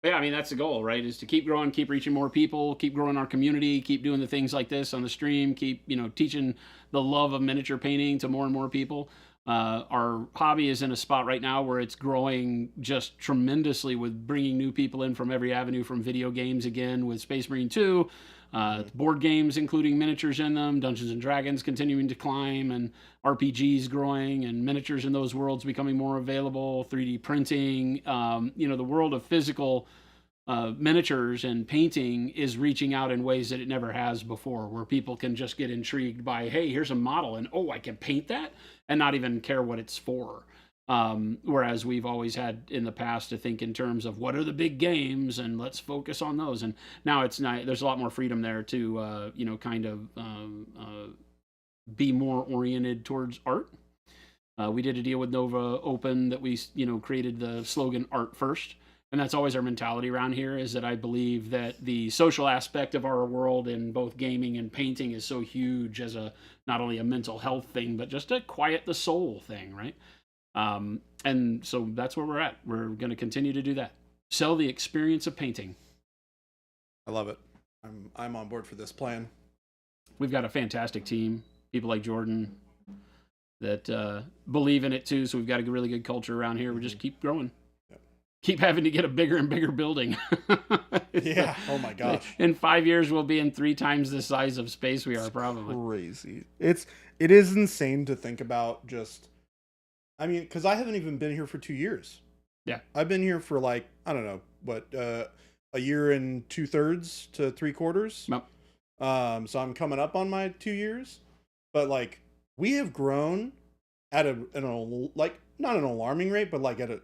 Speaker 2: But yeah, I mean that's the goal, right? Is to keep growing, keep reaching more people, keep growing our community, keep doing the things like this on the stream, keep teaching the love of miniature painting to more and more people. Our hobby is in a spot right now where it's growing just tremendously with bringing new people in from every avenue, from video games again with Space Marine 2, board games including miniatures in them, Dungeons and Dragons continuing to climb, and RPGs growing, and miniatures in those worlds becoming more available, 3D printing. The world of physical miniatures and painting is reaching out in ways that it never has before, where people can just get intrigued by, hey, here's a model, and oh, I can paint that, and not even care what it's for. Whereas we've always had in the past to think in terms of what are the big games and let's focus on those. And now it's not, there's a lot more freedom there to, be more oriented towards art. We did a deal with Nova Open that we, created the slogan art first. And that's always our mentality around here, is that I believe that the social aspect of our world in both gaming and painting is so huge as not only a mental health thing, but just a quiet the soul thing, right? And so that's where we're at. We're going to continue to do that. Sell the experience of painting.
Speaker 1: I love it. I'm on board for this plan.
Speaker 2: We've got a fantastic team. People like Jordan that believe in it too. So we've got a really good culture around here. We just keep growing. Keep having to get a bigger and bigger building.
Speaker 1: Yeah. Oh my gosh.
Speaker 2: In 5 years, we'll be in 3 times the size of space we are, probably.
Speaker 1: Crazy. It is insane to think about. Because I haven't even been here for 2 years.
Speaker 2: Yeah.
Speaker 1: I've been here for I don't know what, a year and 2/3 to 3/4.
Speaker 2: Yep.
Speaker 1: So I'm coming up on my 2 years, but we have grown at not an alarming rate, but at a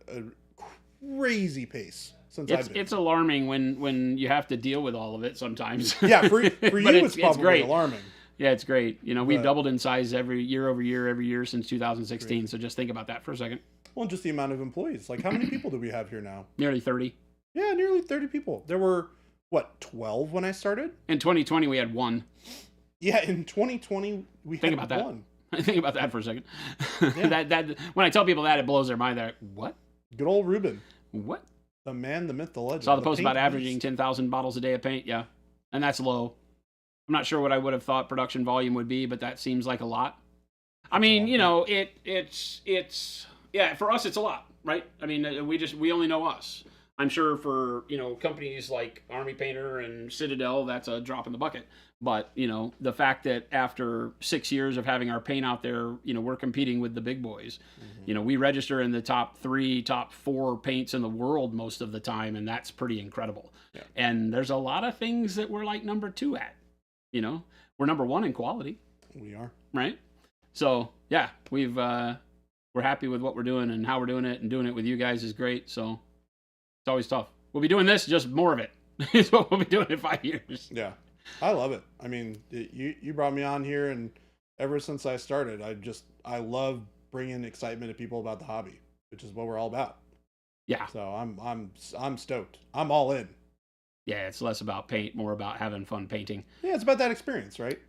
Speaker 1: crazy pace since I've been.
Speaker 2: It's alarming when you have to deal with all of it sometimes.
Speaker 1: Yeah, for you it's probably
Speaker 2: great.
Speaker 1: alarming.
Speaker 2: Yeah, it's great. We've doubled in size every year since 2016.
Speaker 1: Great.
Speaker 2: So just think about that for a second.
Speaker 1: Well, just the amount of employees. How many people do we have here now?
Speaker 2: Nearly 30.
Speaker 1: Yeah, nearly 30 people. There were 12 when I started?
Speaker 2: In 2020 we had 1.
Speaker 1: Yeah, in 2020 we
Speaker 2: Think
Speaker 1: had
Speaker 2: about that.
Speaker 1: 1.
Speaker 2: Think about that for a second.
Speaker 1: Yeah.
Speaker 2: that when I tell people that, it blows their mind. They're like, what?
Speaker 1: Good old Ruben.
Speaker 2: What?
Speaker 1: The man, the myth, the legend.
Speaker 2: Saw the post about
Speaker 1: paint
Speaker 2: averaging
Speaker 1: beast.
Speaker 2: 10,000 bottles a day of paint. Yeah. And that's low. I'm not sure what I would have thought production volume would be, but that seems like a lot. I mean, it's for us, it's a lot, right? I mean, we only know us. I'm sure for, companies like Army Painter and Citadel, that's a drop in the bucket. But, the fact that after 6 years of having our paint out there, we're competing with the big boys. Mm-hmm. We register in the top 3, top 4 paints in the world most of the time, and that's pretty incredible. Yeah. And there's a lot of things that we're number 2 at. We're number 1 in quality.
Speaker 1: We are.
Speaker 2: Right? So, yeah, we've we're happy with what we're doing and how we're doing it, and doing it with you guys is great. So it's always tough. We'll be doing this, just more of it. Is what we'll be doing in 5 years.
Speaker 4: Yeah, I love it. I mean, you brought me on here, and ever since I started, I love bringing excitement to people about the hobby, which is what we're all about.
Speaker 2: Yeah.
Speaker 4: So I'm stoked. I'm all in.
Speaker 2: Yeah, it's less about paint, more about having fun painting.
Speaker 4: Yeah, it's about that experience, right?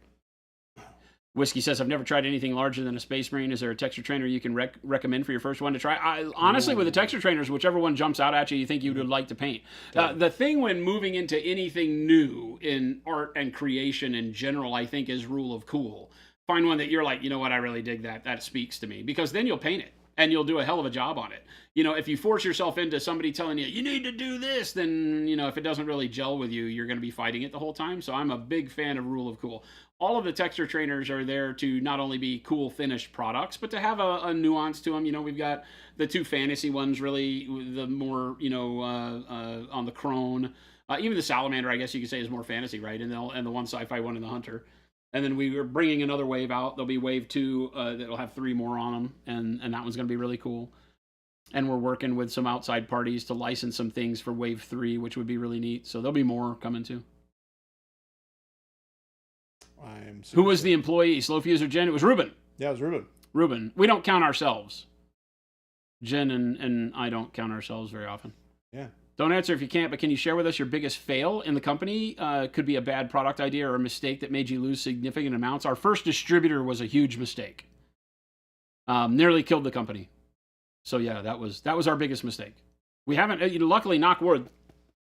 Speaker 2: Whiskey says, I've never tried anything larger than a Space Marine. Is there a texture trainer you can recommend for your first one to try? Honestly, with the texture trainers, whichever one jumps out at you, you think you would like to paint. The thing when moving into anything new in art and creation in general, I think, is rule of cool. Find one that you're like, you know what, I really dig that. That speaks to me. Because then you'll paint it. And you'll do a hell of a job on it. You know, if you force yourself into somebody telling you, you need to do this, then, you know, if it doesn't really gel with you, you're going to be fighting it the whole time. So I'm a big fan of rule of cool. All of the texture trainers are there to not only be cool finished products, but to have a nuance to them. You know, we've got the 2 fantasy ones, really, the more, you know, on the Crone. Even the Salamander, I guess you could say, is more fantasy, right? And the one sci-fi one and the Hunter. And then we were bringing another wave out. There'll be wave 2 that'll have 3 more on them, and that one's going to be really cool. And we're working with some outside parties to license some things for wave 3, which would be really neat. So there'll be more coming too. Who was the employee? Slow Fuse or Jen? It was Ruben.
Speaker 4: Yeah, it was Ruben.
Speaker 2: Ruben. We don't count ourselves. Jen and I don't count ourselves very often.
Speaker 4: Yeah.
Speaker 2: Don't answer if you can't, but can you share with us your biggest fail in the company? Could be a bad product idea or a mistake that made you lose significant amounts. Our first distributor was a huge mistake. Nearly killed the company. So yeah, that was our biggest mistake. We haven't, luckily, knock wood,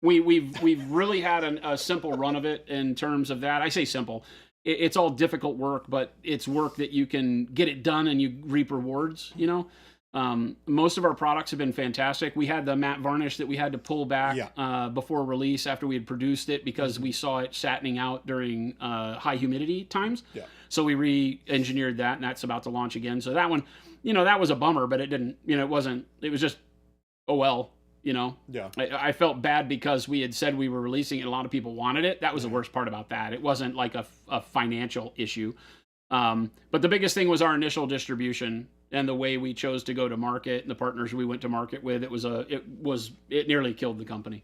Speaker 2: we've really had a simple run of it in terms of that. I say simple. It's all difficult work, but it's work that you can get it done and you reap rewards, you know. Most of our products have been fantastic. We had the matte varnish that we had to pull back before release after we had produced it because we saw it satiny out during high humidity times.
Speaker 4: Yeah.
Speaker 2: So we re-engineered that, and that's about to launch again. So that one, you know, that was a bummer, but it didn't, you know, it was just, oh well, you know.
Speaker 4: Yeah.
Speaker 2: I felt bad because we had said we were releasing it. A lot of people wanted it. That was the worst part about that. It wasn't like a financial issue. But the biggest thing was our initial distribution and the way we chose to go to market and the partners we went to market with. It nearly killed the company.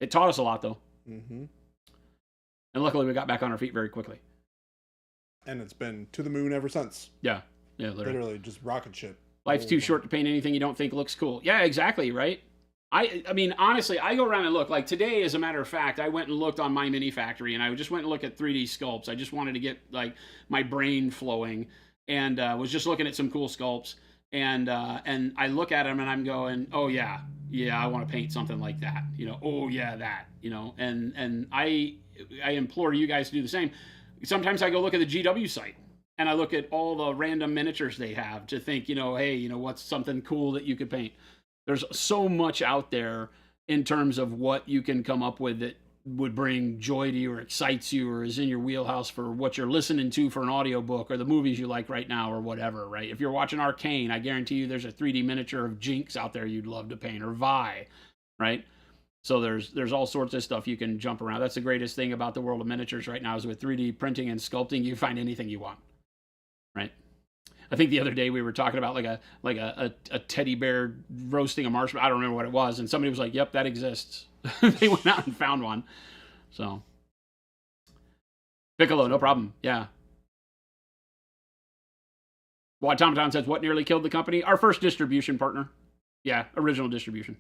Speaker 2: It taught us a lot though.
Speaker 4: Mm-hmm.
Speaker 2: And luckily we got back on our feet very quickly.
Speaker 4: And it's been to the moon ever since.
Speaker 2: Yeah. Yeah,
Speaker 4: literally just rocket ship.
Speaker 2: Life's too short to paint anything you don't think looks cool. Yeah, exactly, right? I mean, honestly, I go around and look. Like today, as a matter of fact, I went and looked on My Mini Factory, and I just went and looked at 3D sculpts. I just wanted to get like my brain flowing, and was just looking at some cool sculpts. And I look at them, and I'm going, oh yeah, I want to paint something like that. You know, oh yeah, that. You know, and I implore you guys to do the same. Sometimes I go look at the GW site. And I look at all the random miniatures they have to think, you know, hey, you know, what's something cool that you could paint? There's so much out there in terms of what you can come up with that would bring joy to you or excites you or is in your wheelhouse for what you're listening to for an audiobook or the movies you like right now or whatever, right? If you're watching Arcane, I guarantee you there's a 3D miniature of Jinx out there you'd love to paint, or Vi, right? So there's all sorts of stuff you can jump around. That's the greatest thing about the world of miniatures right now is with 3D printing and sculpting, you can find anything you want. Right. I think the other day we were talking about like a teddy bear roasting a marshmallow. I don't remember what it was, and somebody was like, "Yep, that exists." They went out and found one. So Piccolo, no problem. Yeah. Well, Tom says, "What nearly killed the company?" Our first distribution partner. Yeah, original distribution.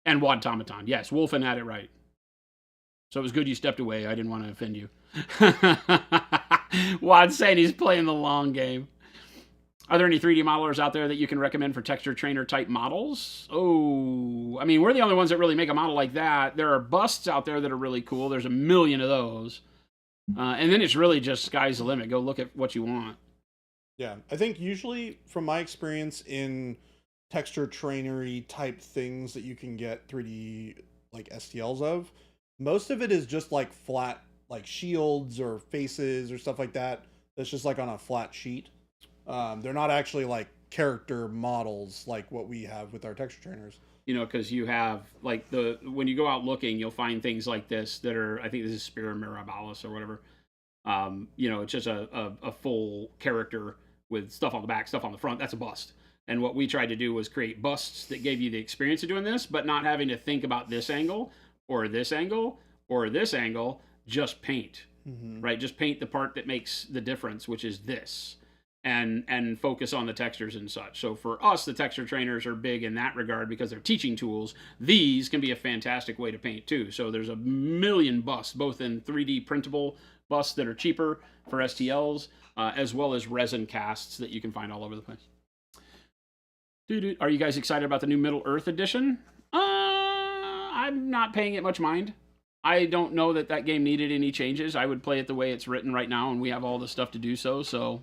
Speaker 2: And Wad Tomaton. Yes, Wolfen had it right. So it was good you stepped away. I didn't want to offend you. Wad's saying he's playing the long game. Are there any 3D modelers out there that you can recommend for texture trainer type models? Oh, I mean, we're the only ones that really make a model like that. There are busts out there that are really cool. There's a million of those. And then it's really just sky's the limit. Go look at what you want.
Speaker 4: Yeah, I think usually from my experience in texture trainery type things that you can get 3D like STLs of, most of it is just like flat, like shields or faces or stuff like that. That's just like on a flat sheet. They're not actually like character models like what we have with our texture trainers.
Speaker 2: You know, because you have like when you go out looking, you'll find things like this that are, I think this is Spira Mirabilis or whatever. It's just a full character with stuff on the back, stuff on the front. That's a bust. And what we tried to do was create busts that gave you the experience of doing this, but not having to think about this angle or this angle or this angle. Just paint, right? Just paint the part that makes the difference, which is this, and focus on the textures and such. So for us, the texture trainers are big in that regard because they're teaching tools. These can be a fantastic way to paint too. So there's a million busts, both in 3D printable busts that are cheaper for STLs, as well as resin casts that you can find all over the place. Are you guys excited about the new Middle Earth edition? I'm not paying it much mind. I don't know that game needed any changes. I would play it the way it's written right now, and we have all the stuff to do so. So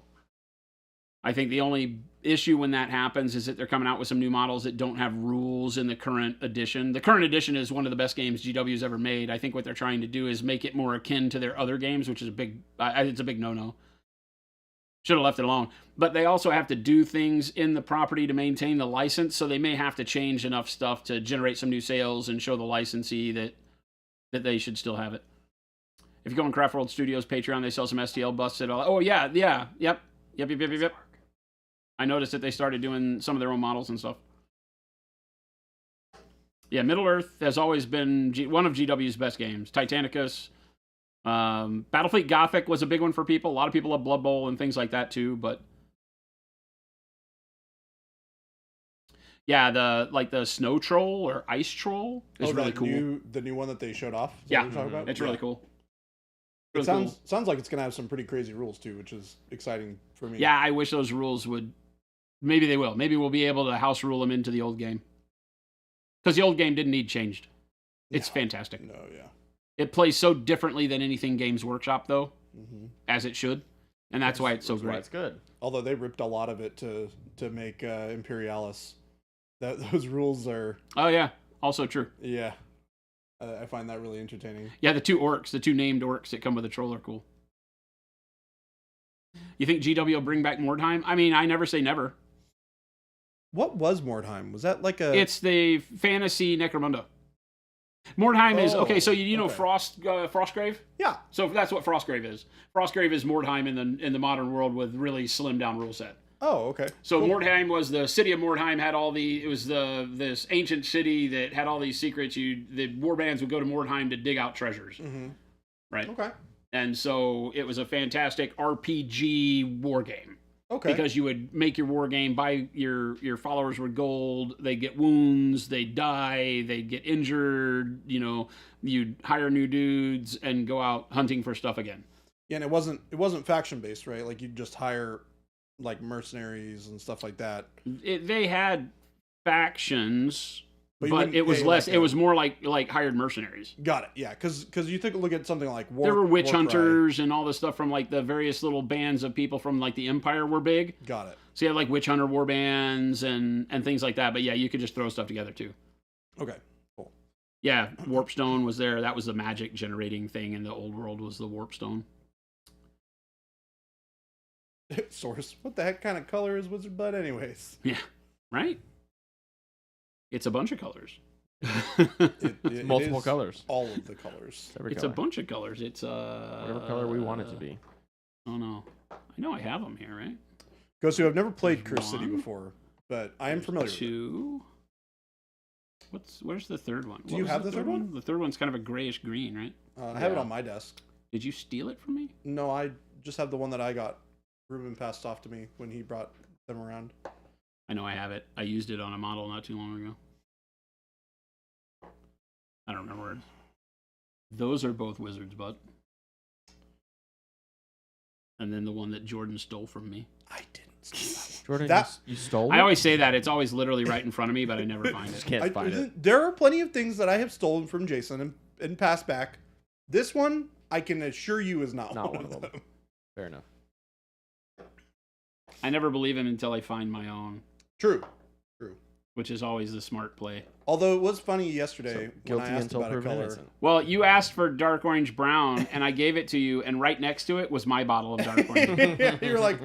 Speaker 2: I think the only issue when that happens is that they're coming out with some new models that don't have rules in the current edition. The current edition is one of the best games GW's ever made. I think what they're trying to do is make it more akin to their other games, which is it's a big no-no. Should have left it alone. But they also have to do things in the property to maintain the license, so they may have to change enough stuff to generate some new sales and show the licensee that they should still have it. If you go on Craft World Studios Patreon, they sell some STL busts at all. Oh, yep. I noticed that they started doing some of their own models and stuff. Yeah, Middle Earth has always been one of GW's best games. Titanicus. Battlefleet Gothic was a big one for people. A lot of people love Blood Bowl and things like that too, but yeah, the Snow Troll or Ice Troll is really cool.
Speaker 4: The new one that they showed off.
Speaker 2: Yeah, it's really cool.
Speaker 4: It sounds like it's gonna have some pretty crazy rules too, which is exciting for me.
Speaker 2: Yeah, I wish those rules would. Maybe they will. Maybe we'll be able to house rule them into the old game, because the old game didn't need changed. It's fantastic.
Speaker 4: No, yeah.
Speaker 2: It plays so differently than anything Games Workshop though, as it should, and that's why it's so great.
Speaker 5: It's good.
Speaker 4: Although they ripped a lot of it to make Imperialis. Those rules are.
Speaker 2: Oh yeah, also true.
Speaker 4: Yeah, I find that really entertaining.
Speaker 2: Yeah, the two named orcs that come with the troll are cool. You think GW will bring back Mordheim? I mean, I never say never.
Speaker 4: What was Mordheim? Was that like a?
Speaker 2: It's the fantasy Necromunda. Mordheim is okay. So you know Frostgrave?
Speaker 4: Yeah.
Speaker 2: So that's what Frostgrave is. Frostgrave is Mordheim in the modern world with really slimmed down rule set.
Speaker 4: Oh, okay.
Speaker 2: So cool. Mordheim was the city of Mordheim. It was this ancient city that had all these secrets. The warbands would go to Mordheim to dig out treasures.
Speaker 4: Mm-hmm.
Speaker 2: Right.
Speaker 4: Okay.
Speaker 2: And so it was a fantastic RPG war game.
Speaker 4: Okay.
Speaker 2: Because you would make your war game, buy your followers with gold, they get wounds, they die, they get injured, you'd hire new dudes and go out hunting for stuff again.
Speaker 4: Yeah, and it wasn't faction based, right? Like you'd just hire like mercenaries and stuff like that.
Speaker 2: They had factions,
Speaker 4: but
Speaker 2: it was less.
Speaker 4: Like
Speaker 2: it was more like hired mercenaries.
Speaker 4: Got it. Yeah, because you take a look at something like
Speaker 2: there were witch hunters and all this stuff from like the various little bands of people from like the Empire were big.
Speaker 4: Got it.
Speaker 2: So you had like witch hunter war bands and things like that. But yeah, you could just throw stuff together too.
Speaker 4: Okay. Cool.
Speaker 2: Yeah, Warpstone was there. That was the magic generating thing in the old world. Was the Warpstone.
Speaker 4: Source. What the heck kind of color is Wizard Blood, anyways?
Speaker 2: Yeah. Right. It's a bunch of colors.
Speaker 5: It's multiple colors.
Speaker 4: All of the colors.
Speaker 2: It's
Speaker 5: color.
Speaker 2: A bunch of colors. It's
Speaker 5: whatever color we want it to be.
Speaker 2: Oh no, I know I have them here, right?
Speaker 4: Gosu, I've never played Curse City before, but I am familiar with
Speaker 2: it. Where's the third one?
Speaker 4: Do you have the third one?
Speaker 2: The third one's kind of a grayish green, right?
Speaker 4: I have it on my desk.
Speaker 2: Did you steal it from me?
Speaker 4: No, I just have the one that I got. Ruben passed off to me when he brought them around.
Speaker 2: I know I have it. I used it on a model not too long ago. I don't remember where it is. Those are both Wizards, bud. And then the one that Jordan stole from me.
Speaker 4: I didn't steal that one.
Speaker 5: Jordan, you stole it?
Speaker 2: I always say that. It's always literally right in front of me, but I never find it.
Speaker 5: Just can't find it.
Speaker 4: There are plenty of things that I have stolen from Jason and passed back. This one, I can assure you, is not one of them.
Speaker 5: Fair enough.
Speaker 2: I never believe him until I find my own.
Speaker 4: True.
Speaker 2: Which is always the smart play.
Speaker 4: Although it was funny yesterday when I asked about a color.
Speaker 5: Innocent.
Speaker 2: Well, you asked for dark orange brown, and I gave it to you, and right next to it was my bottle of dark orange.
Speaker 4: Yeah, you were like,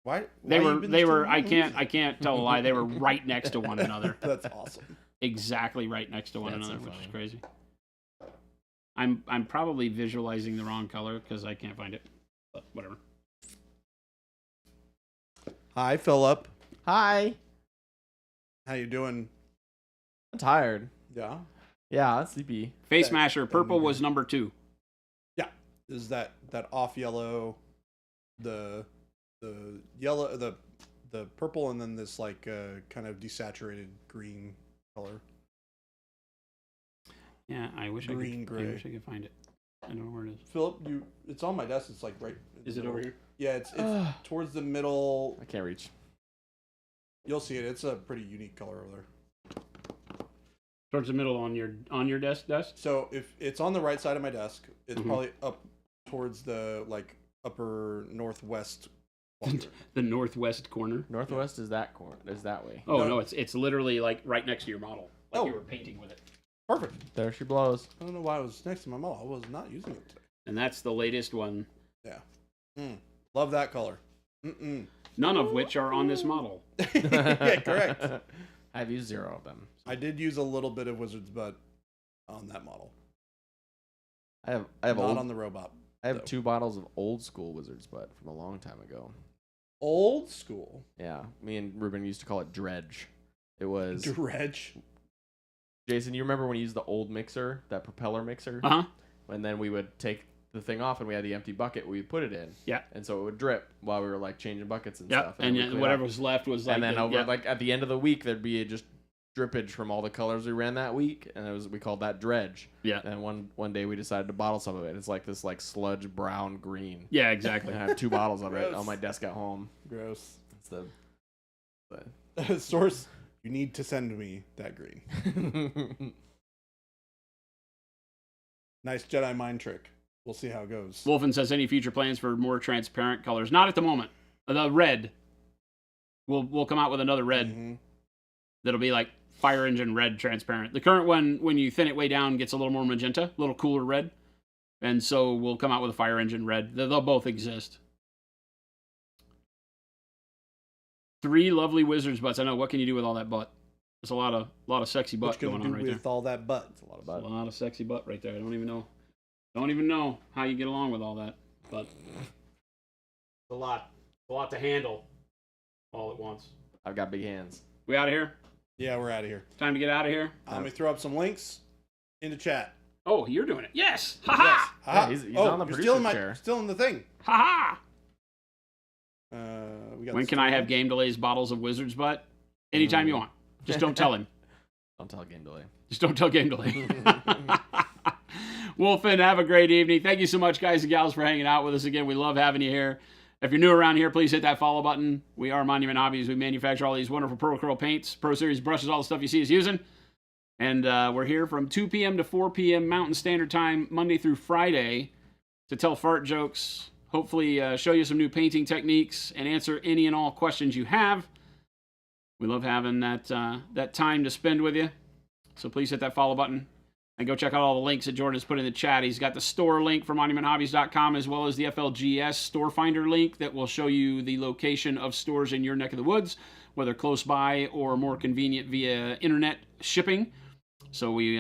Speaker 4: why
Speaker 2: they were. I can't tell a lie. They were right next to one another.
Speaker 4: That's awesome.
Speaker 2: Exactly right next to one
Speaker 5: That's
Speaker 2: another,
Speaker 5: so
Speaker 2: which is
Speaker 5: funny.
Speaker 2: crazy. I'm probably visualizing the wrong color because I can't find it. But whatever.
Speaker 4: Hi, Philip.
Speaker 5: Hi.
Speaker 4: How you doing?
Speaker 5: I'm tired.
Speaker 4: Yeah.
Speaker 5: Yeah, sleepy.
Speaker 2: Face
Speaker 4: That-
Speaker 2: Masher
Speaker 4: that
Speaker 2: purple
Speaker 4: movie.
Speaker 2: was number 2.
Speaker 4: Yeah. Is that off yellow, the yellow, the purple, and then this like kind of desaturated green color.
Speaker 2: Yeah, I wish I
Speaker 4: Green,
Speaker 2: could.
Speaker 4: gray.
Speaker 2: I wish I could find it. I don't know where it is.
Speaker 4: Philip, it's on my desk. It's like right. in the
Speaker 2: Is it
Speaker 4: middle.
Speaker 2: over here?
Speaker 4: Yeah, it's towards the middle.
Speaker 5: I can't reach.
Speaker 4: You'll see it. It's a pretty unique color over there.
Speaker 2: Towards the middle on your desk.
Speaker 4: So if it's on the right side of my desk, it's
Speaker 2: Mhm.
Speaker 4: probably up towards the like upper northwest quadrant.
Speaker 2: The northwest corner.
Speaker 5: Northwest is that corner. Is that way.
Speaker 2: Oh
Speaker 4: No.
Speaker 2: no, it's literally like right next to your model. Like
Speaker 4: Oh.
Speaker 2: you were painting with it.
Speaker 4: Perfect.
Speaker 5: There she blows.
Speaker 4: I don't know why it was next to my model. I was not using it today.
Speaker 2: And that's the latest one.
Speaker 4: Love that color. Mm-mm.
Speaker 2: None of which are on this model.
Speaker 4: Yeah, correct.
Speaker 5: I've used 0 of them.
Speaker 4: I did use a little bit of Wizard's Butt on that model.
Speaker 5: I have
Speaker 4: Not
Speaker 5: old,
Speaker 4: on the robot.
Speaker 5: I have
Speaker 4: though.
Speaker 5: 2 bottles of old school Wizard's Butt from a long time ago.
Speaker 4: Old school.
Speaker 5: Yeah, me and Ruben used to call it dredge. It was
Speaker 4: Dredge.
Speaker 5: Jason. You remember when you used the old mixer, that propeller mixer?
Speaker 2: Uh huh.
Speaker 5: And then we would take the thing off and we had the empty bucket we put it in.
Speaker 2: Yeah.
Speaker 5: And so it would drip while we were like changing buckets and
Speaker 2: Yep.
Speaker 5: stuff.
Speaker 2: And
Speaker 5: then
Speaker 2: yet
Speaker 5: we'd clean
Speaker 2: whatever
Speaker 5: up.
Speaker 2: was left was like.
Speaker 5: And then over
Speaker 2: yeah.
Speaker 5: like at the end of the week there'd be just drippage from all the colors we ran that week, and we called that dredge.
Speaker 2: Yeah.
Speaker 5: And one day we decided to bottle some of it. It's like this like sludge brown green.
Speaker 2: Yeah, exactly.
Speaker 5: And I have 2 bottles of it
Speaker 4: Gross.
Speaker 5: on my desk at home.
Speaker 4: Gross.
Speaker 5: It's the
Speaker 4: Source, you need to send me that green. Nice Jedi mind trick. We'll see how it goes.
Speaker 2: Wolfen says any future plans for more transparent colors? Not at the moment. The red. We'll come out with another red
Speaker 4: Mhm.
Speaker 2: that'll be like fire engine red transparent. The current one, when you thin it way down, gets a little more magenta, a little cooler red. And so we'll come out with a fire engine red. They'll both exist. 3 lovely wizard's butts. I know. What can you do with all that butt? There's a lot of sexy butt
Speaker 4: What you
Speaker 2: going
Speaker 4: gonna
Speaker 2: on
Speaker 4: do
Speaker 2: right
Speaker 4: with
Speaker 2: there.
Speaker 4: all that butt?
Speaker 5: It's a lot of
Speaker 2: A
Speaker 5: butt.
Speaker 2: lot of sexy butt right there. I don't even know how you get along with all that. But it's a lot. It's a lot to handle all at once.
Speaker 5: I've got big hands.
Speaker 2: We out of here?
Speaker 4: Yeah, we're out of here.
Speaker 2: Time to get out of here?
Speaker 4: Let me throw up some links into chat.
Speaker 2: Oh, you're doing it. Yes. Ha
Speaker 4: Yes.
Speaker 2: ha.
Speaker 4: Ha-ha.
Speaker 5: he's on the
Speaker 4: you're
Speaker 5: producer's
Speaker 4: still in
Speaker 5: chair.
Speaker 4: Still in the thing.
Speaker 2: Ha ha.
Speaker 4: We got
Speaker 2: When can I have Game Delay's bottles of Wizard's Butt? Anytime you want. Just don't tell him.
Speaker 5: Don't tell Game Delay.
Speaker 2: Just don't tell Game Delay. Wolfen, have a great evening. Thank you so much, guys and gals, for hanging out with us again. We love having you here. If you're new around here, please hit that follow button. We are Monument Hobbies. We manufacture all these wonderful Pro Curl paints, Pro Series brushes, all the stuff you see us using. And we're here from 2 p.m. to 4 p.m. Mountain Standard Time, Monday through Friday, to tell fart jokes, hopefully show you some new painting techniques, and answer any and all questions you have. We love having that time to spend with you. So please hit that follow button. And go check out all the links that Jordan has put in the chat. He's got the store link for monumenthobbies.com, as well as the FLGS store finder link that will show you the location of stores in your neck of the woods, whether close by or more convenient via internet shipping. So we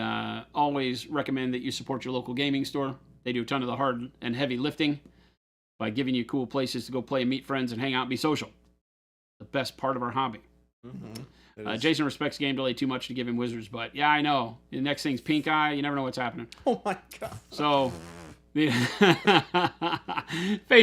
Speaker 2: always recommend that you support your local gaming store. They do a ton of the hard and heavy lifting by giving you cool places to go play and meet friends and hang out and be social. The best part of our hobby.
Speaker 4: Mm-hmm.
Speaker 2: Jason respects Game Delay too much to give him Wizards, but yeah, I know. The next thing's Pink Eye. You never know what's happening.
Speaker 4: Oh my god.
Speaker 2: So, Face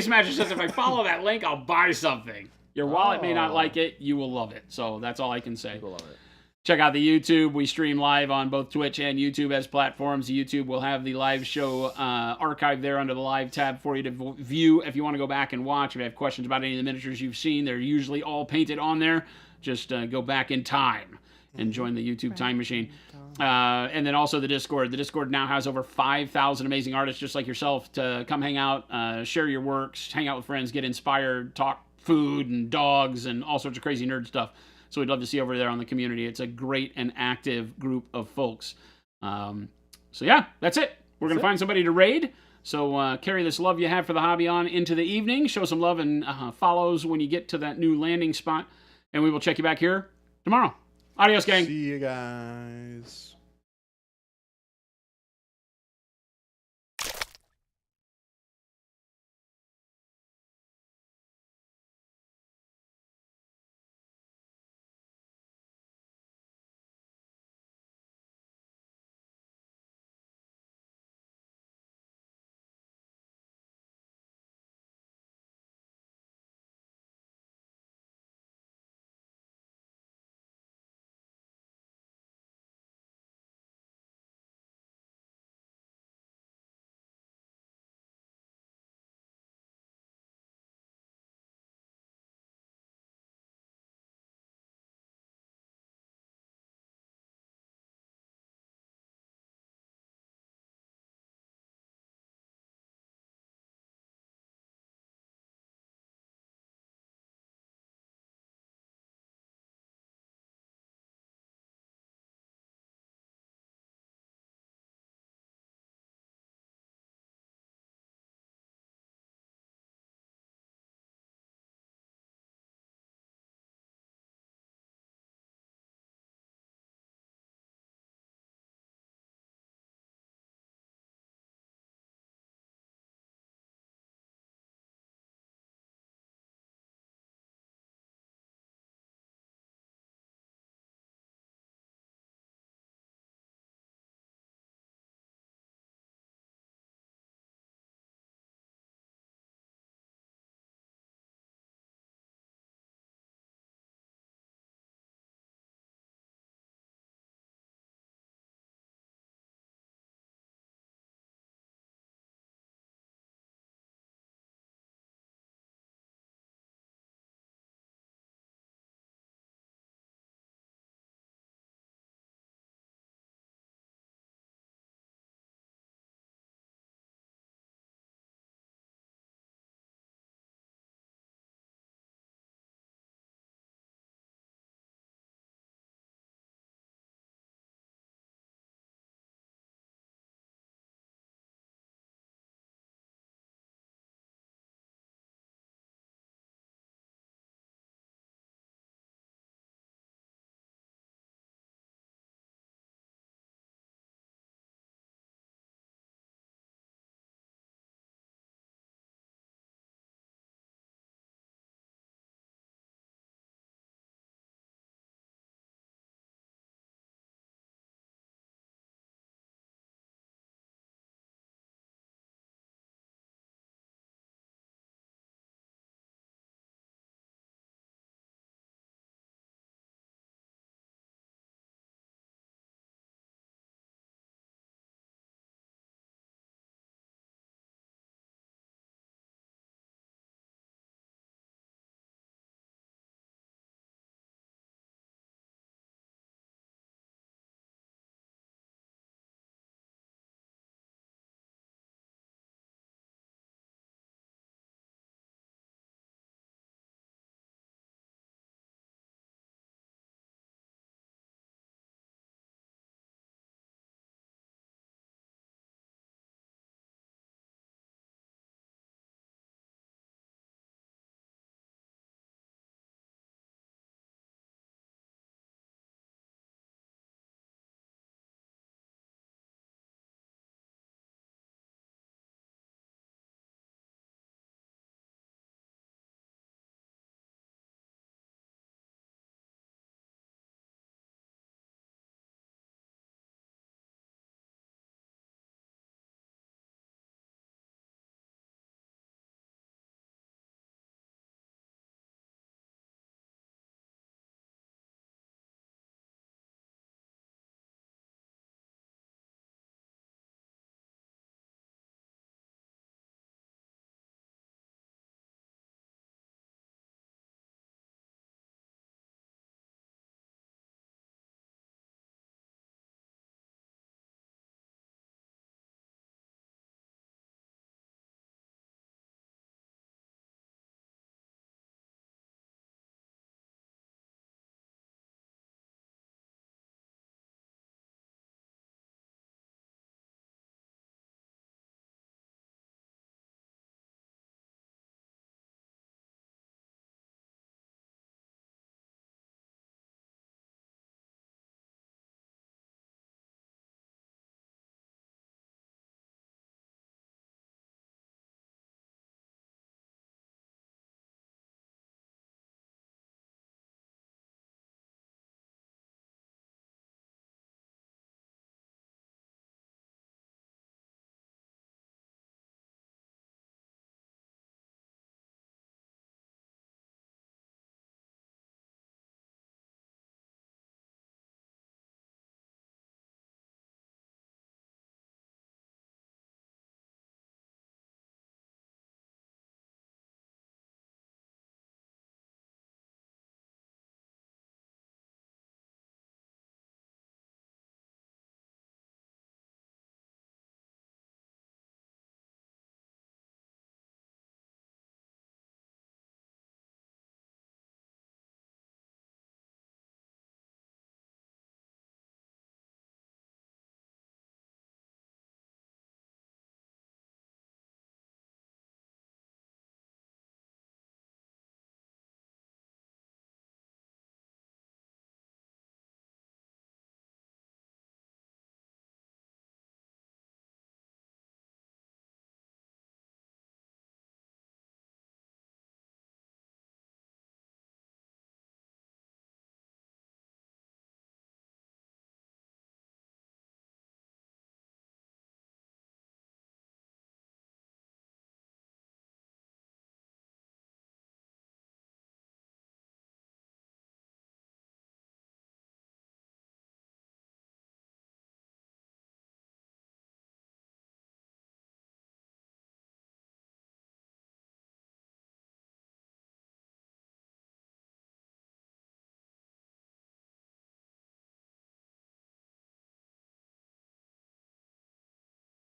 Speaker 2: Matcher says if I follow that link, I'll buy something. Your wallet may not like it. You will love it. So that's all I can say.
Speaker 5: People love it.
Speaker 2: Check out the YouTube. We stream live on both Twitch and YouTube as platforms. The YouTube will have the live show archived there under the live tab for you to view if you want to go back and watch. If you have questions about any of the miniatures you've seen, they're usually all painted on there. Just go back in time and join the YouTube time machine. And then also the Discord. The Discord now has over 5,000 amazing artists just like yourself to come hang out, share your works, hang out with friends, get inspired, talk food and dogs and all sorts of crazy nerd stuff. So we'd love to see you over there on the community. It's a great and active group of folks. So yeah, that's it. We're going to find somebody to raid. So carry this love you have for the hobby on into the evening. Show some love and follows when you get to that new landing spot. And we will check you back here tomorrow. Adios, gang.
Speaker 4: See you guys.